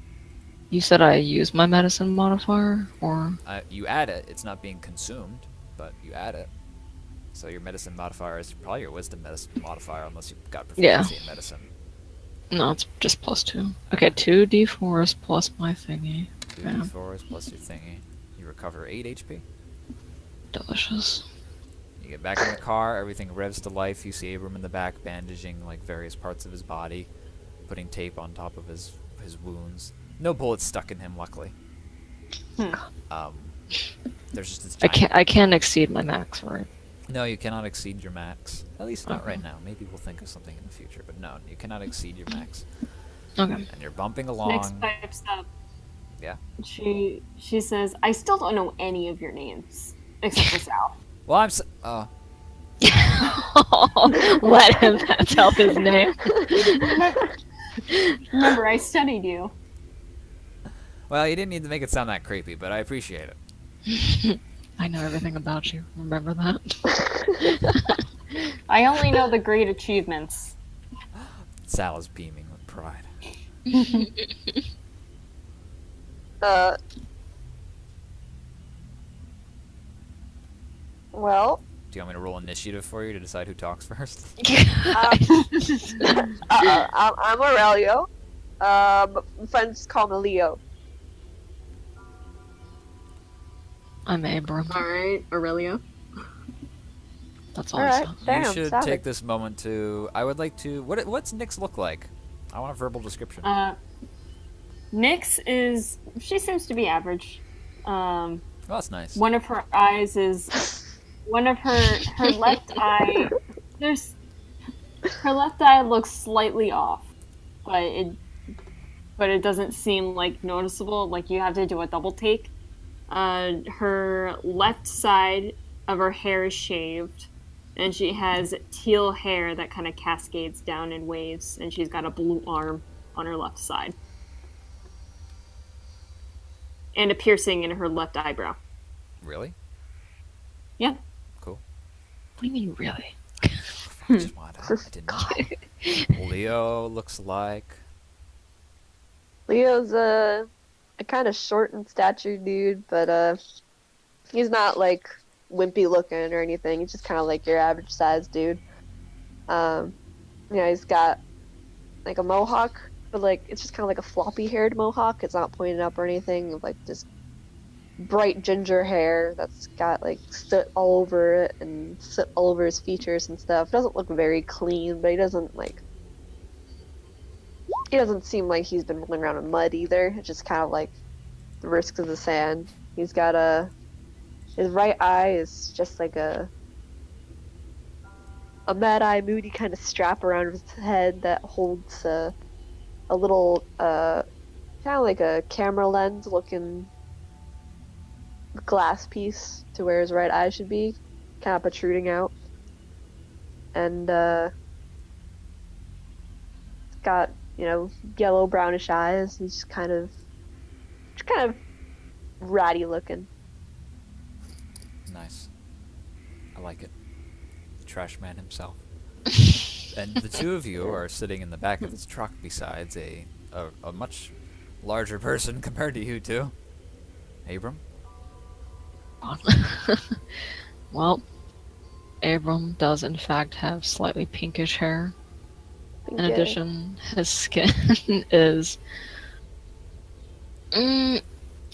You said I use my medicine modifier, or You add it. It's not being consumed, but you add it. So your medicine modifier is probably your wisdom medicine modifier, unless you've got proficiency in medicine. no? It's just +2. Okay, 2 d4s plus my thingy. 2 Yeah. d4s plus your thingy. You recover 8 HP. Delicious. You get back in the car, everything revs to life. You see Abram in the back bandaging like various parts of his body, putting tape on top of his wounds. No bullets stuck in him, luckily. There's just this giant... I can't exceed my max, right? No, you cannot exceed your max. At least not right now. Maybe we'll think of something in the future, but no, you cannot exceed your max. Okay. And you're bumping Nyx along. pipes up. Yeah. She says, "I still don't know any of your names except for Sal." Well, Let him tell his name. Remember, I studied you. well, you didn't need to make it sound that creepy, but I appreciate it. I know everything about you. Remember that? I only know the great achievements. Sal is beaming with pride. Well, Do you want me to roll initiative for you to decide who talks first? I'm Aurelio. But friends call me Leo. I'm Abram. Alright, Aurelio. That's all I Alright, said. damn, You should savage. take this moment to... I would like to... What's Nyx look like? I want a verbal description. Nyx is... She seems to be average. Oh, that's nice. One of her eyes is... One of her left eye... Her left eye looks slightly off. But it doesn't seem, like, noticeable. Like, you have to do a double take. Her left side of her hair is shaved. And she has teal hair that kind of cascades down in waves. And she's got a blue arm on her left side. And a piercing in her left eyebrow. Really? Yeah. Cool. What do you mean, really? I just wanted to... I didn't know. Leo looks like... Leo's a kind of short and statured dude, but he's not like wimpy looking or anything. He's just kind of like your average sized dude. He's got like a mohawk, but like it's just kind of like a floppy haired mohawk. It's not pointed up or anything. Like just bright ginger hair that's got like soot all over it and soot all over his features and stuff. Doesn't look very clean, but he doesn't seem like he's been rolling around in mud either. It's just kind of like the risks of the sand. He's got his right eye is just like a mad eye, moody kind of strap around his head that holds a little kind of like a camera lens looking glass piece to where his right eye should be, kind of protruding out. And got yellow brownish eyes. He's just kind of ratty looking. Nice. I like it. The trash man himself. And the two of you are sitting in the back of this truck besides a much larger person compared to you two. Abram? on. Well, Abram does in fact have slightly pinkish hair. In Okay. addition, his skin is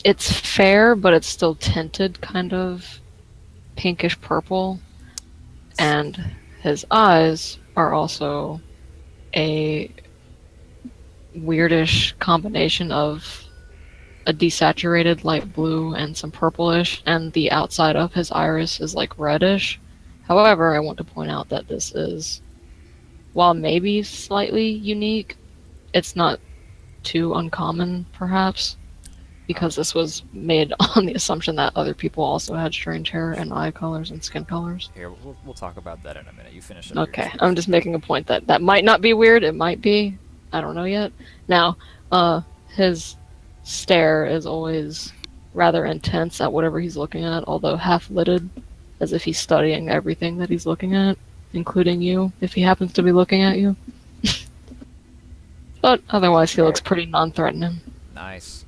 it's fair, but it's still tinted kind of pinkish purple, and his eyes are also a weirdish combination of a desaturated light blue and some purplish, and the outside of his iris is like reddish. However, I want to point out that this is, while maybe slightly unique, it's not too uncommon, perhaps, because this was made on the assumption that other people also had strange hair and eye colors and skin colors. Here, we'll talk about that in a minute. You finish up. Okay, I'm just making a point that that might not be weird. It might be. I don't know yet. Now, his stare is always rather intense at whatever he's looking at, although half-lidded, as if he's studying everything that he's looking at, including you, if he happens to be looking at you. But otherwise, he looks pretty non-threatening. Nice.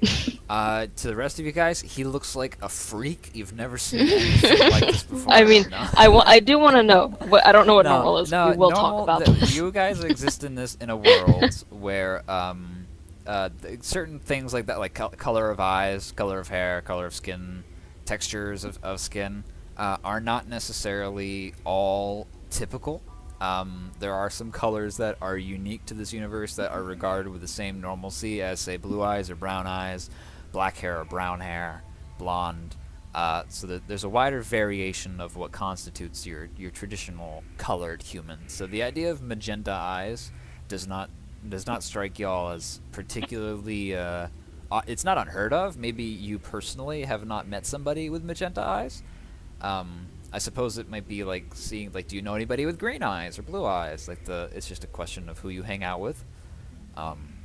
To the rest of you guys, he looks like a freak. You've never seen anything like this before. I mean, No. I do want to know. I don't know what No, normal is. no, We will normal- talk about the- this. You guys exist in a world where certain things like that, like color of eyes, color of hair, color of skin, textures of skin, are not necessarily all typical. There are some colors that are unique to this universe that are regarded with the same normalcy as, say, blue eyes or brown eyes, black hair or brown hair, blonde. So that there's a wider variation of what constitutes your traditional colored human. So the idea of magenta eyes does not strike y'all as particularly. It's not unheard of. Maybe you personally have not met somebody with magenta eyes. I suppose it might be like seeing, like, do you know anybody with green eyes or blue eyes? Like it's just a question of who you hang out with.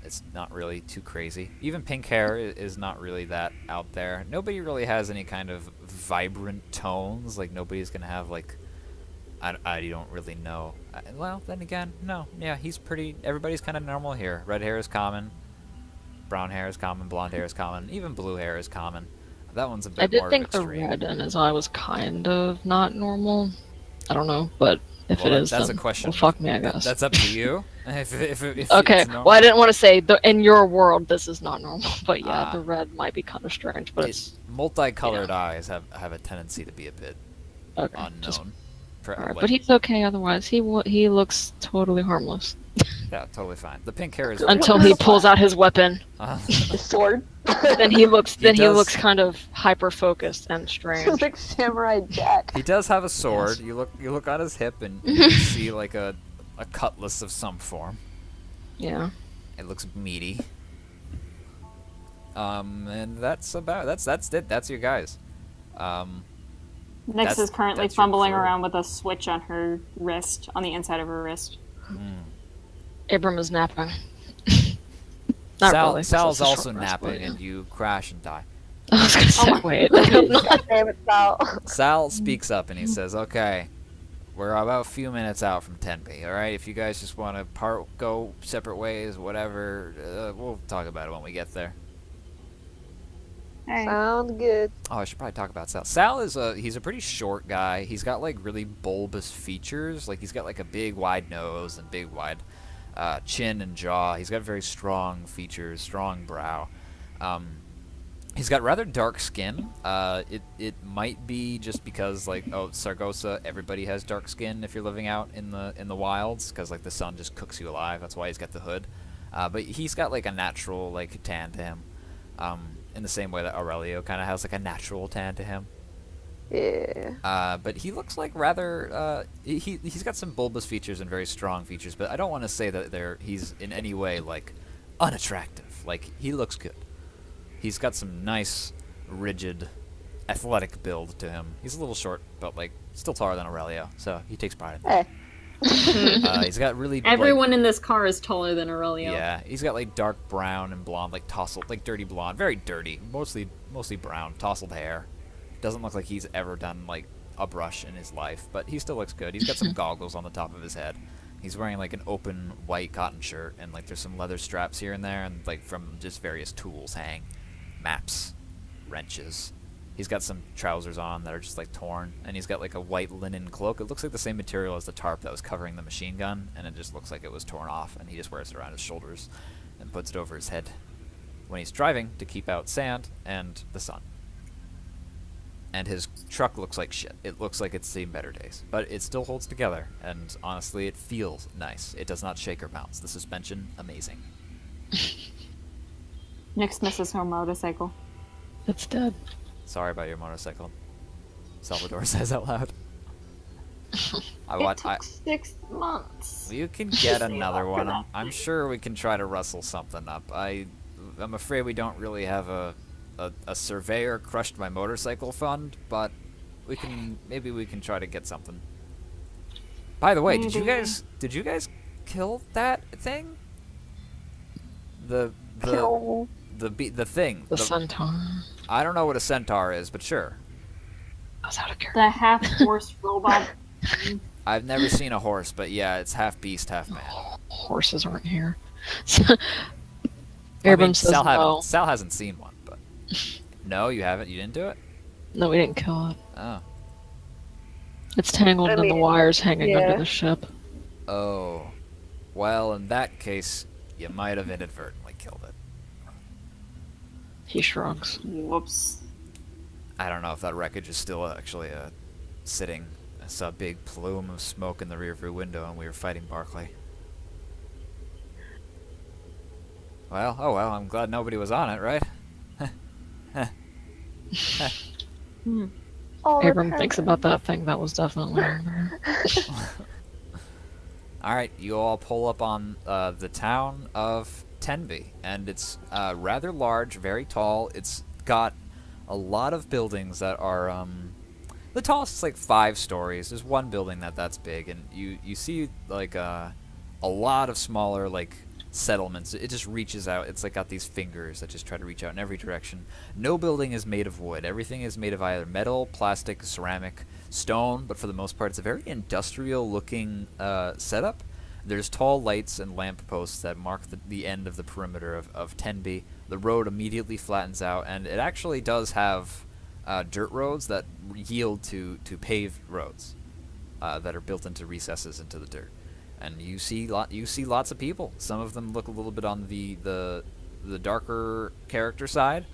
It's not really too crazy. Even pink hair is not really that out there. Nobody really has any kind of vibrant tones. Like, nobody's gonna have, like, I don't really know. Well, then again, no. Yeah, he's pretty. Everybody's kind of normal here. Red hair is common. Brown hair is common. Blonde hair is common. Even blue hair is common. That one's a bit I did more think the extreme. red in his eye was kind of not normal. I don't know, but if Well, it is, that's then a question. well, fuck me, I guess. That's up to you. if Okay, it's normal. well, I didn't want to say, in your world, this is not normal, but yeah, Ah. the red might be kind of strange, but it's... Multicolored eyes have a tendency to be a bit Okay, unknown. just, For, alright, like- but he's okay otherwise. He looks totally harmless. yeah, totally fine. The pink hair is Until he pulls out his weapon, The sword. then he looks He does- kind of hyper-focused and strange. It's like Samurai Jack. He does have a sword. Yes. You look on his hip and you see like a cutlass of some form. Yeah. It looks meaty. And that's it. That's your guys. Nyx That's- is currently that's your fumbling crew. around with a switch on her wrist, on the inside of her wrist. Abram is napping. Not Sal, really. 'cause Sal's it's a short also rest, but napping, yeah. and you crash and die. I was gonna say, wait. I hope not. God damn it, Sal. Sal speaks up and he says, "Okay, we're about a few minutes out from Tenby. All right, if you guys just want to go separate ways, whatever, we'll talk about it when we get there." Hey. Sounds good. Oh, I should probably talk about Sal. Sal is he's a pretty short guy. He's got like really bulbous features. Like he's got like a big wide nose and big wide chin and jaw. He's got very strong features, strong brow. He's got rather dark skin. It might be just because like Sargasso, everybody has dark skin if you're living out in the wilds, because like the sun just cooks you alive. That's why he's got the hood. But he's got like a natural like tan to him. In the same way that Aurelio kind of has like a natural tan to him. Yeah. But he looks like rather he's got some bulbous features and very strong features, but I don't want to say that he's in any way like unattractive. Like he looks good. He's got some nice, rigid, athletic build to him. He's a little short, but like still taller than Aurelio, so he takes pride in that. Hey. He's got really like, Everyone in this car is taller than Aurelio. yeah, he's got like dark brown and blonde, like tousled, like dirty blonde, very dirty, mostly brown, tousled hair. Doesn't look like he's ever done like a brush in his life, but he still looks good. He's got some goggles on the top of his head. He's wearing like an open white cotton shirt, and like there's some leather straps here and there, and like from just various tools hang, maps, wrenches. He's got some trousers on that are just like torn, and he's got like a white linen cloak. It looks like the same material as the tarp that was covering the machine gun, and it just looks like it was torn off, and he just wears it around his shoulders and puts it over his head when he's driving to keep out sand and the sun. And his truck looks like shit. It looks like it's seen better days, but it still holds together, and honestly, it feels nice. It does not shake or bounce. The suspension, amazing. Nyx misses her motorcycle. It's dead. Sorry about your motorcycle, Salvador says out loud. It took 6 months. You can get another one. I'm sure we can try to rustle something up. I'm afraid we don't really have a surveyor crushed my motorcycle fund, but maybe we can try to get something. By the way, did you guys kill that thing? The thing. The centaur. I don't know what a centaur is, but sure. I was out of character. The half-horse robot. I've never seen a horse, but yeah, it's half beast, half man. Horses aren't here. I mean, Abram says no. Sal hasn't seen one, but... No, you haven't? You didn't do it? No, we didn't kill it. Oh. It's tangled in the wires hanging under the ship. Oh. Well, in that case, you might have inadvertently killed it. He shrugs. Whoops. I don't know if that wreckage is still actually sitting. I saw a big plume of smoke in the rearview window, and we were fighting Barclay. Well, oh well, I'm glad nobody was on it, right? Abram thinks about that thing. That was definitely on there. Alright, you all pull up on the town of Tenby, and it's rather large, very tall. It's got a lot of buildings that are, the tallest is like 5 stories. There's one building that's big, and you see like a lot of smaller like settlements. It just reaches out. It's like got these fingers that just try to reach out in every direction. No building is made of wood. Everything is made of either metal, plastic, ceramic, stone, but for the most part it's a very industrial looking setup. There's tall lights and lamp posts that mark the end of the perimeter of Tenby. The road immediately flattens out, and it actually does have dirt roads that yield to paved roads that are built into recesses into the dirt. And you see lots of people. Some of them look a little bit on the darker character side,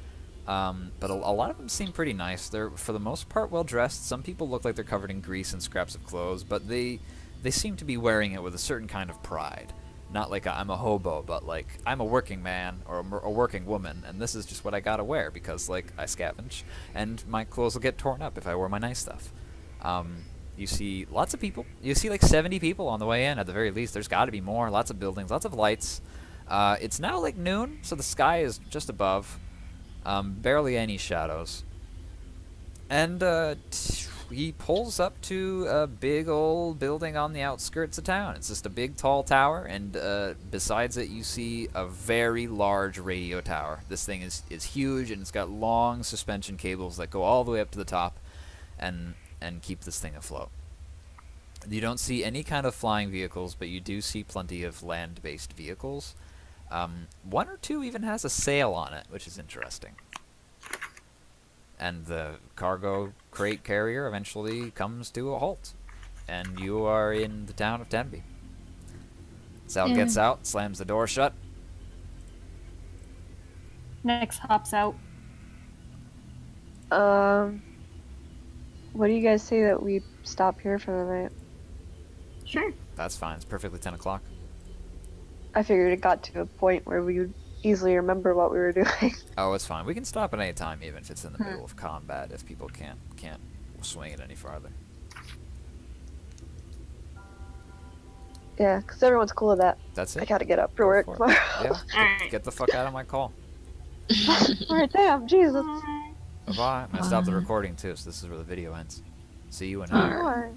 but a lot of them seem pretty nice. They're for the most part well dressed. Some people look like they're covered in grease and scraps of clothes, but they seem to be wearing it with a certain kind of pride. Not like I'm a hobo, but like I'm a working man or a working woman, and this is just what I gotta wear because like I scavenge, and my clothes will get torn up if I wear my nice stuff. You see lots of people. You see like 70 people on the way in at the very least. There's got to be more. Lots of buildings, lots of lights. It's now like noon, so the sky is just above. Barely any shadows. And he pulls up to a big old building on the outskirts of town. It's just a big tall tower, and besides it you see a very large radio tower. This thing is huge, and it's got long suspension cables that go all the way up to the top and keep this thing afloat. You don't see any kind of flying vehicles, but you do see plenty of land-based vehicles. One or two even has a sail on it, which is interesting. And the cargo crate carrier eventually comes to a halt, and you are in the town of Tenby. Sal gets out, slams the door shut. Nyx hops out. What do you guys say that we stop here for the night? Sure. That's fine. It's perfectly 10 o'clock. I figured it got to a point where we would easily remember what we were doing. Oh, it's fine. We can stop at any time, even if it's in the middle of combat, if people can't swing it any farther. Yeah, because everyone's cool with that. That's it. I gotta get up for work tomorrow. Yeah, get the fuck out of my call. Alright, damn, Jesus. Bye-bye. I'm going to stop the recording, too, so this is where the video ends. See you in Alright. Alright.